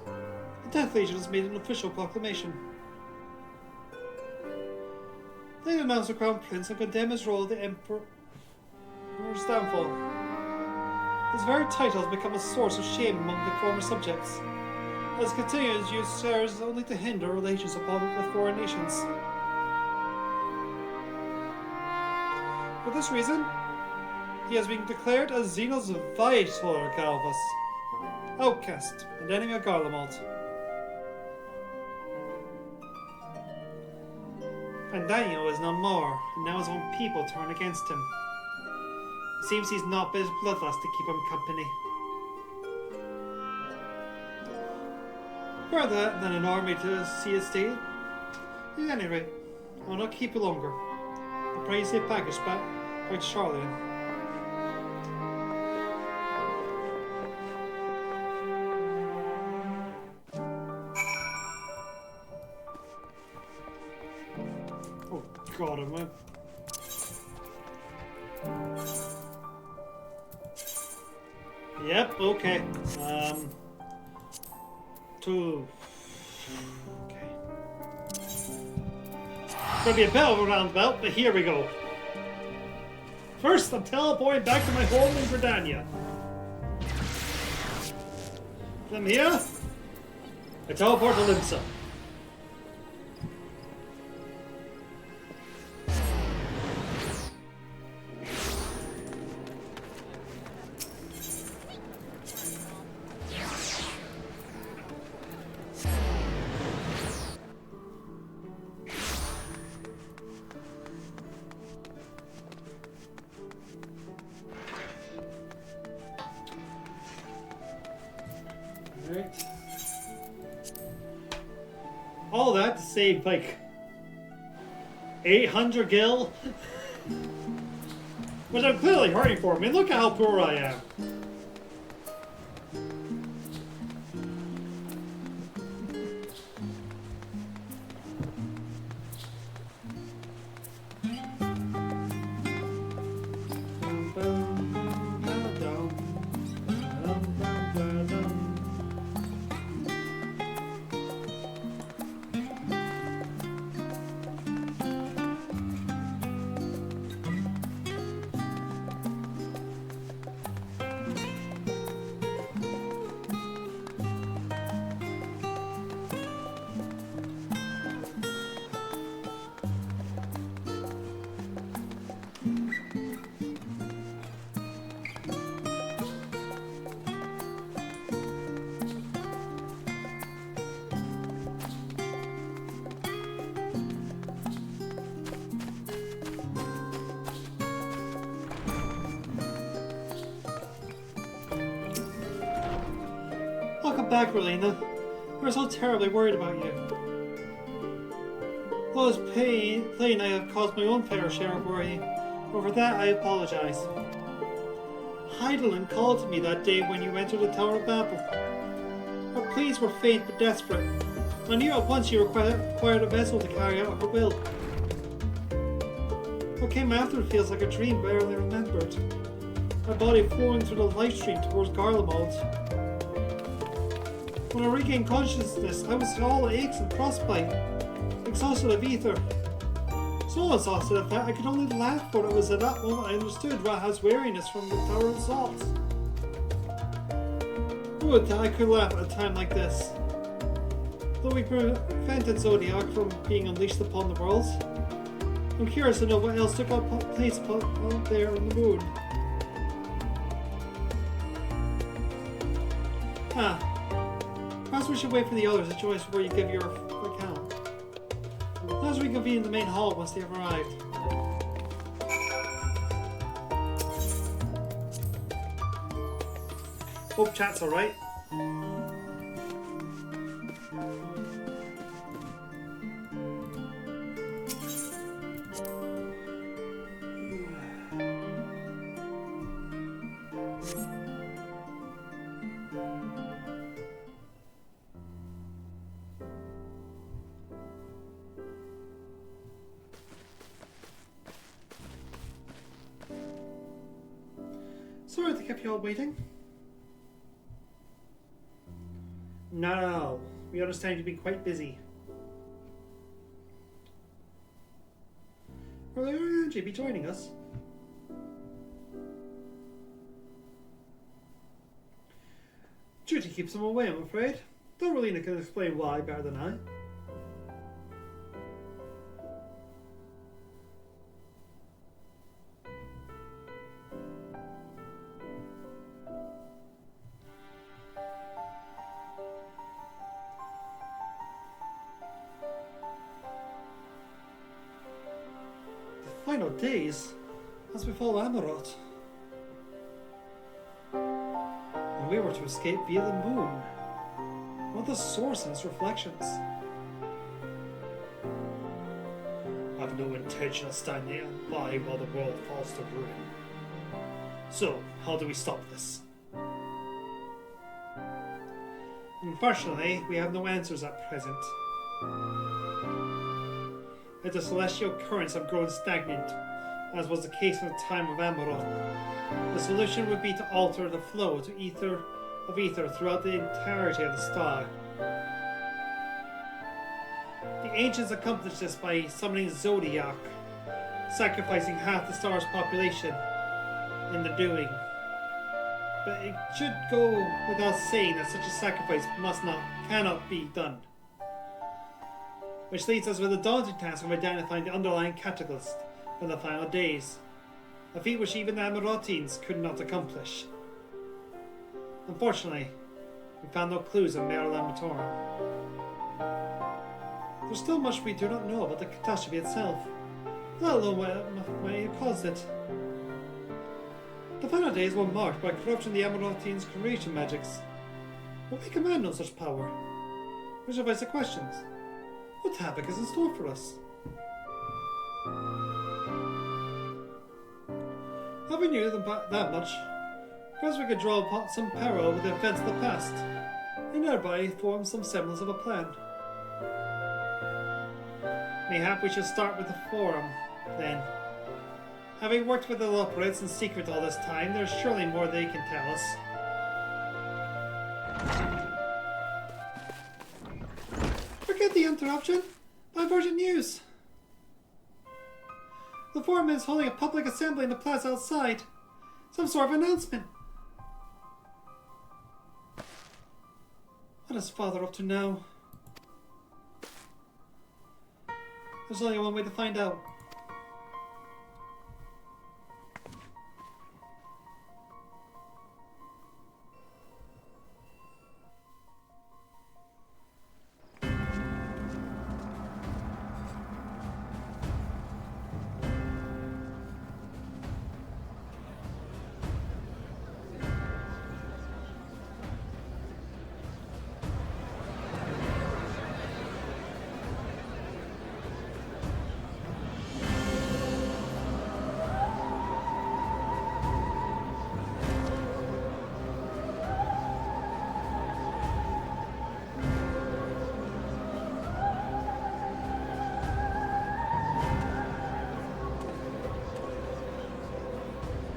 the Death Legion has made an official proclamation. They announce the Crown Prince and condemn his role of the Emperor's downfall. His very title has become a source of shame among the former subjects, as it continues to use serves only to hinder relations with foreign nations. For this reason, he has been declared as Xenos' vital Galvus, outcast and enemy of Garlemald. Fandango is no more, and now his own people turn against him. It seems he's not been bloodlust to keep him company. Further than an army to see it stay. At any rate, I will not keep you longer. The praise safe package back to Charlian. Oh God, am I? Yep, okay. Two. Okay. Gonna be a bit of a roundabout, but here we go. First, I'm teleporting back to my home in Verdania. From here, I teleport to Limsa. All that to save like 800 gil, which I'm clearly hurting for. I mean, look at how poor I am. Welcome back, Relena. We were so terribly worried about you. Though this plane I have caused my own fair share of worry. But for that I apologize. Heidelin called to me that day when you entered the Tower of Babel. Her pleas were faint but desperate. I knew at once you required a vessel to carry out her will. What came after feels like a dream barely remembered. My body flowing through the light stream towards Garlemald. When I regained consciousness, I was all aches and frostbite, exhausted of ether. So exhausted of that I could only laugh, but it was at that moment I understood Raha's weariness from the Tower of Salt. would I could laugh at a time like this. Though we prevented Zodiac from being unleashed upon the world, I'm curious to know what else took place out there on the moon. Perhaps we should wait for the others to join us before you give your account. As we convene in the main hall once they have arrived. Hope chat's alright. Sorry to keep you all waiting. No, we understand you've been quite busy. Will Angie be joining us? Duty keeps him away, I'm afraid. Doralina can explain why better than I. Final days, as befall Amarot. And we were to escape via the moon. What the source in its reflections? I've no intention of standing by while the world falls to ruin. So, how do we stop this? Unfortunately, we have no answers at present. If the celestial currents have grown stagnant, as was the case in the time of Amarot, the solution would be to alter the flow of ether throughout the entirety of the star. The ancients accomplished this by summoning Zodiac, sacrificing half the star's population in the doing. But it should go without saying that such a sacrifice cannot be done. Which leaves us with the daunting task of identifying the underlying catalyst for the final days, a feat which even the Amarotines could not accomplish. Unfortunately, we found no clues in Mare Lambatorum. There's still much we do not know about the catastrophe itself, let alone what may have caused it. The final days were marked by corruption of the Amarotines' creation magics, but we command no such power, which invites the questions. What havoc is in store for us? If we knew that much, perhaps we could draw upon some parallel with the events of the past, and thereby form some semblance of a plan. Mayhap we should start with the Forum, then. Having worked with the Loporrits in secret all this time, there's surely more they can tell us. Forget the interruption. Divergent news. The Forum is holding a public assembly in the plaza outside. Some sort of announcement. What is Father up to now? There's only one way to find out.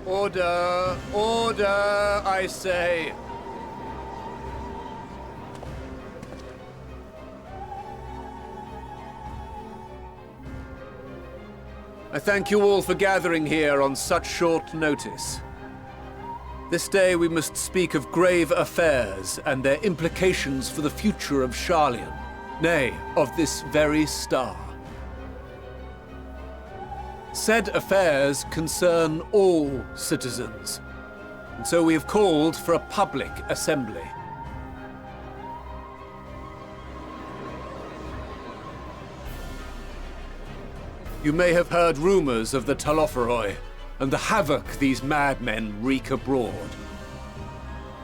Order! Order, I say! I thank you all for gathering here on such short notice. This day we must speak of grave affairs and their implications for the future of Sharlayan, nay, of this very star. Said affairs concern all citizens, and so we have called for a public assembly. You may have heard rumors of the Talopheroi and the havoc these madmen wreak abroad.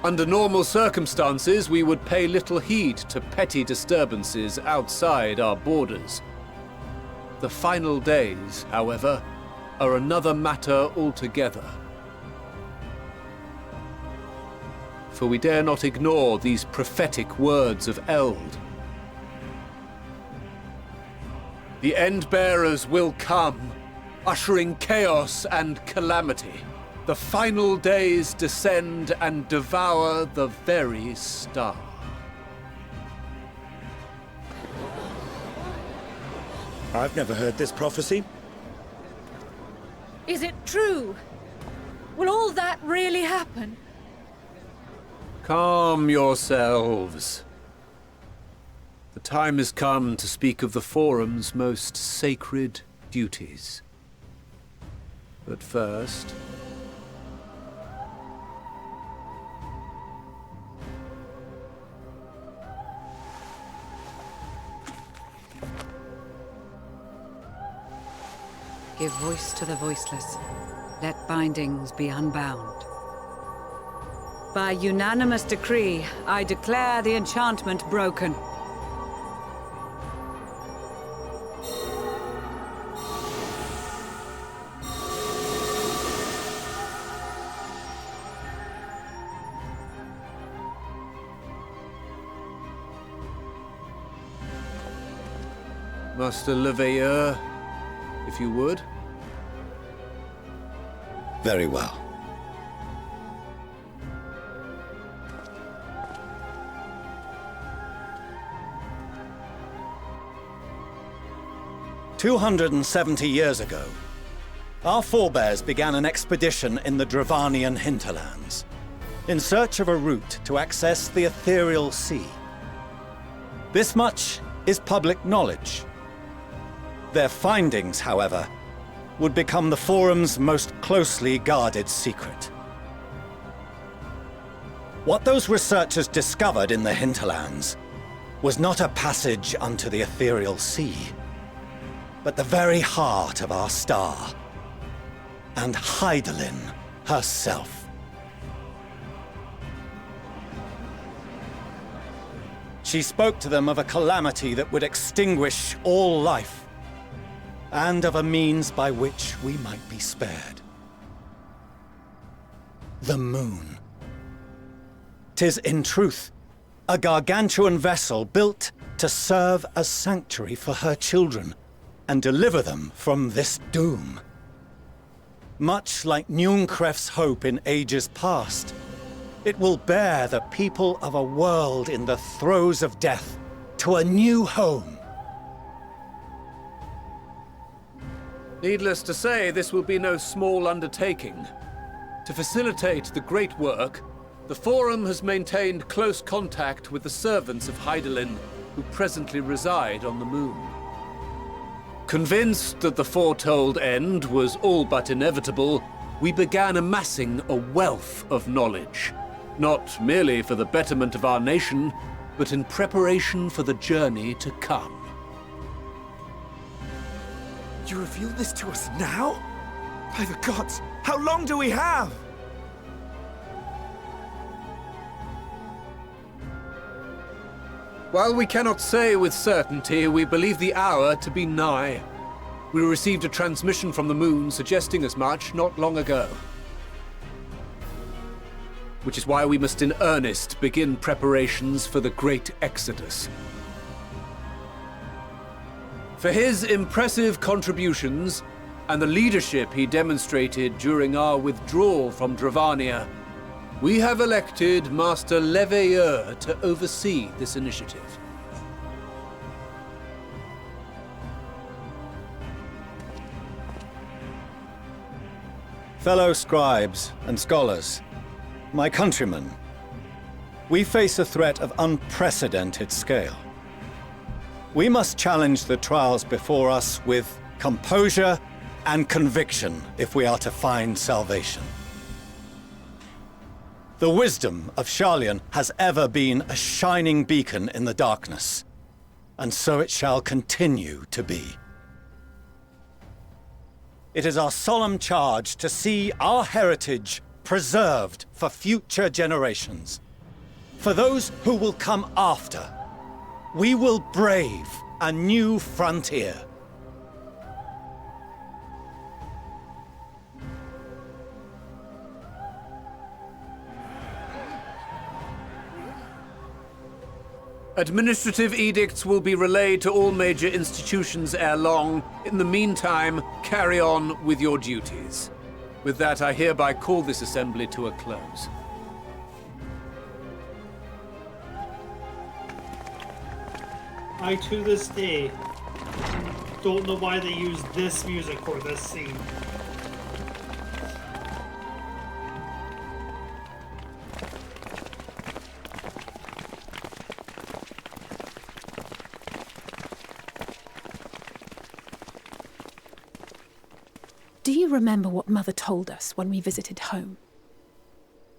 Under normal circumstances, we would pay little heed to petty disturbances outside our borders. The final days, however, are another matter altogether. For we dare not ignore these prophetic words of Eld. The Endbearers will come, ushering chaos and calamity. The final days descend and devour the very star. I've never heard this prophecy. Is it true? Will all that really happen? Calm yourselves. The time has come to speak of the Forum's most sacred duties. But first... Give voice to the voiceless. Let bindings be unbound. By unanimous decree, I declare the enchantment broken. Master Leveilleur, if you would. Very well. "270 years ago, our forebears began an expedition in the Dravanian hinterlands, in search of a route to access the ethereal sea. This much is public knowledge. Their findings, however, would become the Forum's most closely guarded secret. What those researchers discovered in the hinterlands was not a passage unto the ethereal sea, but the very heart of our star, and Hydaelyn herself. She spoke to them of a calamity that would extinguish all life, and of a means by which we might be spared. The moon. 'Tis in truth a gargantuan vessel built to serve as sanctuary for her children and deliver them from this doom. Much like Nunkref's hope in ages past, it will bear the people of a world in the throes of death to a new home. Needless to say, this will be no small undertaking. To facilitate the great work, the Forum has maintained close contact with the servants of Hydaelyn, who presently reside on the moon. Convinced that the foretold end was all but inevitable, we began amassing a wealth of knowledge, not merely for the betterment of our nation, but in preparation for the journey to come. You reveal this to us now? By the gods, how long do we have? While we cannot say with certainty, we believe the hour to be nigh. We received a transmission from the moon suggesting as much not long ago. Which is why we must in earnest begin preparations for the great exodus. For his impressive contributions and the leadership he demonstrated during our withdrawal from Dravania, we have elected Master Leveilleur to oversee this initiative. Fellow scribes and scholars, My countrymen, we face a threat of unprecedented scale. We must challenge the trials before us with composure and conviction if we are to find salvation. The wisdom of Sharlayan has ever been a shining beacon in the darkness, and so it shall continue to be. It is our solemn charge to see our heritage preserved for future generations. For those who will come after, we will brave a new frontier. Administrative edicts will be relayed to all major institutions ere long. In the meantime, carry on with your duties. With that, I hereby call this assembly to a close. I, to this day, don't know why they use this music for this scene. Do you remember what Mother told us when we visited home?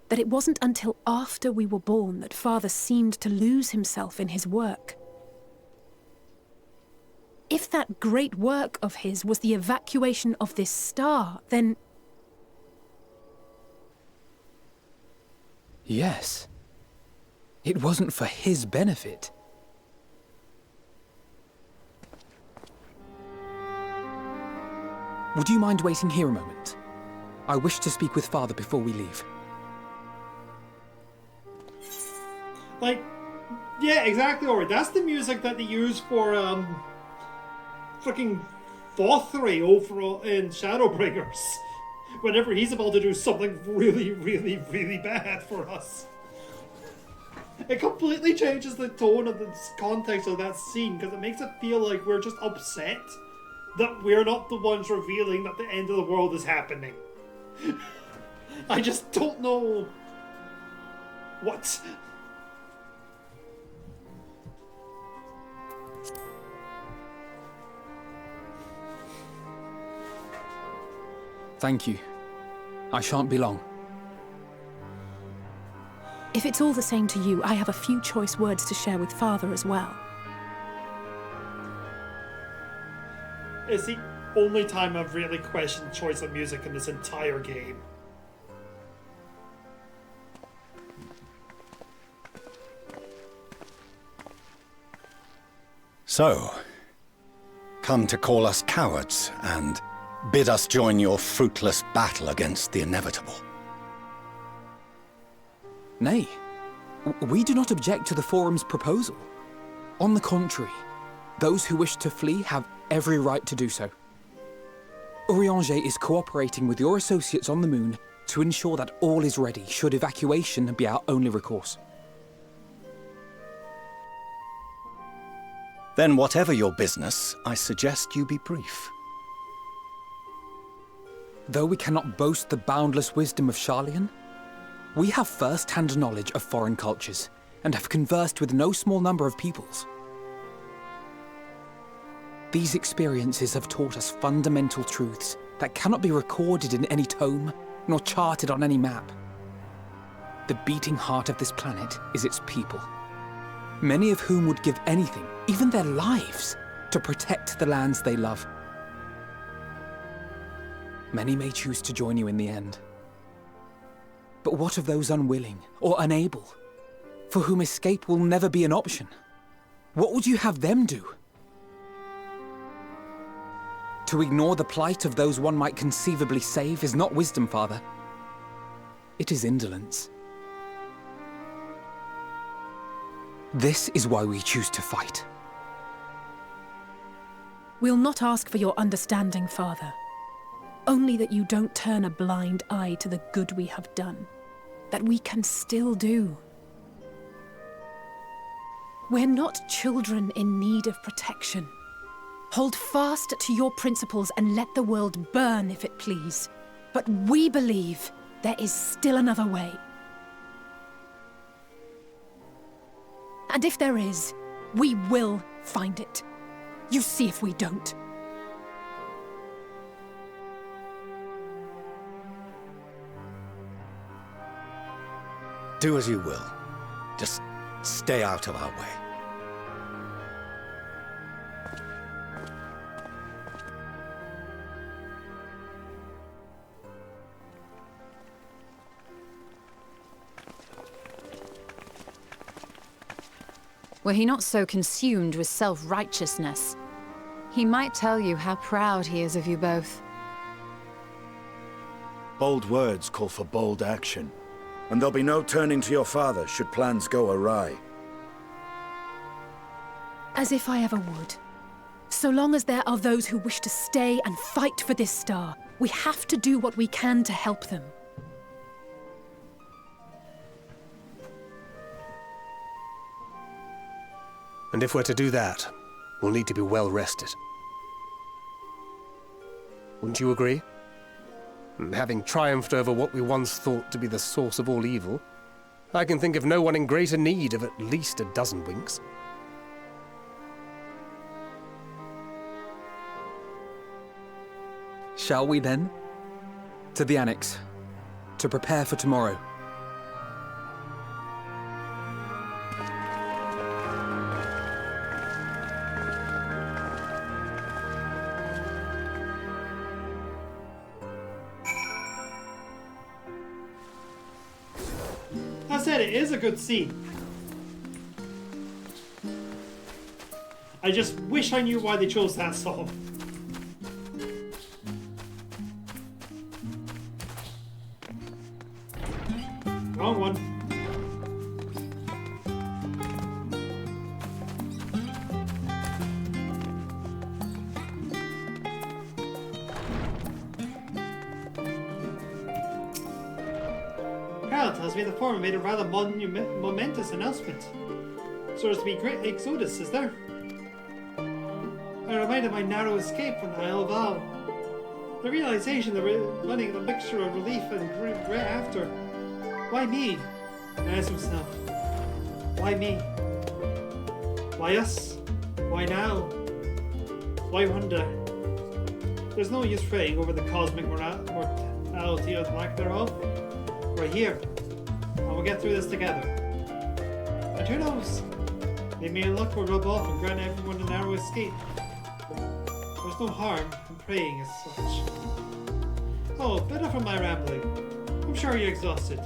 That it wasn't until after we were born that Father seemed to lose himself in his work. If that great work of his was the evacuation of this star, then... Yes. It wasn't for his benefit. Would you mind waiting here a moment? I wish to speak with Father before we leave. Like, yeah, exactly, Ori. That's the music that they use for, freaking Fothray over in Shadowbringers. Whenever he's about to do something really, really, really bad for us. It completely changes the tone of the context of that scene, because it makes it feel like we're just upset that we're not the ones revealing that the end of the world is happening. I just don't know what. Thank you. I shan't be long. If it's all the same to you, I have a few choice words to share with Father as well. It's the only time I've really questioned choice of music in this entire game. So, come to call us cowards and bid us join your fruitless battle against the inevitable. Nay, we do not object to the Forum's proposal. On the contrary, those who wish to flee have every right to do so. Urianger is cooperating with your associates on the moon to ensure that all is ready should evacuation be our only recourse. Then whatever your business, I suggest you be brief. Though we cannot boast the boundless wisdom of Sharlayan, we have first-hand knowledge of foreign cultures and have conversed with no small number of peoples. These experiences have taught us fundamental truths that cannot be recorded in any tome, nor charted on any map. The beating heart of this planet is its people, many of whom would give anything, even their lives, to protect the lands they love. Many may choose to join you in the end. But what of those unwilling or unable, for whom escape will never be an option? What would you have them do? To ignore the plight of those one might conceivably save is not wisdom, Father. It is indolence. This is why we choose to fight. We'll not ask for your understanding, Father. Only that you don't turn a blind eye to the good we have done, that we can still do. We're not children in need of protection. Hold fast to your principles and let the world burn if it please. But we believe there is still another way. And if there is, we will find it. You see if we don't. Do as you will. Just stay out of our way. Were he not so consumed with self-righteousness, he might tell you how proud he is of you both. Bold words call for bold action. And there'll be no turning to your father should plans go awry. As if I ever would. So long as there are those who wish to stay and fight for this star, we have to do what we can to help them. And if we're to do that, we'll need to be well rested. Wouldn't you agree? And having triumphed over what we once thought to be the source of all evil, I can think of no one in greater need of at least a dozen winks. Shall we then? To the Annex, to prepare for tomorrow. I said it is a good scene. I just wish I knew why they chose that song. Wrong one. Carol tells me the foreman made a rather momentous announcement. So there's to be great exodus, is there? I reminded my narrow escape from the Isle of Val. The realization that we're running a mixture of relief and regret after. Why me? I asked himself. Why me? Why us? Why now? Why wonder? There's no use fretting over the cosmic mortality or the lack thereof. We're here, and we'll get through this together. And who knows? Maybe your luck will rub off and grant everyone a narrow escape. There's no harm in praying as such. Oh, better from my rambling. I'm sure you're exhausted.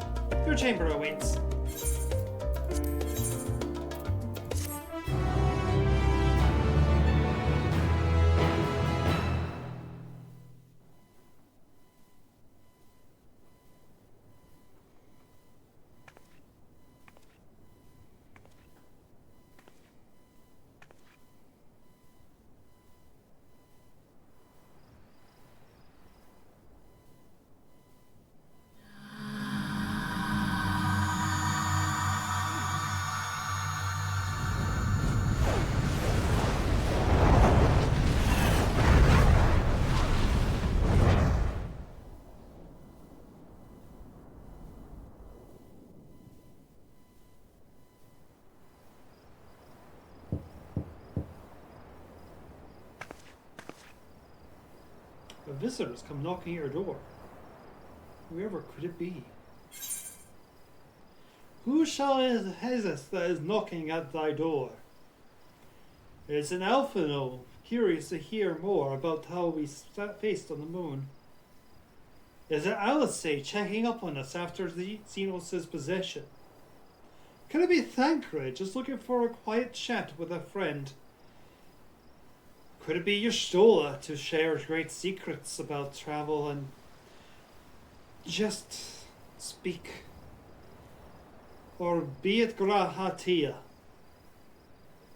Your chamber awaits. A visitor's come knocking at your door. Whoever could it be? Who shall it this that is knocking at thy door? It's an Elfino, curious to hear more about how we faced on the moon. Is it Alice checking up on us after the Xenos' possession? Could it be Thancred just looking for a quiet chat with a friend? Could it be Y'shtola to share great secrets about travel and just speak? Or be it Grahatia,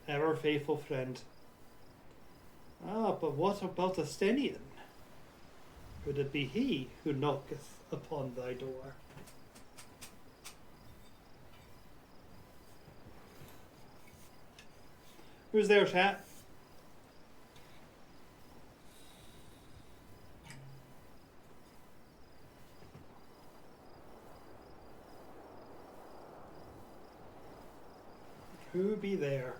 ever faithful friend? Ah, but what about Astenian? Could it be he who knocketh upon thy door? Who's there, chat? Who be there?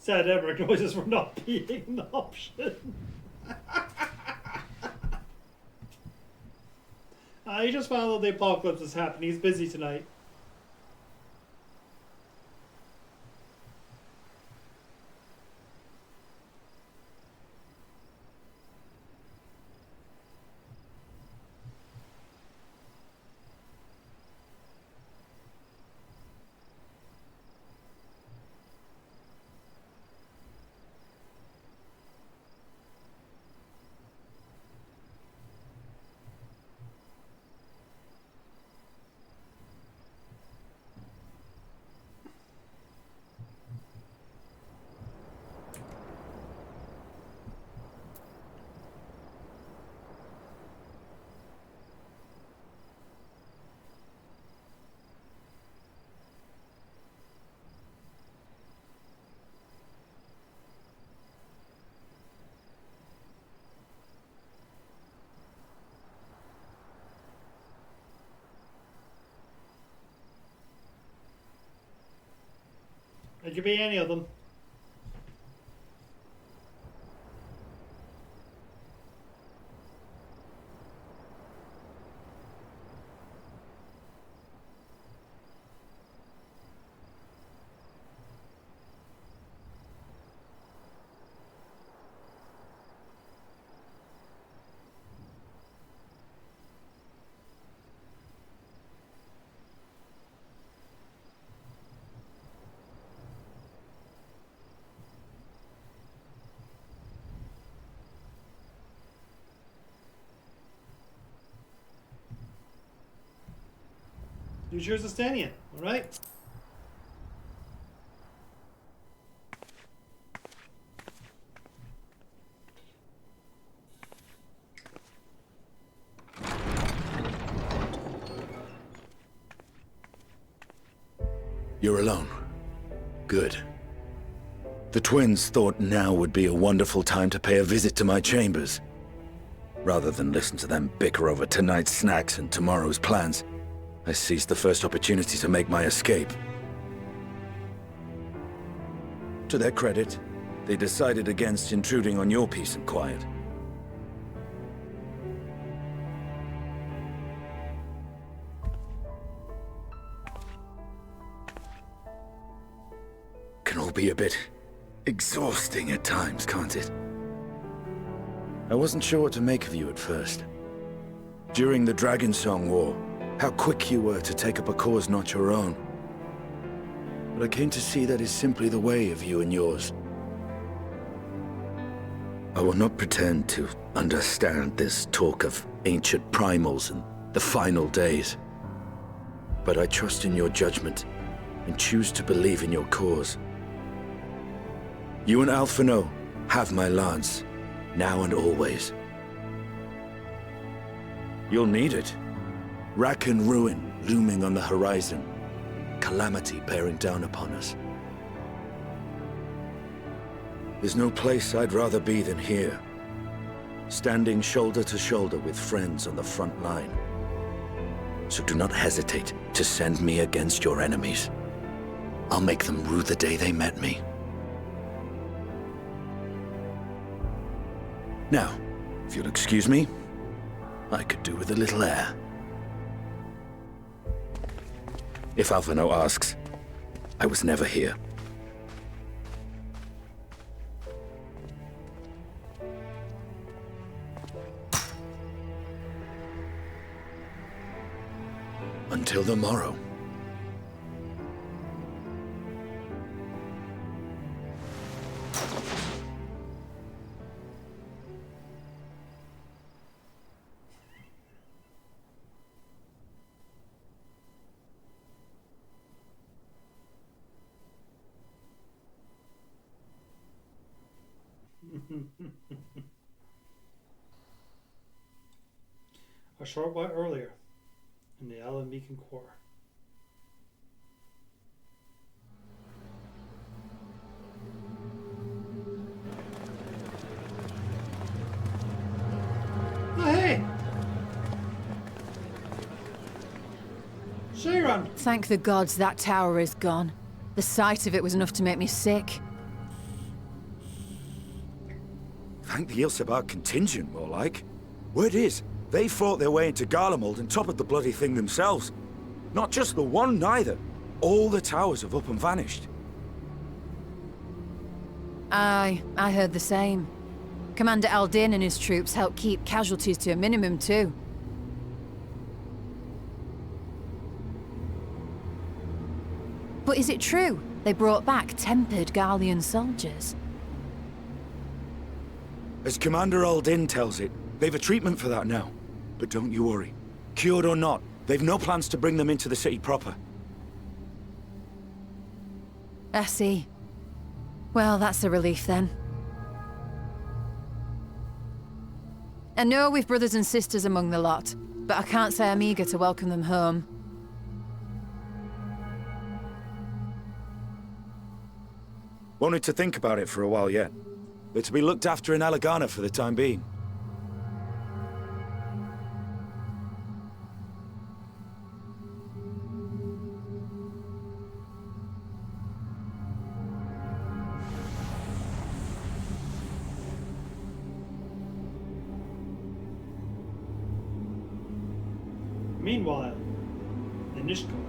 Sad ever noises were not being an option. He just found out the apocalypse is happening. He's busy tonight. It could be any of them. You choose a Stanian, alright? You're alone. Good. The twins thought now would be a wonderful time to pay a visit to my chambers. Rather than listen to them bicker over tonight's snacks and tomorrow's plans, I seized the first opportunity to make my escape. To their credit, they decided against intruding on your peace and quiet. Can all be a bit exhausting at times, can't it? I wasn't sure what to make of you at first. During the Dragon Song War, how quick you were to take up a cause not your own. But I came to see that is simply the way of you and yours. I will not pretend to understand this talk of ancient primals and the final days. But I trust in your judgment and choose to believe in your cause. You and Alphino have my lance, now and always. You'll need it. Rack and ruin looming on the horizon. Calamity bearing down upon us. There's no place I'd rather be than here. Standing shoulder to shoulder with friends on the front line. So do not hesitate to send me against your enemies. I'll make them rue the day they met me. Now, if you'll excuse me, I could do with a little air. If Alphino asks, I was never here. Until the morrow. A short while earlier, in the Alan Meakin Quarter. Oh, hey! Sharon! Thank the gods that tower is gone. The sight of it was enough to make me sick. Thank the Ilsebar contingent, more like. Word is, they fought their way into Garlemald and toppled the bloody thing themselves. Not just the one, neither. All the towers have up and vanished. Aye, I heard the same. Commander Aldin and his troops helped keep casualties to a minimum, too. But is it true they brought back tempered Garlean soldiers? As Commander Aldin tells it, they've a treatment for that now. But don't you worry. Cured or not, they've no plans to bring them into the city proper. I see. Well, that's a relief then. I know we've brothers and sisters among the lot, but I can't say I'm eager to welcome them home. Wanted to think about it for a while yet. They're to be looked after in Alagana for the time being. Meanwhile, in Nishgard.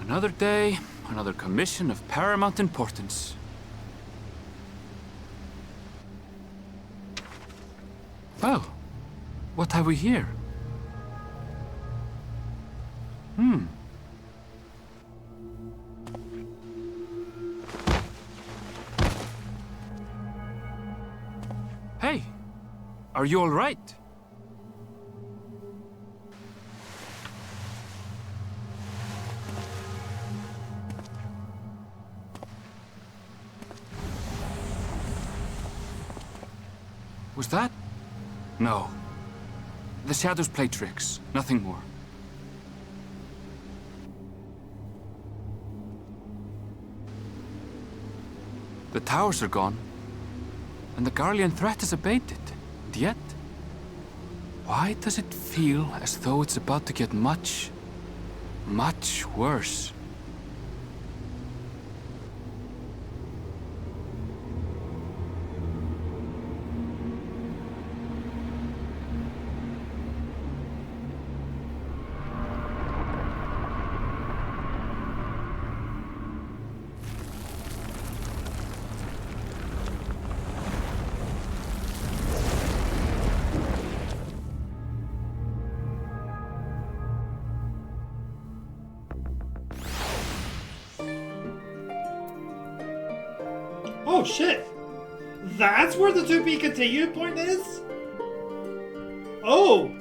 Another day, another commission of paramount importance. Well, what have we here? Hey, are you all right? Was that? No. The shadows play tricks, nothing more. The towers are gone, and the Garlean threat is abated. And yet, why does it feel as though it's about to get much, much worse? Oh shit! That's where the to be continued point is? Oh!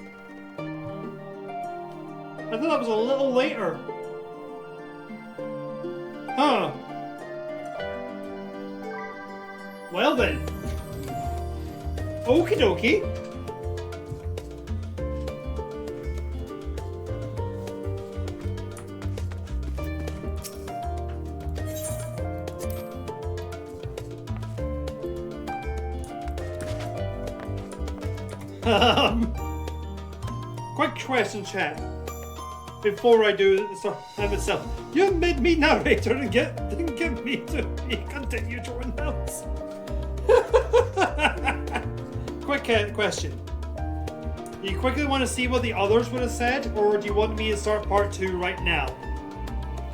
I thought that was a little later. Huh. Well then. Okie dokie. Quick question, chat. Before I do have itself, you made me narrator and didn't get me to continue to announce. Quick question. Do you quickly want to see what the others would have said, or do you want me to start part 2 right now?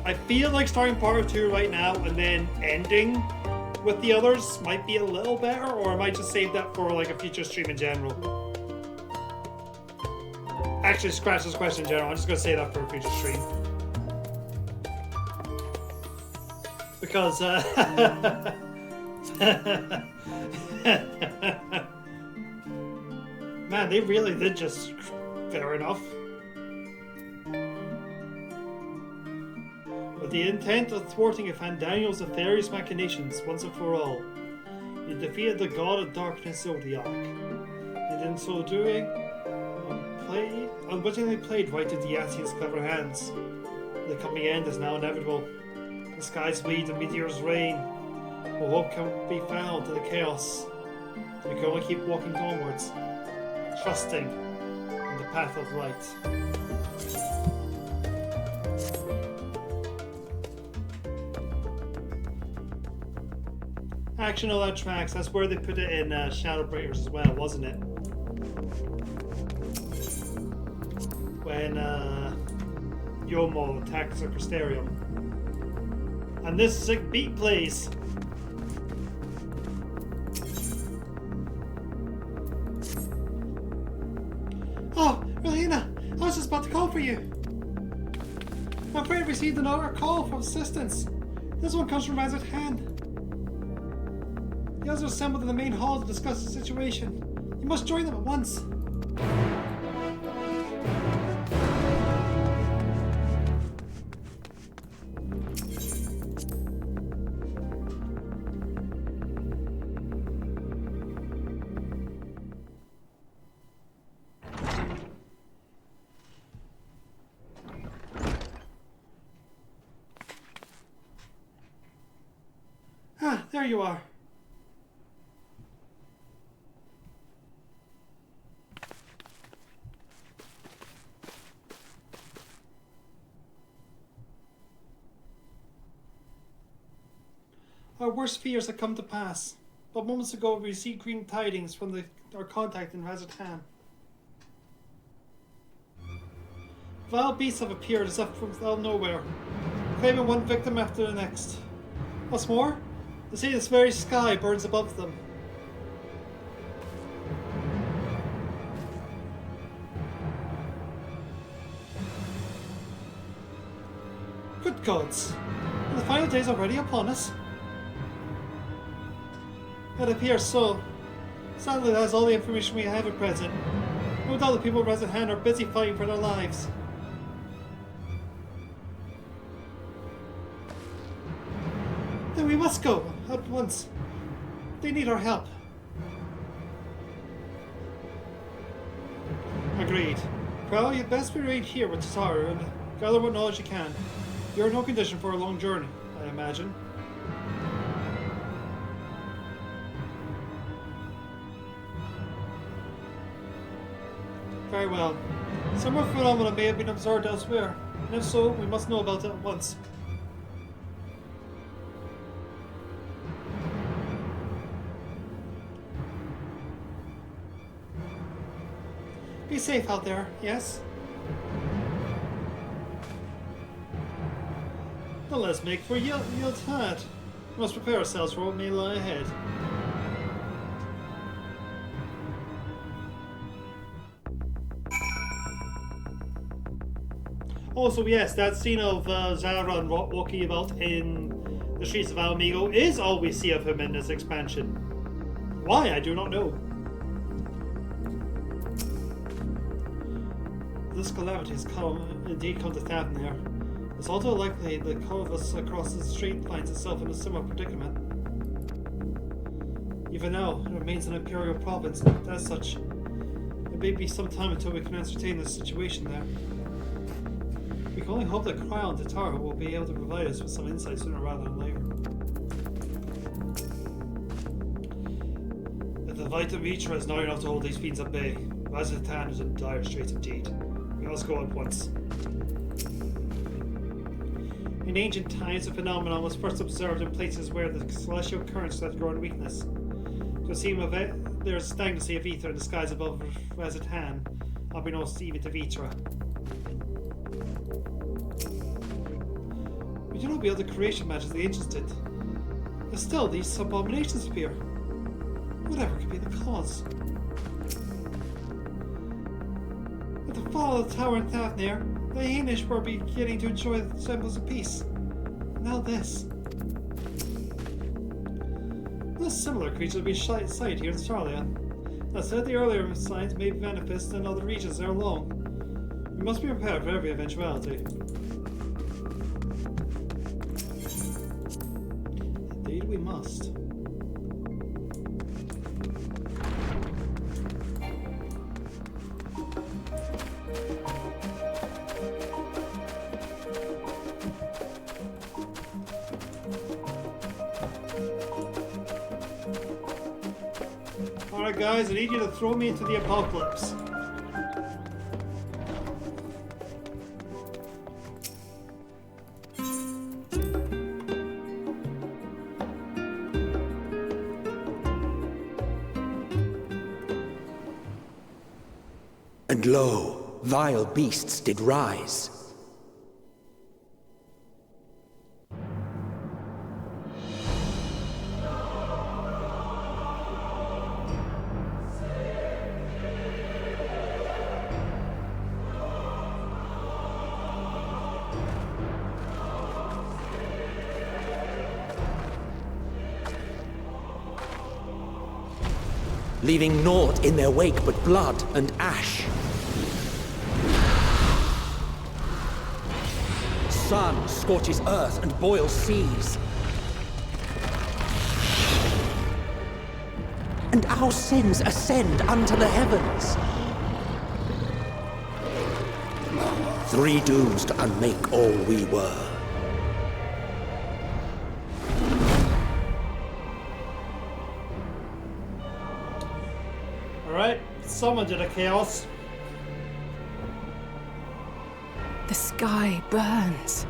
I feel like starting part 2 right now and then ending with the others might be a little better, or I might just save that for like a future stream in general. Actually, scratch this question in general. I'm just gonna say that for a future stream. Because, man, they really did just... Fair enough. With the intent of thwarting Fandaniel's nefarious machinations once and for all, you defeated the god of darkness Zodiac, and in so doing, unwittingly played right into Yassian's clever hands. The coming end is now inevitable. The skies bleed and meteors rain. No hope can be found in the chaos. We can only keep walking onwards, trusting in the path of light. Actually, no, that tracks. That's where they put it in Shadowbringers as well, wasn't it? When Yomo attacks the Crystarium. And this sick beat plays. Oh, Relena, I was just about to call for you. I'm afraid I received another call from assistance. This one comes from Razard Hand. The others are assembled in the main hall to discuss the situation. You must join them at once. Ah, there you are. Our worst fears have come to pass, but moments ago we received green tidings from our contact in Razatan. Vile beasts have appeared as if from out of nowhere, claiming one victim after the next. What's more, they say this very sky burns above them. Good gods, are the final days already upon us? It appears so. Sadly, that is all the information we have at present. No doubt the people of Razatan are busy fighting for their lives. Then we must go, at once. They need our help. Agreed. Prowl, you'd best remain here with Tasaru and gather what knowledge you can. You're in no condition for a long journey, I imagine. Very well. Similar phenomena may have been observed elsewhere, and if so, we must know about it at once. Be safe out there, yes? Then let's make for Yildhad. We must prepare ourselves for what may lie ahead. Also, yes, that scene of Zara walking about in the streets of Alamigo is all we see of him in this expansion. Why, I do not know. This calamity has indeed come to Thavnir. It's also likely that Corvus across the street finds itself in a similar predicament. Even now, it remains an imperial province, and as such, it may be some time until we can ascertain the situation there. We can only hope that Cryo and Tatara will be able to provide us with some insight sooner rather than later. If the Vita Mitra is not enough to hold these fiends at bay, Razatan is in dire straits indeed. We must go at once. In ancient times, the phenomenon was first observed in places where the celestial currents had grown weakness. To seem of it, there is stagnancy of ether in the skies above Razatan, unbeknownst even to Vitra. We do not wield the creation magic the ancients did. But still, these abominations appear. Whatever could be the cause? If the the fall of the tower in Thavnir, the Hainish were beginning to enjoy the symbols of peace. Now this. A similar creature will be sighted here in Starlia. That said, the earlier signs may manifest in other regions ere long. We must be prepared for every eventuality. Indeed we must. Alright guys, I need you to throw me into the apocalypse. And lo, vile beasts did rise. Leaving naught in their wake but blood and ash. Sun scorches earth and boils seas. And our sins ascend unto the heavens. Three dooms to unmake all we were. Alright, summoned to chaos. The sky burns.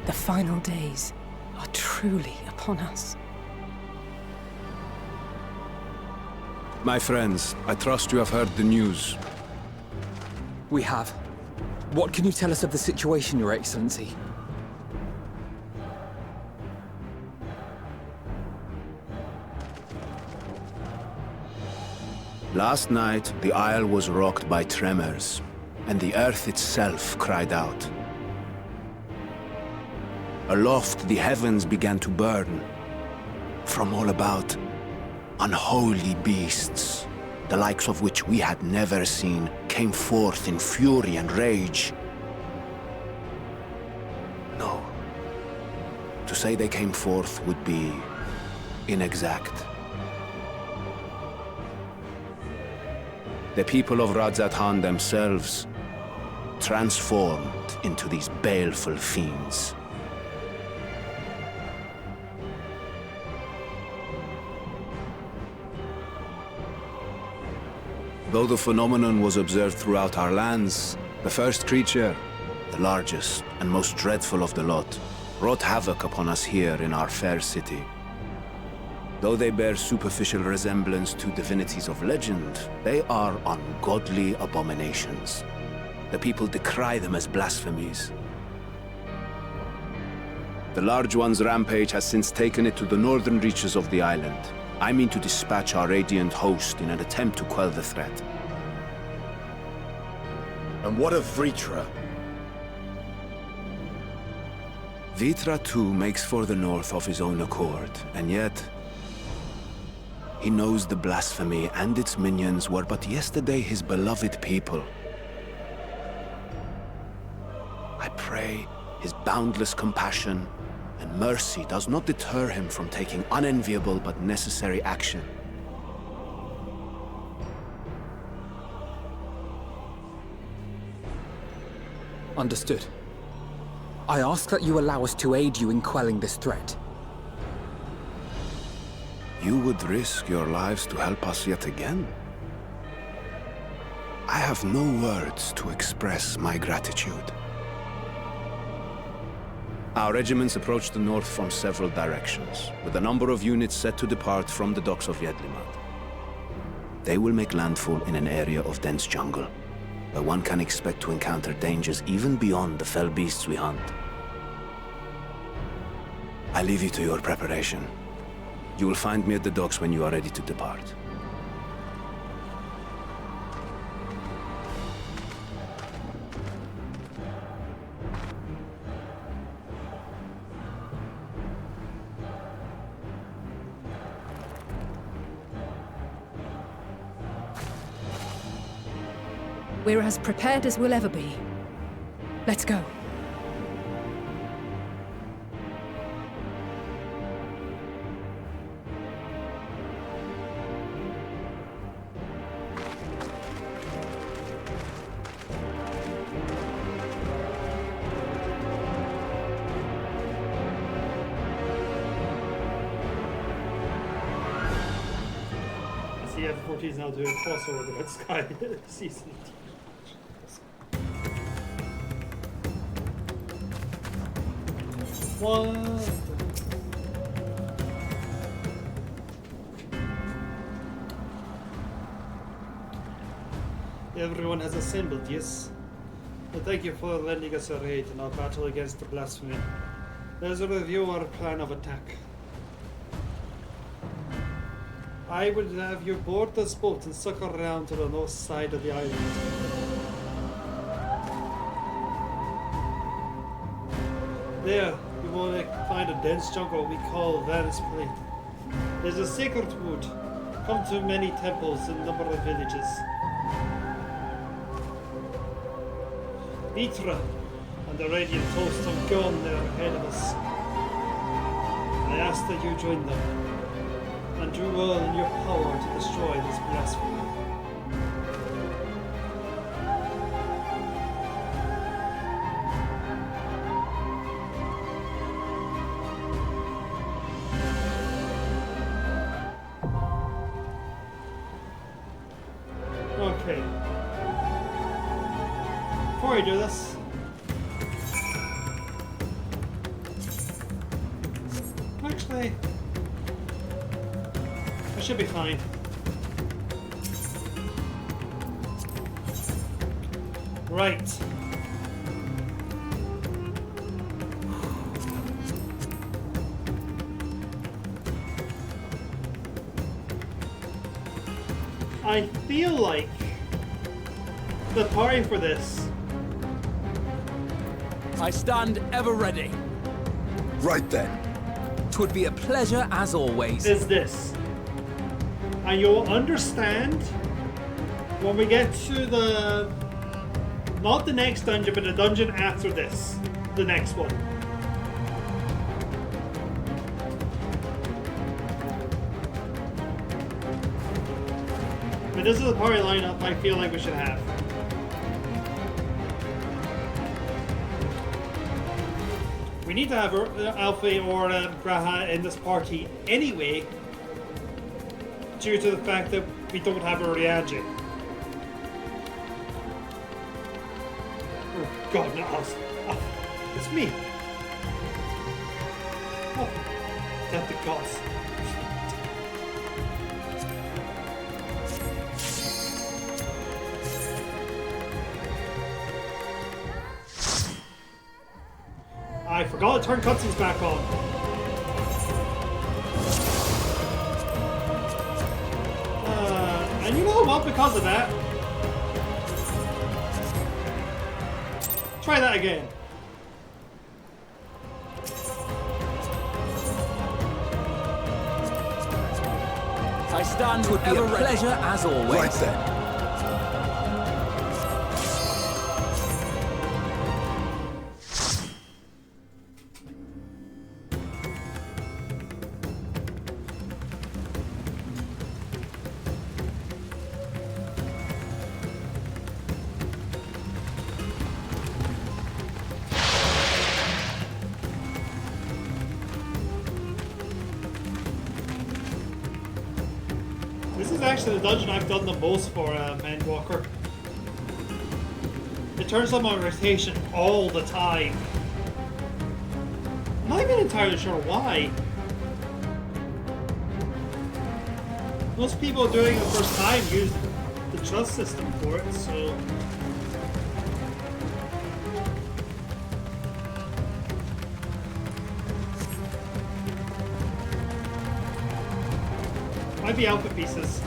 The final days are truly upon us. My friends, I trust you have heard the news. We have. What can you tell us of the situation, Your Excellency? Last night, the Isle was rocked by tremors, and the earth itself cried out. Aloft, the heavens began to burn. From all about, unholy beasts, the likes of which we had never seen, came forth in fury and rage. No. To say they came forth would be inexact. The people of Radzat-Han themselves transformed into these baleful fiends. Though the phenomenon was observed throughout our lands, the first creature, the largest and most dreadful of the lot, wrought havoc upon us here in our fair city. Though they bear superficial resemblance to divinities of legend, they are ungodly abominations. The people decry them as blasphemies. The Large One's rampage has since taken it to the northern reaches of the island. I mean to dispatch our radiant host in an attempt to quell the threat. And what of Vritra? Vritra too makes for the north of his own accord, and yet he knows the blasphemy and its minions were but yesterday his beloved people. I pray his boundless compassion and mercy does not deter him from taking unenviable but necessary action. Understood. I ask that you allow us to aid you in quelling this threat. You would risk your lives to help us yet again? I have no words to express my gratitude. Our regiments approach the north from several directions, with a number of units set to depart from the docks of Yedlimat. They will make landfall in an area of dense jungle, where one can expect to encounter dangers even beyond the fell beasts we hunt. I leave you to your preparation. You will find me at the docks when you are ready to depart. We're as prepared as we'll ever be. Let's go. The FF14 is now doing crossover with Red Sky season. What? Everyone has assembled, yes. Well, thank you for lending us a aid in our battle against the blasphemy. Let's review our plan of attack. I would have you board this boat and sucker around to the north side of the island. There, you will find a dense jungle we call Van's Plain. There's a sacred wood, come to many temples and a number of villages. Mitra and the Radiant Host have gone there ahead of us. I ask that you join them. And do all in your power to destroy this blasphemy. Okay. Before I do this, actually, should be fine. Right. I feel like the party for this. I stand ever ready. Right then. 'Twould be a pleasure as always. Is this. And you'll understand when we get to the... not the next dungeon, but the dungeon after this. The next one. But this is the party lineup I feel like we should have. We need to have Alfie or Graha in this party anyway, due to the fact that we don't have a Rianji. Oh god, no, it's me. Oh, that's the gods. I forgot to turn cutscenes back on. And you know what? Because of that, try that again. I stand with ever pleasure as always. Right then. This is actually the dungeon I've done the most for, Mendwalker. It turns on my rotation all the time. I'm not even entirely sure why. Most people doing it the first time use the trust system for it, so... Might be alpha pieces.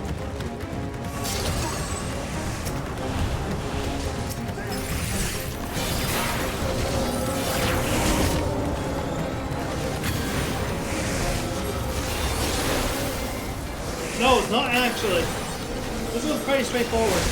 No, it's not actually. This was pretty straightforward.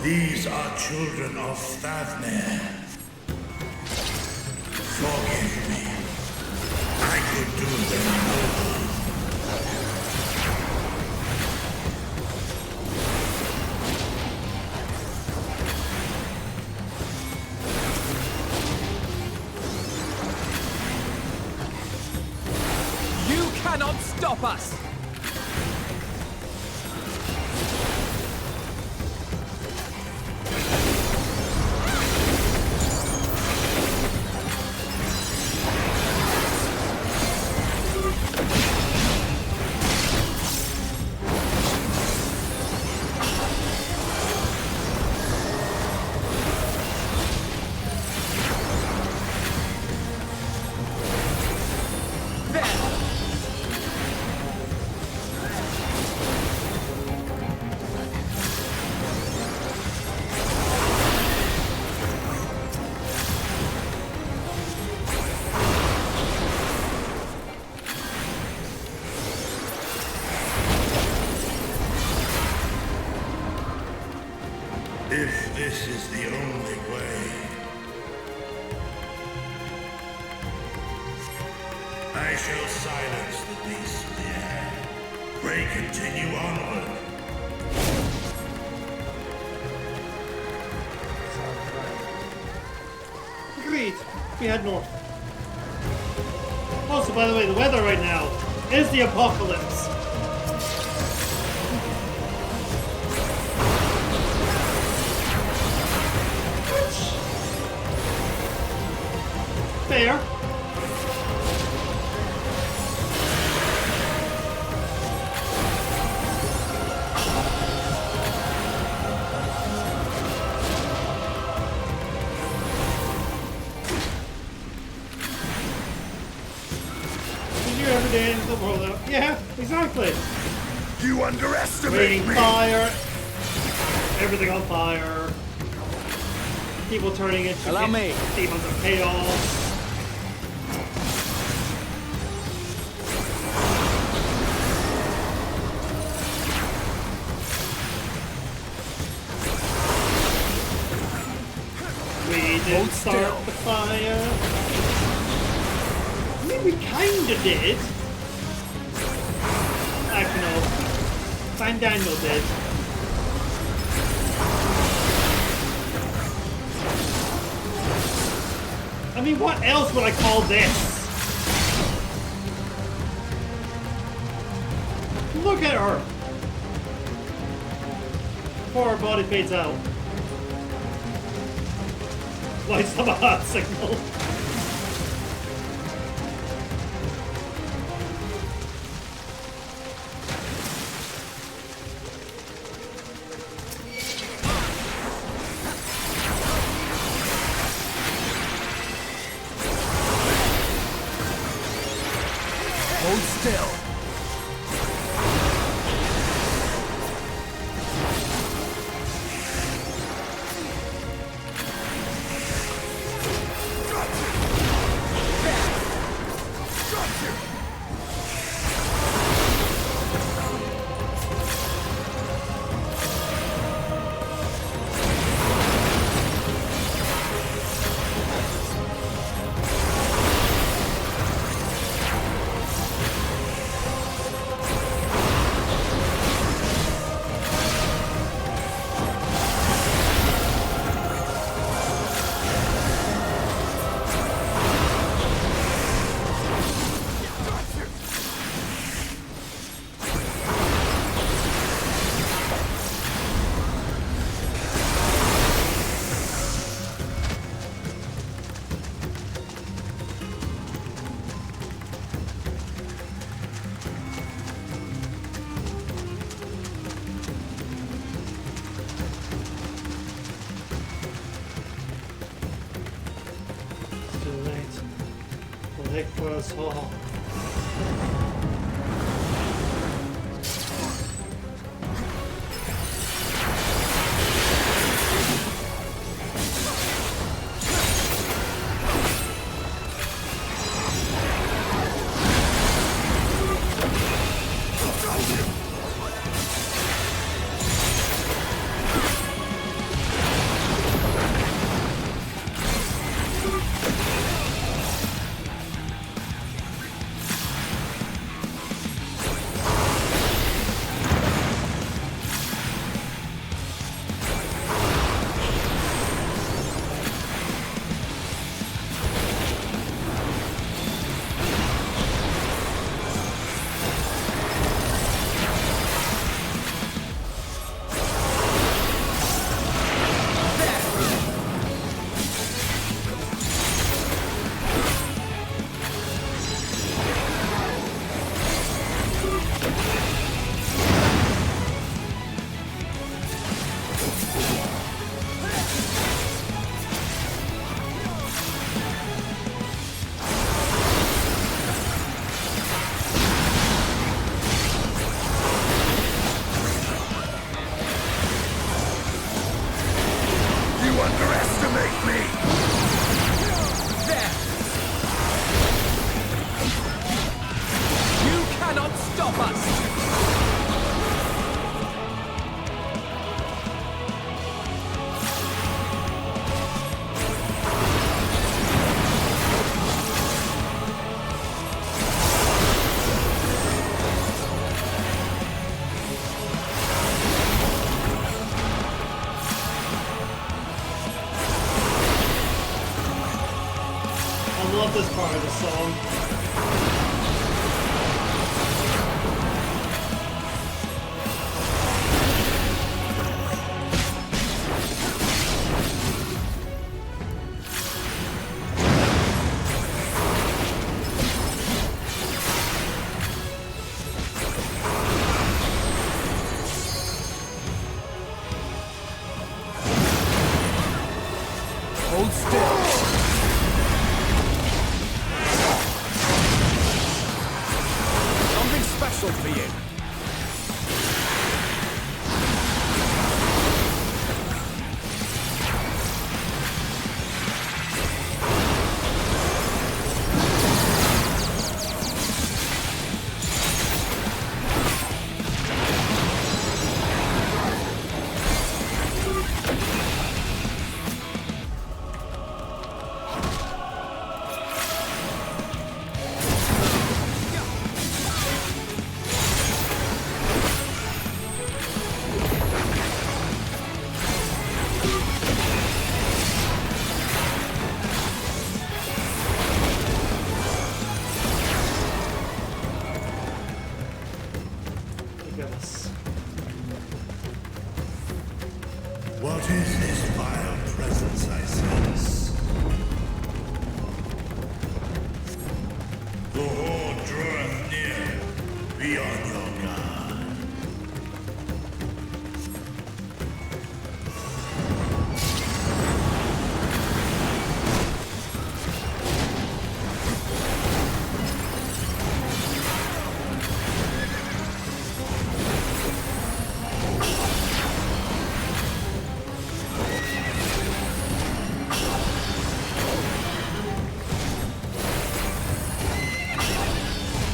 These are children of Thavner. Forgive me. I could do them no harm. You cannot stop us! If this is the only way, I shall silence the beasts of the air. Pray continue onward. Agreed. We head north. Also, by the way, the weather right now is the apocalypse. Fair. Did you ever do anything more though? Yeah, exactly. You underestimate me. Fire. Everything on fire. People turning into demons of chaos. We didn't start the fire. I mean, we kinda did. Actually, no. Fine Daniel did. I mean, what else would I call this? Look at her! Before her body fades out. Lights up a hot signal. Hold still. Nicholas Hall. underestimate me! There! You cannot stop us! I love this part of the song. Hold still. Something special for you. What is this vile presence I sense? The horde draweth near. Be on your guard.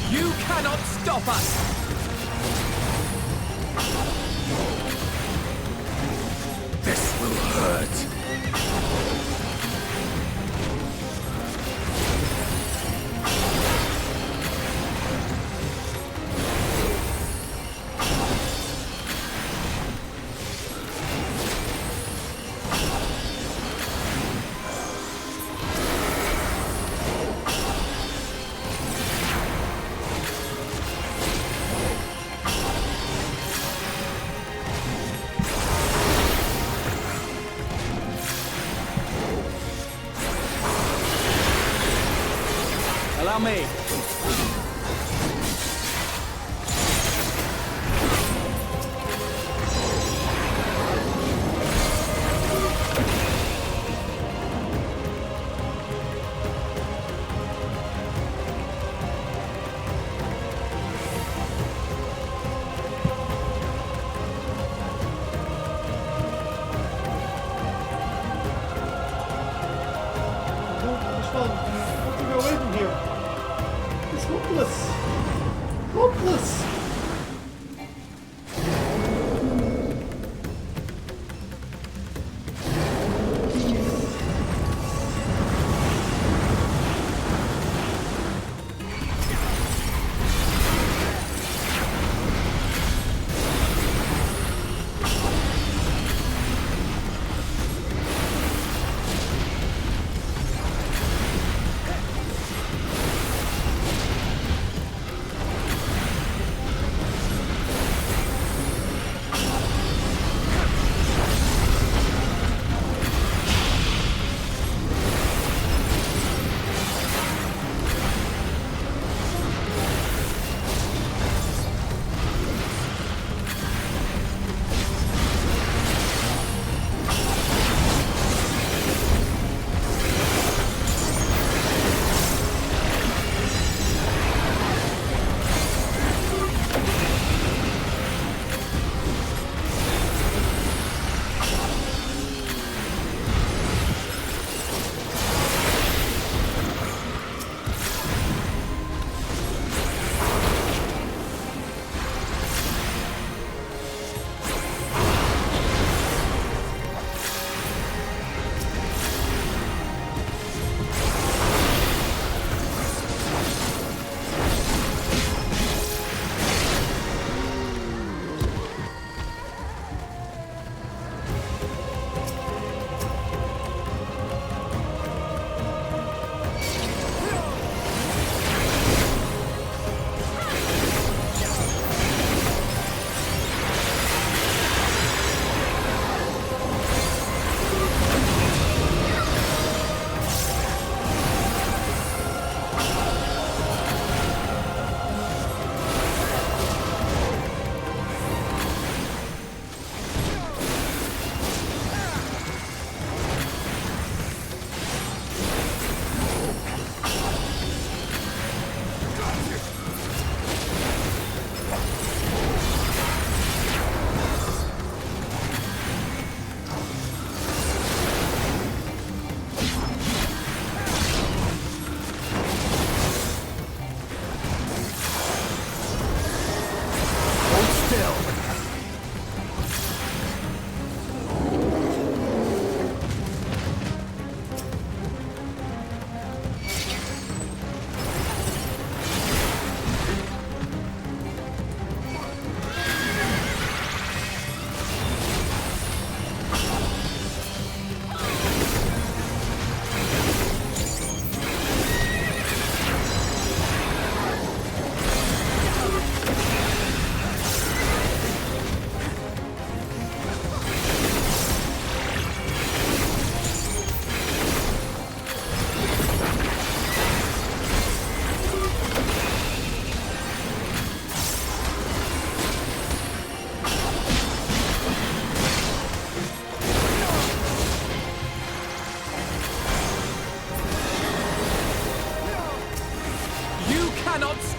You cannot stop us! This will hurt. Allow me. Which one? I have to go away from here. It's hopeless. Hopeless.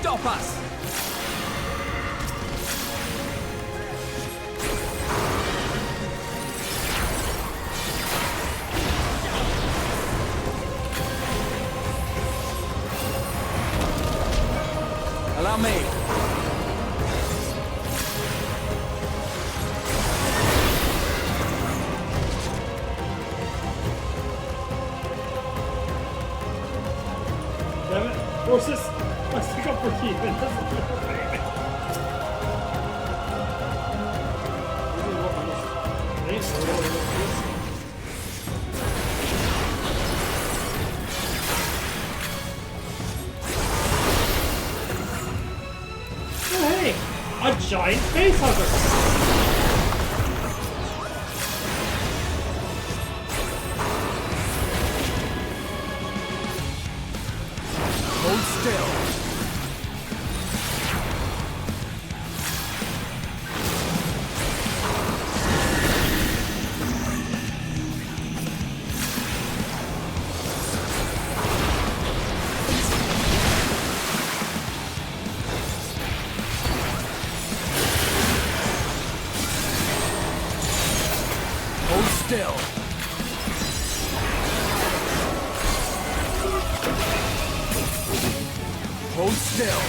stop us! Allow me. Damn it. What's this? I stick up for Keegan. Oh, hey! A giant face hugger! Hold still. Hold still. Hold still.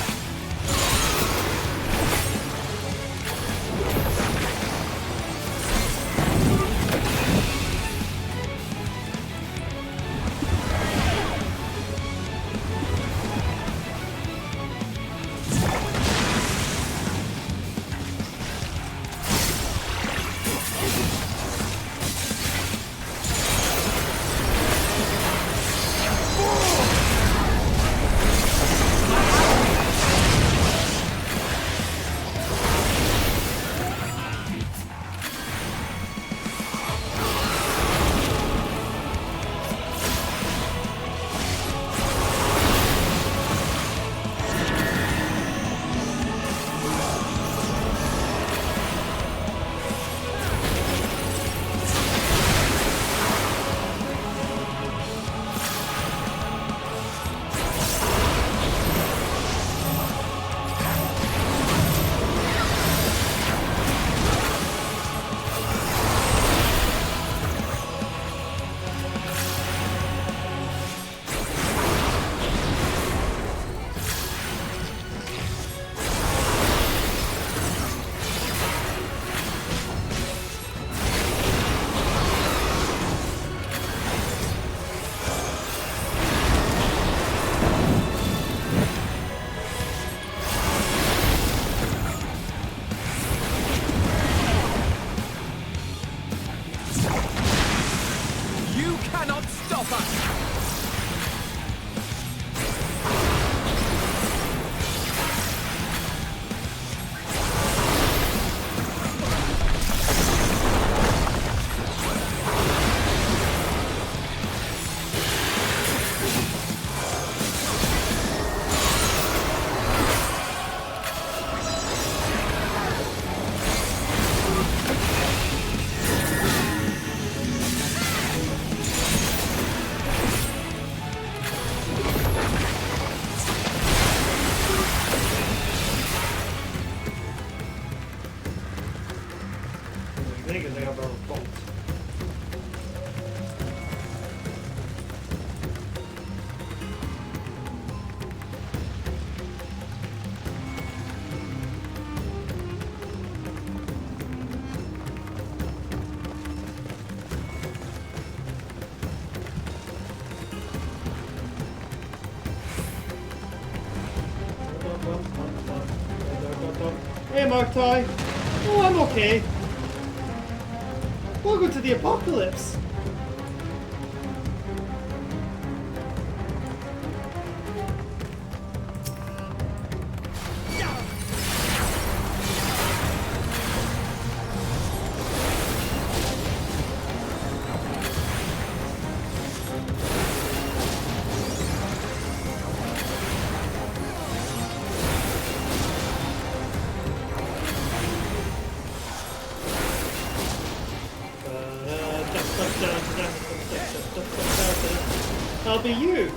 Hey, Murktai. Oh, I'm okay. Welcome to the apocalypse. I'll be you.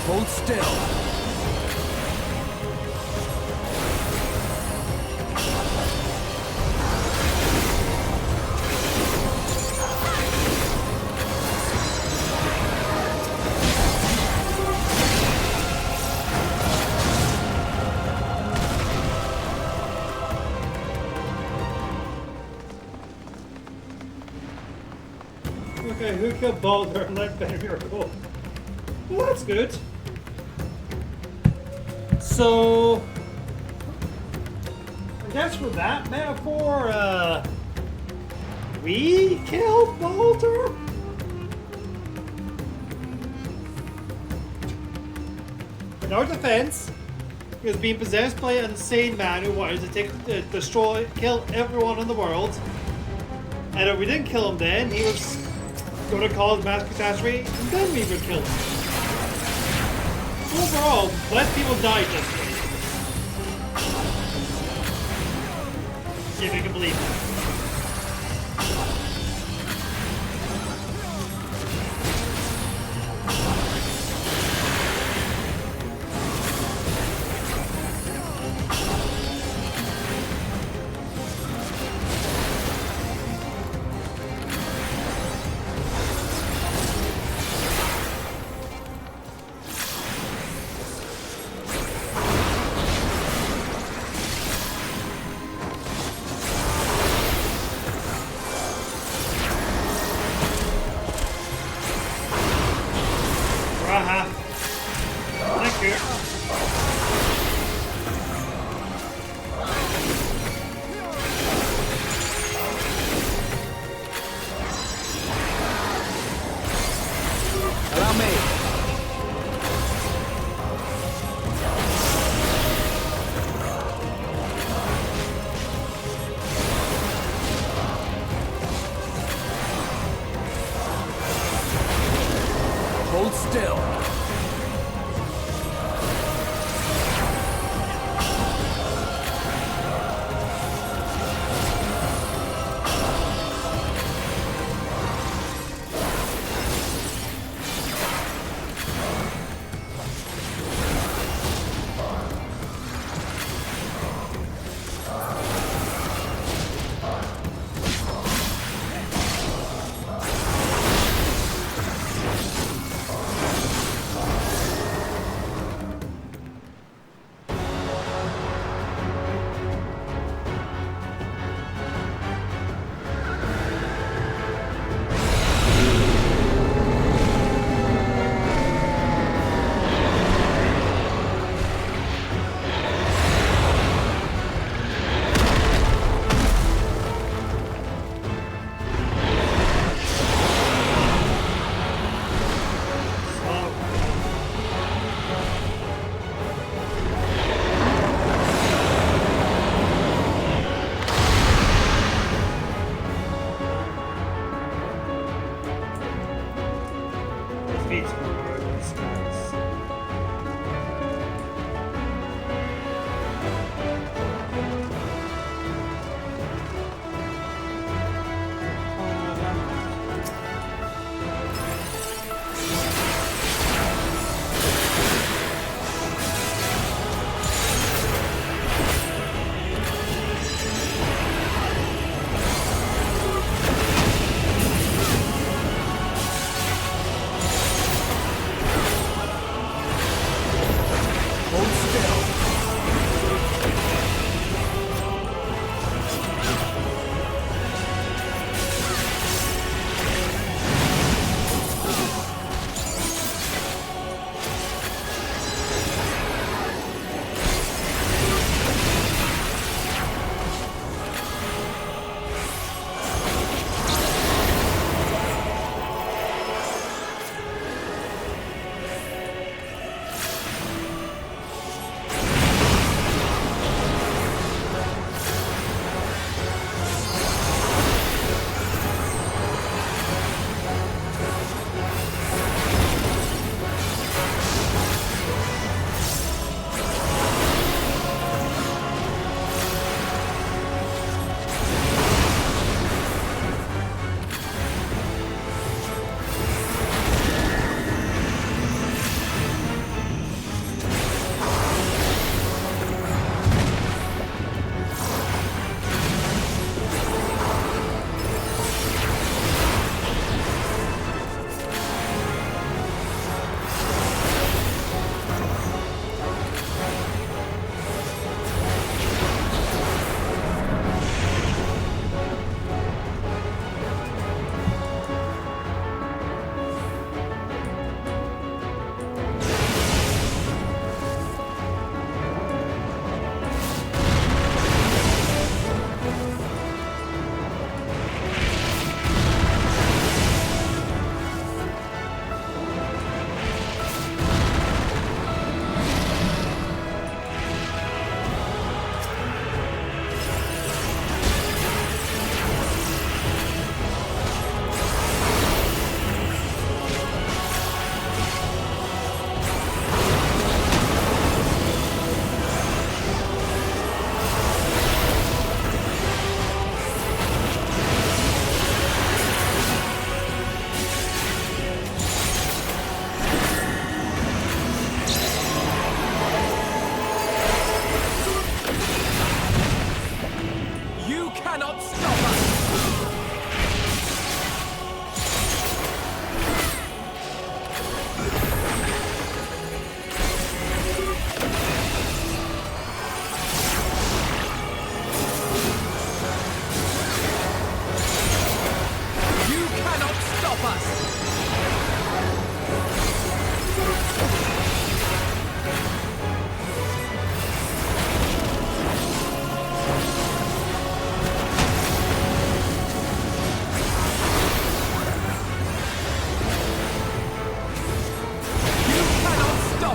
Hold still. Okay, who killed Baldur and let Benir go? Well, that's good. So, I guess with that metaphor, we killed Baldur? In our defense, he was being possessed by an insane man who wanted to destroy, kill everyone in the world. And if we didn't kill him then, he was going to cause mass catastrophe, and then we would kill him. Overall, less people died this way. If you can believe that. Thank you. Allow me. Hold still.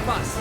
stop us!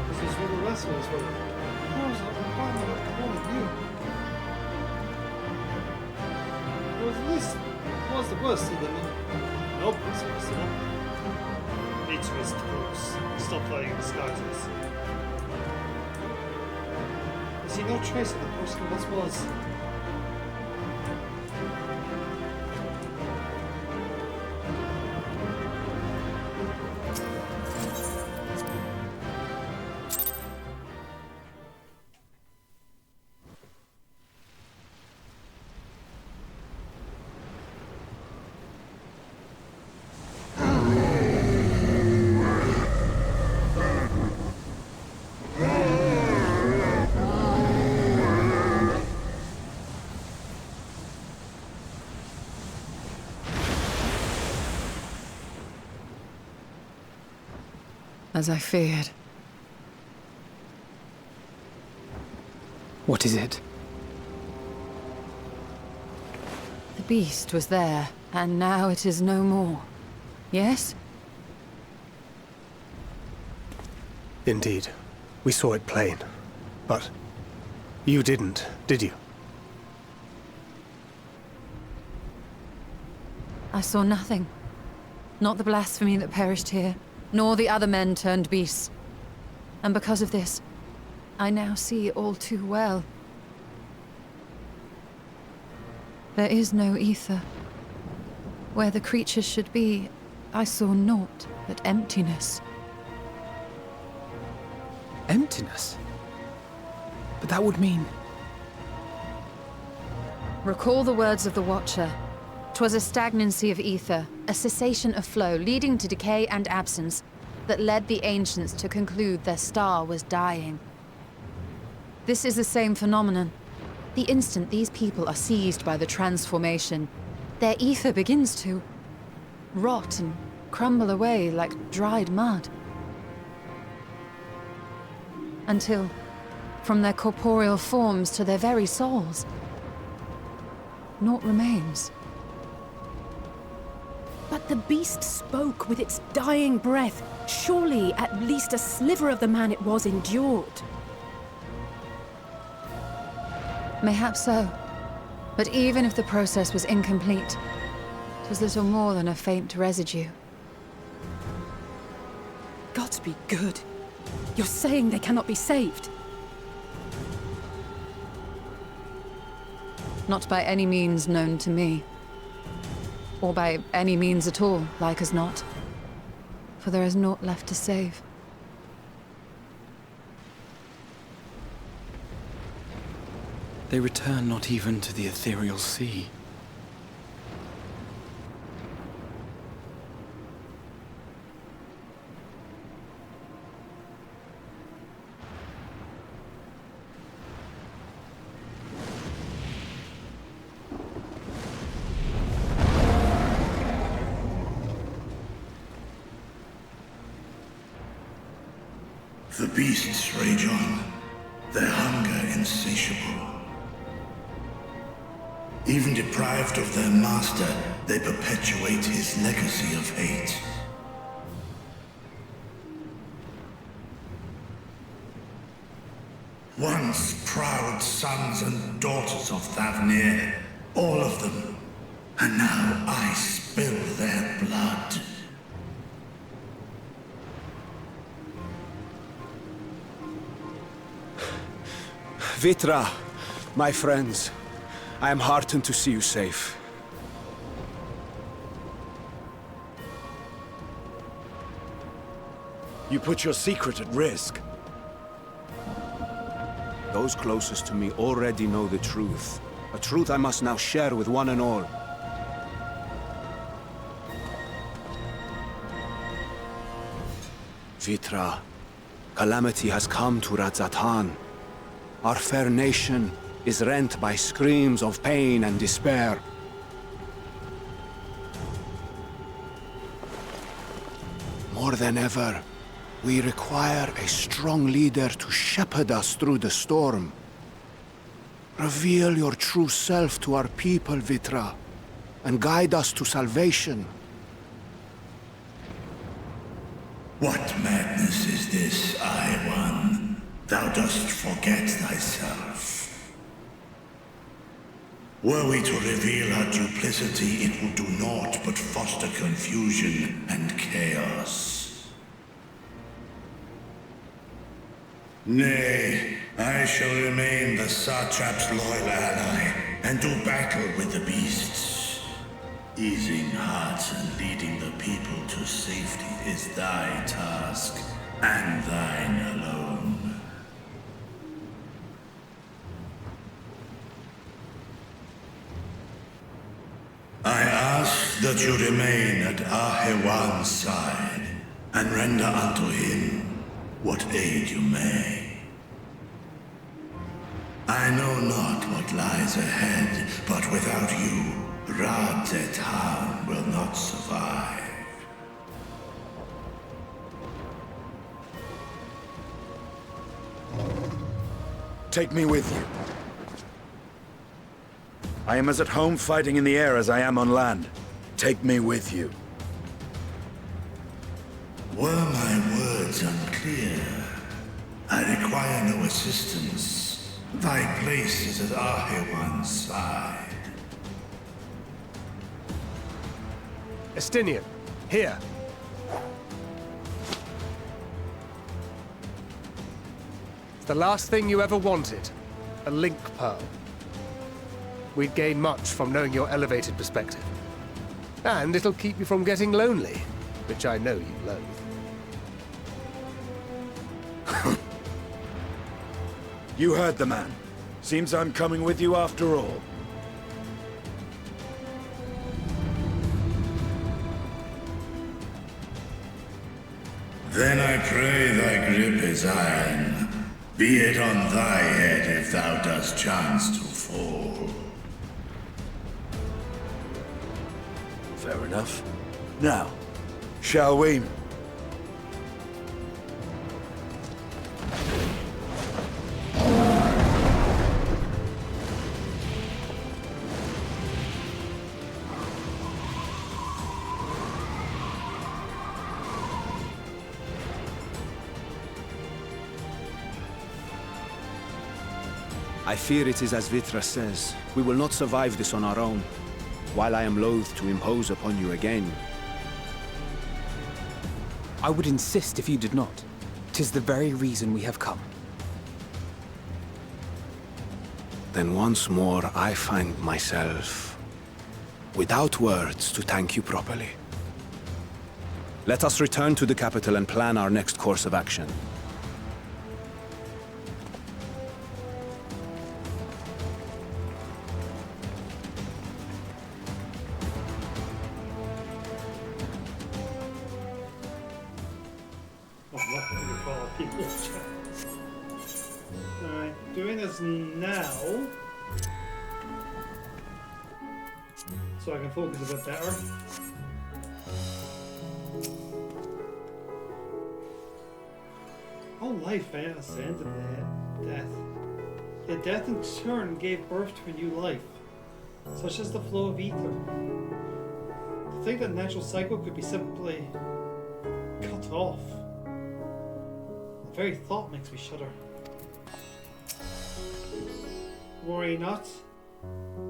This is where the wrestlers were. Was the worst of them. Nope, it's worse enough. Need to risk Bruce. Stop playing disguises. I see no trace of the person who once was. As I feared. What is it? The beast was there, and now it is no more. Yes? Indeed. We saw it plain. But you didn't, did you? I saw nothing. Not the blasphemy that perished here, nor the other men turned beasts. And because of this, I now see all too well. There is no ether. Where the creatures should be, I saw naught but emptiness. Emptiness? But that would mean... Recall the words of the Watcher. 'Twas a stagnancy of ether, a cessation of flow, leading to decay and absence, that led the ancients to conclude their star was dying. This is the same phenomenon. The instant these people are seized by the transformation, their ether begins to rot and crumble away like dried mud. Until, from their corporeal forms to their very souls, naught remains. But the beast spoke with its dying breath. Surely at least a sliver of the man it was endured. Mayhaps so. But even if the process was incomplete, it was little more than a faint residue. God be good. You're saying they cannot be saved? Not by any means known to me. Or by any means at all, like as not. For there is naught left to save. They return not even to the ethereal sea. The beasts rage on, their hunger insatiable. Even deprived of their master, they perpetuate his legacy of hate. Once proud sons and daughters of Thavnir, all of them, and now I spill their blood. Vitra, my friends, I am heartened to see you safe. You put your secret at risk. Those closest to me already know the truth. A truth I must now share with one and all. Vitra, calamity has come to Radzatan. Our fair nation is rent by screams of pain and despair. More than ever, we require a strong leader to shepherd us through the storm. Reveal your true self to our people, Vitra, and guide us to salvation. What madness is this, Aiwan? Thou dost forget thyself. Were we to reveal our duplicity, it would do naught but foster confusion and chaos. Nay, I shall remain the Satrap's loyal ally, and do battle with the beasts. Easing hearts and leading the people to safety is thy task, and thine alone. I ask that you remain at Ahewan's side, and render unto him what aid you may. I know not what lies ahead, but without you, Radzatan will not survive. Take me with you. I am as at home fighting in the air as I am on land. Take me with you. Were my words unclear? I require no assistance. Thy place is at Ahewan's side. Estinian, here. It's the last thing you ever wanted. A link pearl. We'd gain much from knowing your elevated perspective. And it'll keep you from getting lonely, which I know you loathe. You heard the man. Seems I'm coming with you after all. Then I pray thy grip is iron. Be it on thy head if thou dost chance to fall. Fair enough. Now, shall we? I fear it is as Vitra says. We will not survive this on our own. While I am loath to impose upon you again. I would insist if you did not. 'Tis the very reason we have come. Then once more I find myself without words to thank you properly. Let us return to the capital and plan our next course of action. Alright, doing this now, so I can focus a bit better. Oh life ascended death. Yet death in turn gave birth to a new life, such as the flow of ether. To think that natural cycle could be simply cut off. The very thought makes me shudder. Worry not.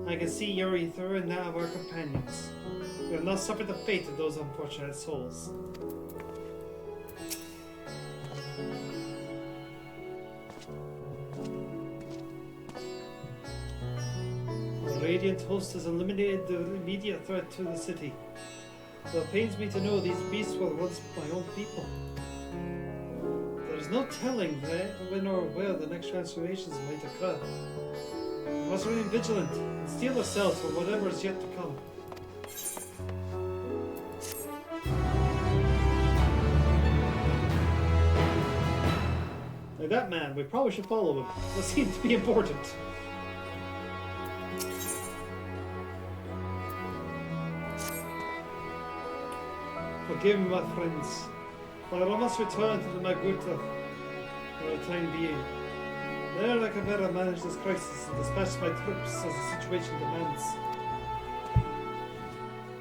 I can see your ether and that of our companions. We have not suffered the fate of those unfortunate souls. The Radiant host has eliminated the immediate threat to the city. Though it pains me to know these beasts were once my own people. There is no telling when or where the next transformations might occur. We must remain vigilant and steel ourselves for whatever is yet to come. Like that man, we probably should follow him. That seems to be important. Forgive me, my friends, but I must return to the Maguta for the time being. There I can better manage this crisis and dispatch my troops as the situation demands.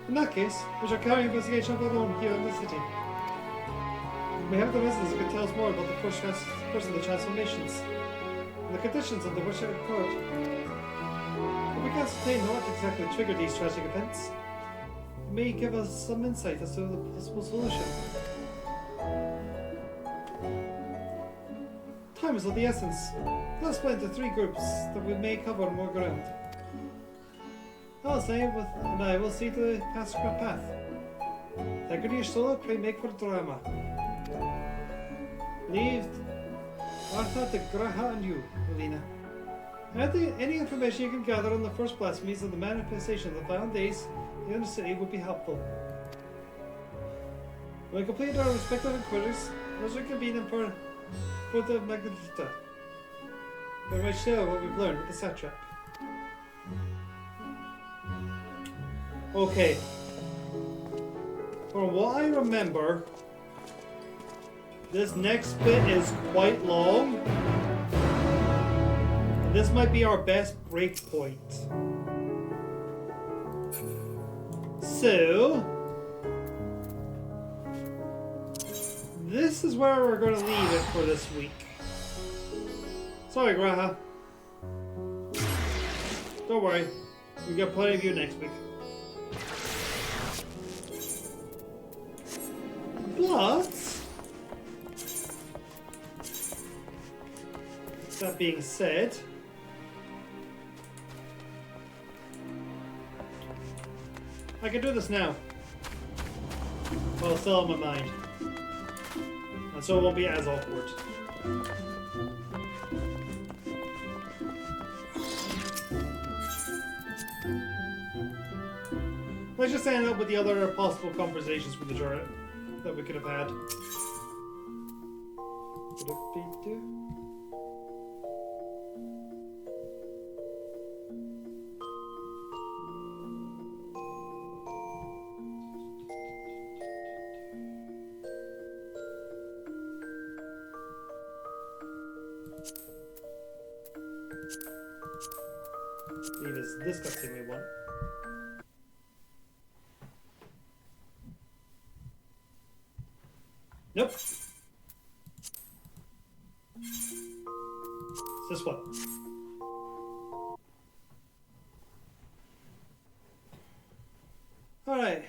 In that case, we shall carry investigation of our own here in the city. We have the residents who can tell us more about the first of the transformations and the conditions under which it occurred. If we can ascertain what exactly triggered these tragic events, it may give us some insight as to the possible solution. Time is of the essence. Let us split into 3 groups that we may cover more ground. Alice and I will see to the Pascra path. Integrity solo pray make for drama. Leave Artha to Graha and you, Alina. Any information you can gather on the first blasphemies of the manifestation of the final days in the city would be helpful. When we complete our respective inquiries, let's reconvene them for the Magdalena. We might share what we've learned with the satrap. Okay. From what I remember, this next bit is quite long. And this might be our best break point. So, this is where we're going to leave it for this week. Sorry, Graha. Don't worry. We got plenty of you next week. But that being said, I can do this now. While it's still on my mind. And so it won't be as awkward. Let's just end up with the other possible conversations from the journey that we could have had. Would it be do? Leave is this cutscene we want. Nope. It's this one. Alright.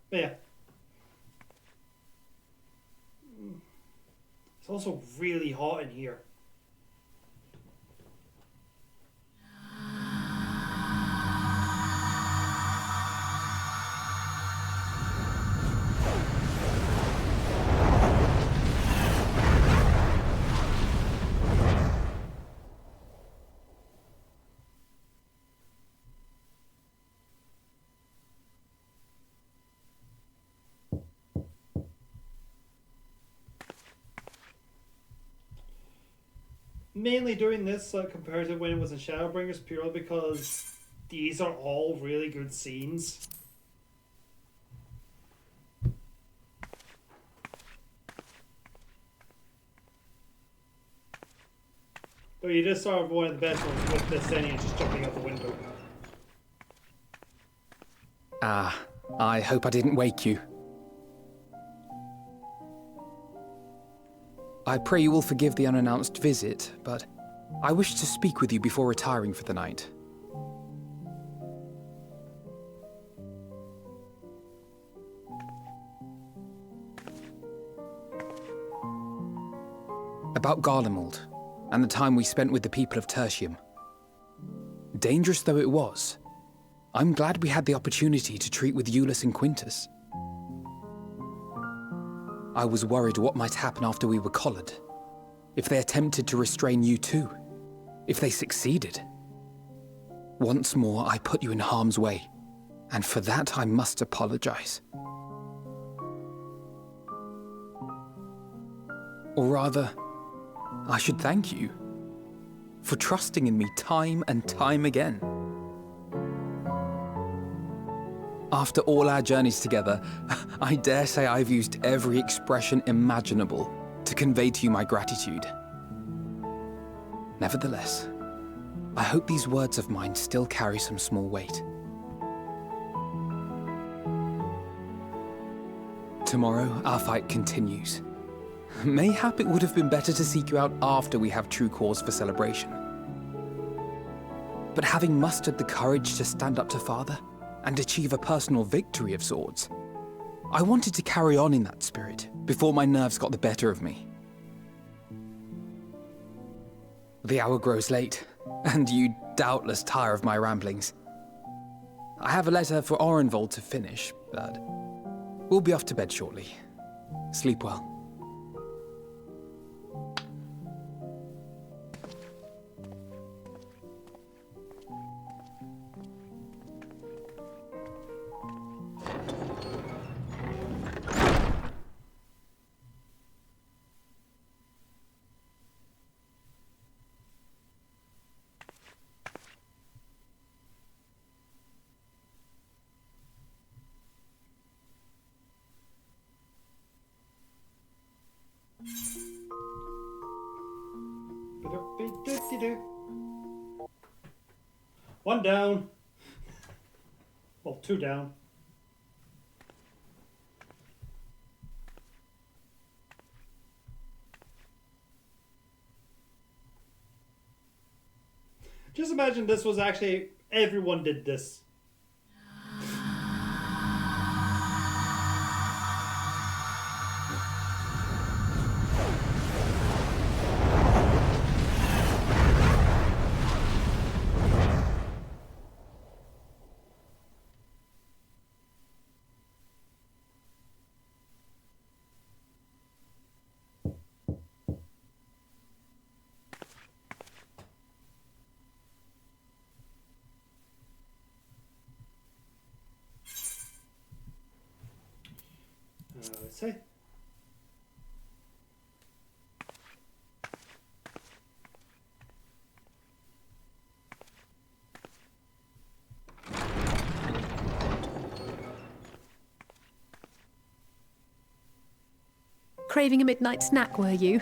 But yeah. It's also really hot in here. Mainly doing this compared to when it was in Shadowbringers purely because these are all really good scenes. But you just saw one of the best ones with the Senior just jumping out the window. Ah, I hope I didn't wake you. I pray you will forgive the unannounced visit, but I wish to speak with you before retiring for the night. About Garlemald, and the time we spent with the people of Tertium. Dangerous though it was, I'm glad we had the opportunity to treat with Eulus and Quintus. I was worried what might happen after we were collared. If they attempted to restrain you too. If they succeeded. Once more, I put you in harm's way, and for that I must apologize. Or rather, I should thank you for trusting in me time and time again. After all our journeys together, I dare say I've used every expression imaginable to convey to you my gratitude. Nevertheless, I hope these words of mine still carry some small weight. Tomorrow, our fight continues. Mayhap it would have been better to seek you out after we have true cause for celebration. But having mustered the courage to stand up to Father and achieve a personal victory of sorts, I wanted to carry on in that spirit before my nerves got the better of me. The hour grows late, and you doubtless tire of my ramblings. I have a letter for Orenvold to finish, but we'll be off to bed shortly. Sleep well. One down. Well, two down. Just imagine this was actually everyone did this. Let's see. Craving a midnight snack, were you?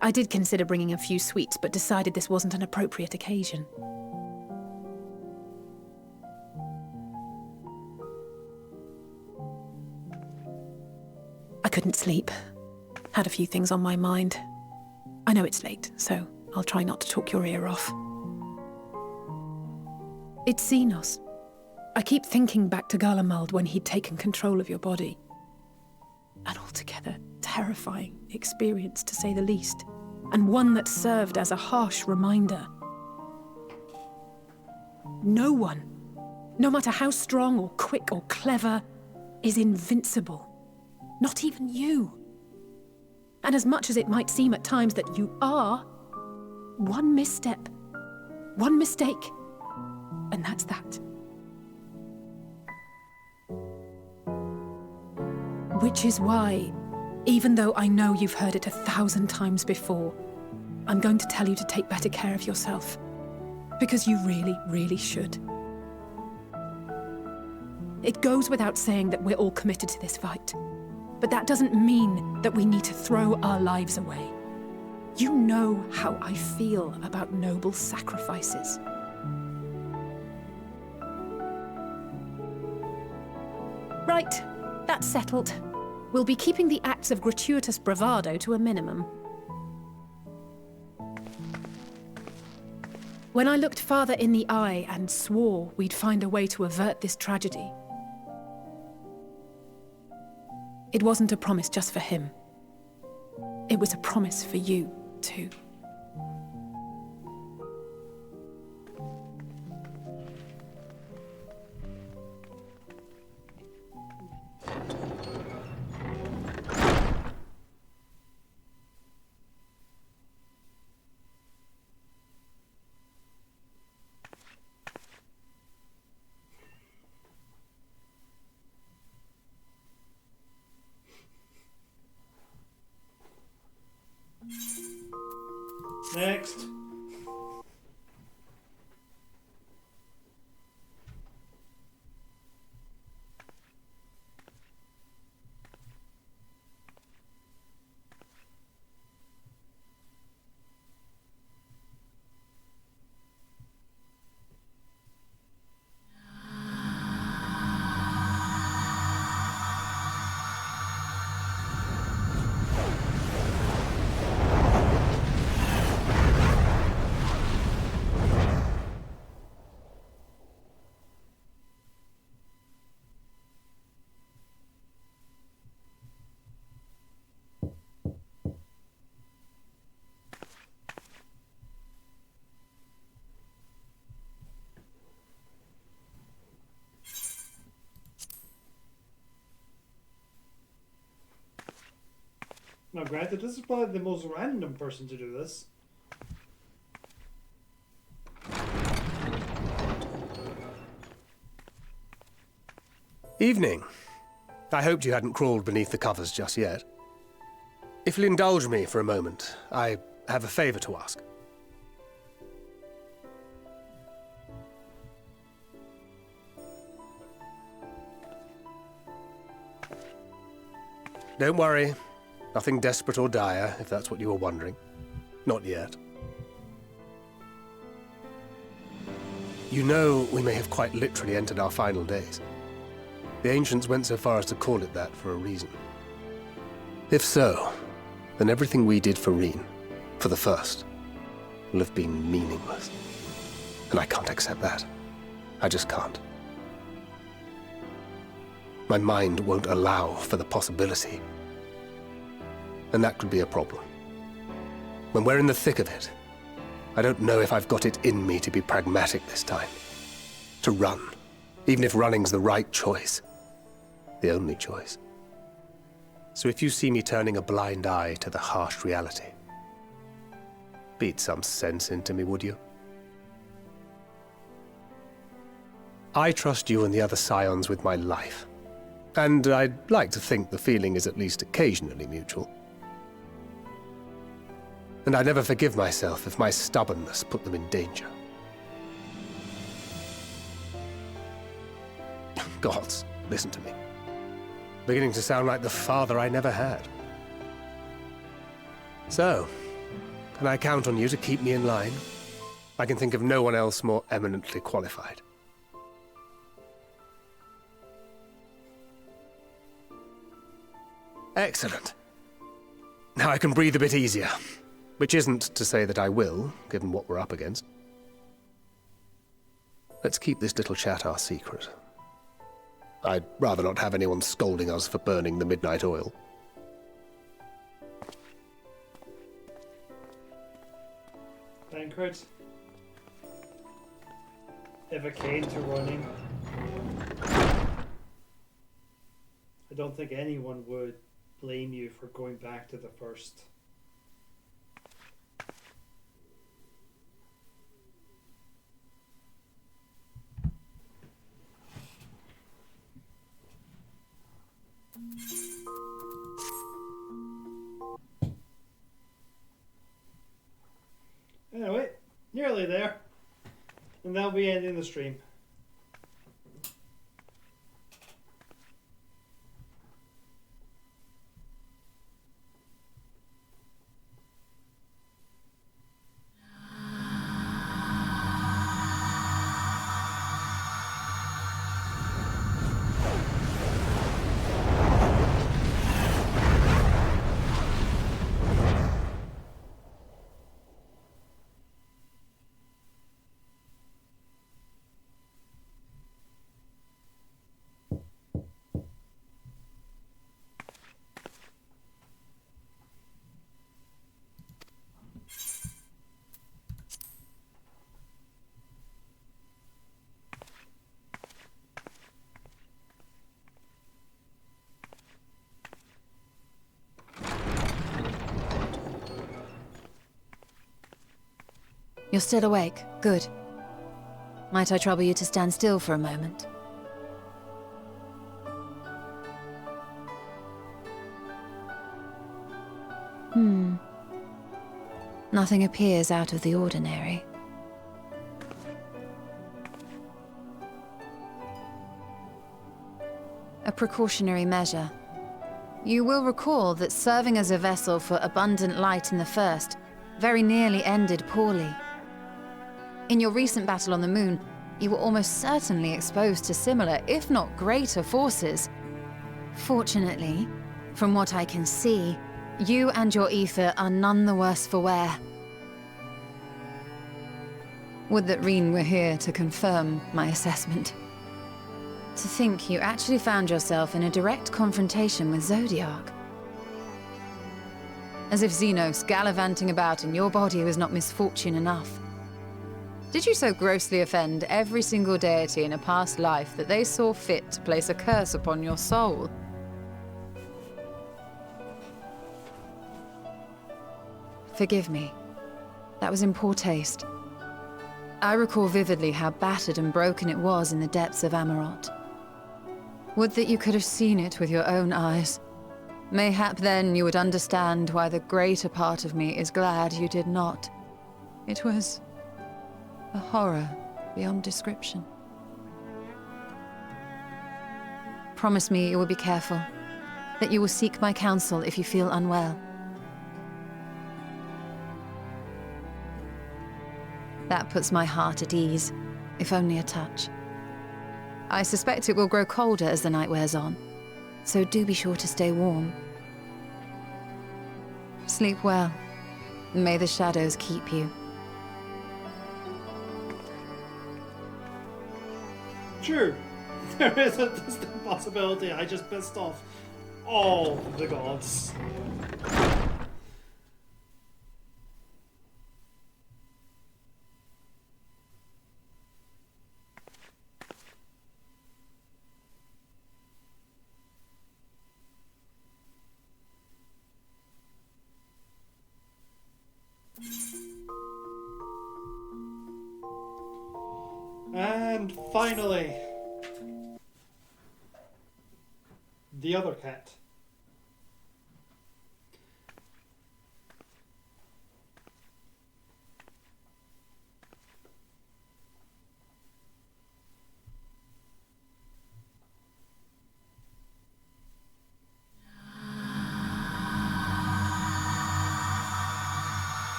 I did consider bringing a few sweets, but decided this wasn't an appropriate occasion. I couldn't sleep. Had a few things on my mind. I know it's late, so I'll try not to talk your ear off. It's Xenos. I keep thinking back to Garlemald when he'd taken control of your body. An altogether terrifying experience, to say the least, and one that served as a harsh reminder. No one, no matter how strong or quick or clever, is invincible. Not even you. And as much as it might seem at times that you are, one misstep, one mistake, and that's that. Which is why, even though I know you've heard it 1,000 times before, I'm going to tell you to take better care of yourself. Because you really, really should. It goes without saying that we're all committed to this fight. But that doesn't mean that we need to throw our lives away. You know how I feel about noble sacrifices. Right, that's settled. We'll be keeping the acts of gratuitous bravado to a minimum. When I looked father in the eye and swore we'd find a way to avert this tragedy, it wasn't a promise just for him. It was a promise for you, too. Next. Now, granted, this is probably the most random person to do this. Evening. I hoped you hadn't crawled beneath the covers just yet. If you'll indulge me for a moment, I have a favor to ask. Don't worry. Nothing desperate or dire, if that's what you were wondering. Not yet. You know, we may have quite literally entered our final days. The ancients went so far as to call it that for a reason. If so, then everything we did for Reen, for the first, will have been meaningless. And I can't accept that. I just can't. My mind won't allow for the possibility. And that could be a problem. When we're in the thick of it, I don't know if I've got it in me to be pragmatic this time. To run, even if running's the right choice. The only choice. So if you see me turning a blind eye to the harsh reality, beat some sense into me, would you? I trust you and the other Scions with my life. And I'd like to think the feeling is at least occasionally mutual. And I never forgive myself if my stubbornness put them in danger. Gods, listen to me. Beginning to sound like the father I never had. So, can I count on you to keep me in line? I can think of no one else more eminently qualified. Excellent. Now I can breathe a bit easier. Which isn't to say that I will, given what we're up against. Let's keep this little chat our secret. I'd rather not have anyone scolding us for burning the midnight oil. Bankrupt. If it came to running, I don't think anyone would blame you for going back to the first. Anyway, nearly there. And that'll be ending the stream. You're still awake. Good. Might I trouble you to stand still for a moment? Nothing appears out of the ordinary. A precautionary measure. You will recall that serving as a vessel for abundant light in the First very nearly ended poorly. In your recent battle on the Moon, you were almost certainly exposed to similar, if not greater, forces. Fortunately, from what I can see, you and your ether are none the worse for wear. Would that Reen were here to confirm my assessment. To think you actually found yourself in a direct confrontation with Zodiac. As if Xenos gallivanting about in your body was not misfortune enough. Did you so grossly offend every single deity in a past life that they saw fit to place a curse upon your soul? Forgive me. That was in poor taste. I recall vividly how battered and broken it was in the depths of Amarot. Would that you could have seen it with your own eyes. Mayhap then you would understand why the greater part of me is glad you did not. It was a horror beyond description. Promise me you will be careful, that you will seek my counsel if you feel unwell. That puts my heart at ease, if only a touch. I suspect it will grow colder as the night wears on, so do be sure to stay warm. Sleep well. May the shadows keep you. True. There is a distant possibility I just pissed off all the gods. And finally, the other cat.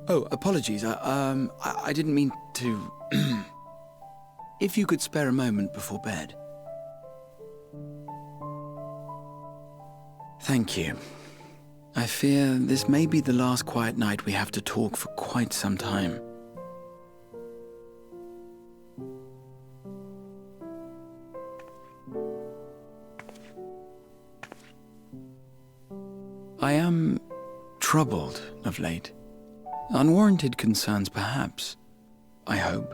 Oh, apologies. I didn't mean to... If you could spare a moment before bed. Thank you. I fear this may be the last quiet night we have to talk for quite some time. I am troubled of late. Unwarranted concerns, perhaps. I hope.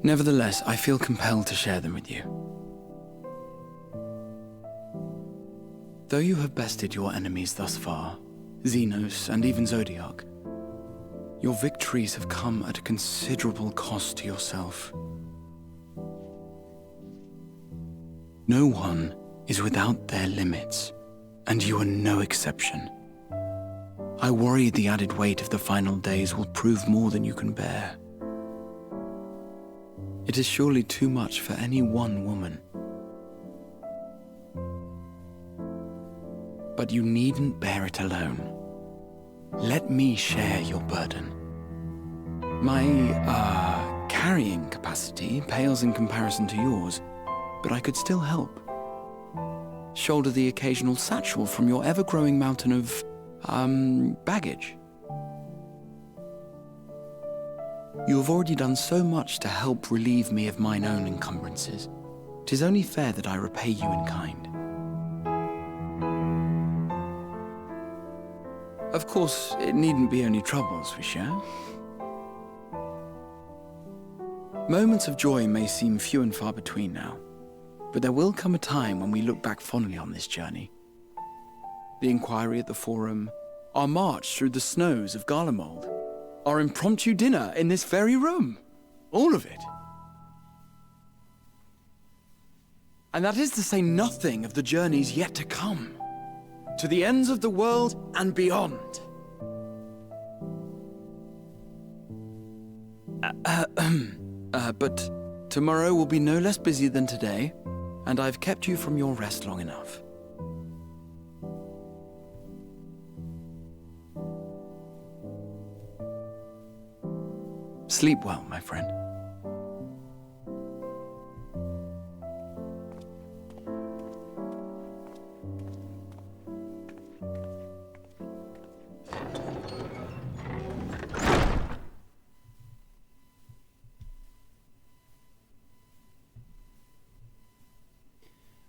Nevertheless, I feel compelled to share them with you. Though you have bested your enemies thus far, Xenos and even Zodiac, your victories have come at a considerable cost to yourself. No one is without their limits, and you are no exception. I worry the added weight of the final days will prove more than you can bear. It is surely too much for any one woman. But you needn't bear it alone. Let me share your burden. My, carrying capacity pales in comparison to yours, but I could still help. Shoulder the occasional satchel from your ever-growing mountain of, baggage. You have already done so much to help relieve me of mine own encumbrances. 'Tis only fair that I repay you in kind. Of course, it needn't be only troubles we share. Moments of joy may seem few and far between now, but there will come a time when we look back fondly on this journey. The inquiry at the Forum, our march through the snows of Garlemald, our impromptu dinner in this very room. All of it. And that is to say nothing of the journeys yet to come. To the ends of the world and beyond. But tomorrow will be no less busy than today, and I've kept you from your rest long enough. Sleep well, my friend.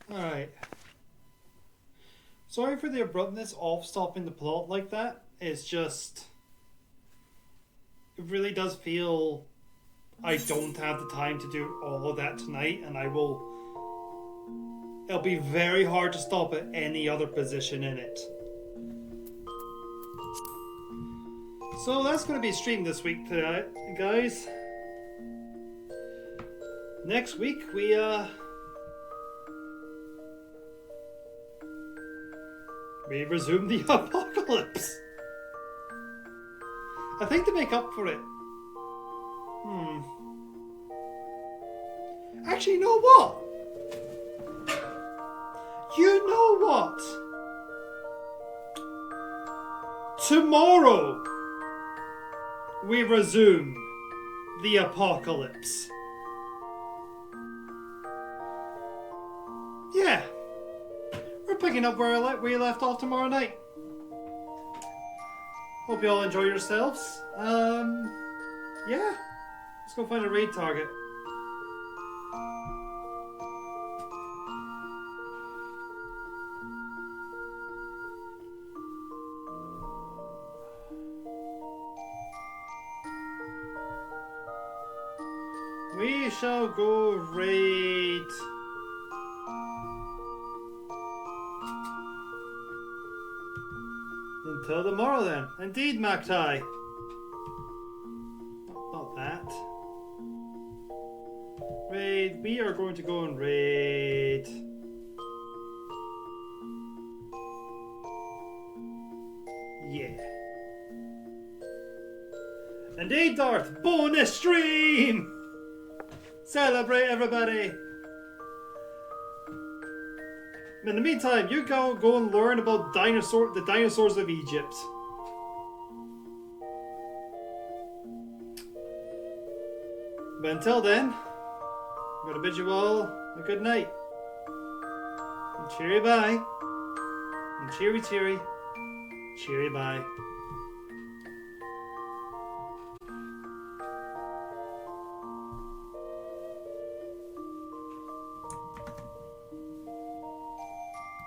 Alright. Sorry for the abruptness of stopping the plot like that. It's just... It really does feel I don't have the time to do all of that tonight, and I will... It'll be very hard to stop at any other position in it. So that's going to be streamed this week, guys. Next week we resume the apocalypse. I think to make up for it. Actually, you know what? You know what? Tomorrow we resume the apocalypse. Yeah. We're picking up where we left off tomorrow night. Hope you all enjoy yourselves. Yeah. Let's go find a raid target. We shall go raid... Until tomorrow then. Indeed, Maktai. Not that. Raid. We are going to go and raid. Yeah. Indeed, Darth. Bonus stream! Celebrate, everybody! In the meantime, you go and learn about the dinosaurs of Egypt. But until then, I'm going to bid you all a good night. And cheery bye. And cheery cheery. Cheery bye.